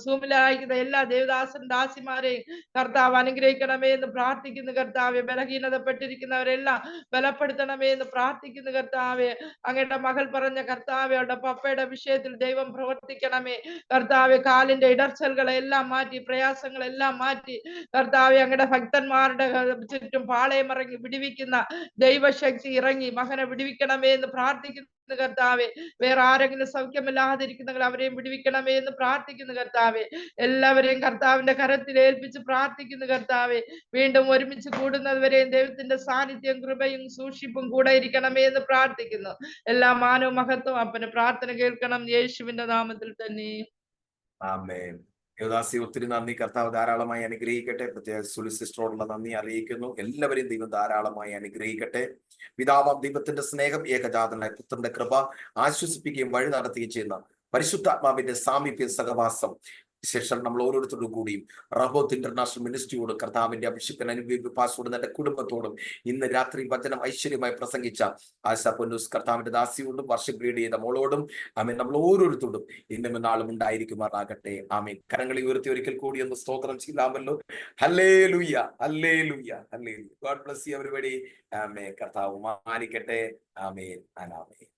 സൂമിലായിരിക്കുന്ന എല്ലാ ദേവദാസൻ ദാസിമാരെയും കർത്താവ് അനുഗ്രഹിക്കണമേ എന്ന് പ്രാർത്ഥിക്കുന്നു കർത്താവെ. ബലഹീനതപ്പെട്ടിരിക്കുന്നവരെല്ലാം ബലപ്പെടുത്തണമേ എന്ന് പ്രാർത്ഥിക്കുന്നു കർത്താവെ. അങ്ങയുടെ മകൾ പറഞ്ഞ കർത്താവെ, അവരുടെ പപ്പയുടെ വിഷയത്തിൽ ദൈവം പ്രവർത്തിക്കണമേ കർത്താവെ. കാലിന്റെ ഇടർച്ചലുകളെല്ലാം മാറ്റി, പ്രയാസങ്ങളെല്ലാം മാറ്റി കർത്താവെ. അങ്ങയുടെ ഭക്തന്മാരുടെ ചുറ്റും പാളയം ഇറങ്ങി വിടുവിക്കുന്ന ദൈവശക്തി ഇറങ്ങി മകനെ വിടുവിക്കണമേ എന്ന് പ്രാർത്ഥിക്കുന്നു കർത്താവെ. വേറെ ആരെങ്കിലും സൗഖ്യമില്ലാതിരിക്കുന്നെങ്കിൽ അവരെയും വിടുവിക്കണമേ എന്ന് പ്രാർത്ഥിക്കുന്നു കർത്താവെ. എല്ലാവരെയും കർത്താവിന്റെ കരത്തിൽ ഏൽപ്പിച്ച് പ്രാർത്ഥിക്കുന്നു കർത്താവെ. വീണ്ടും ഒരുമിച്ച് കൂടുന്നതുവരെയും ദൈവത്തിന്റെ സാന്നിധ്യം കൃപയും സൂക്ഷിപ്പും കൂടെ ഇരിക്കണമേ എന്ന് പ്രാർത്ഥിക്കുന്നു. എല്ലാ മാനവും മഹത്വം അപ്പന് പ്രാർത്ഥന കേൾക്കണം യേശുവിന്റെ നാമത്തിൽ തന്നെ. ആമേൻ. ദേവദാസി ഒത്തിരി നന്ദി. കർത്താവ് ധാരാളമായി അനുഗ്രഹിക്കട്ടെ. പ്രത്യേക സുലിസിസ്റ്ററോടുള്ള നന്ദി അറിയിക്കുന്നു. എല്ലാവരെയും ദൈവം ധാരാളമായി അനുഗ്രഹിക്കട്ടെ. പിതാവാം ദൈവത്തിന്റെ സ്നേഹം, ഏകജാതനായ പുത്രന്റെ കൃപ, ആശ്വസിപ്പിക്കുകയും വഴി നടത്തുകയും ചെയ്യുന്ന പരിശുദ്ധാത്മാവിന്റെ സാമീപ്യ സഹവാസം ശേഷം നമ്മൾ ഓരോരുത്തരോടും കൂടിയും റഹോത്ത് ഇന്റർനാഷണൽ മിനിസ്ട്രിയോടും കർത്താവിന്റെ അഭിഷിക്തൻ അനുഭവിപ്പാസോടും എന്റെ കുടുംബത്തോടും ഇന്ന് രാത്രി വചനം ഐശ്വര്യമായി പ്രസംഗിച്ച ആശാ പൊന്നൂസ് കർത്താവിന്റെ ദാസിയോടും വർഷം ഗ്രീഡ് ചെയ്ത മോളോടും ആമേൻ നമ്മൾ ഓരോരുത്തരോടും ഇന്നും നാളും ഉണ്ടായിരിക്കുമാറാകട്ടെ. ആമേൻ. കരങ്ങളെ ഉയർത്തി ഒരിക്കൽ കൂടി ഒന്ന് സ്തോത്രം ചെയ്യാമല്ലോ. ഹല്ലേലൂയ, ഹല്ലേലൂയ, ഹല്ലേലൂയ. God bless you everybody. ആമേൻ. കർത്താവ് മാനിക്കട്ടെ. ആമേൻ. ആമേൻ.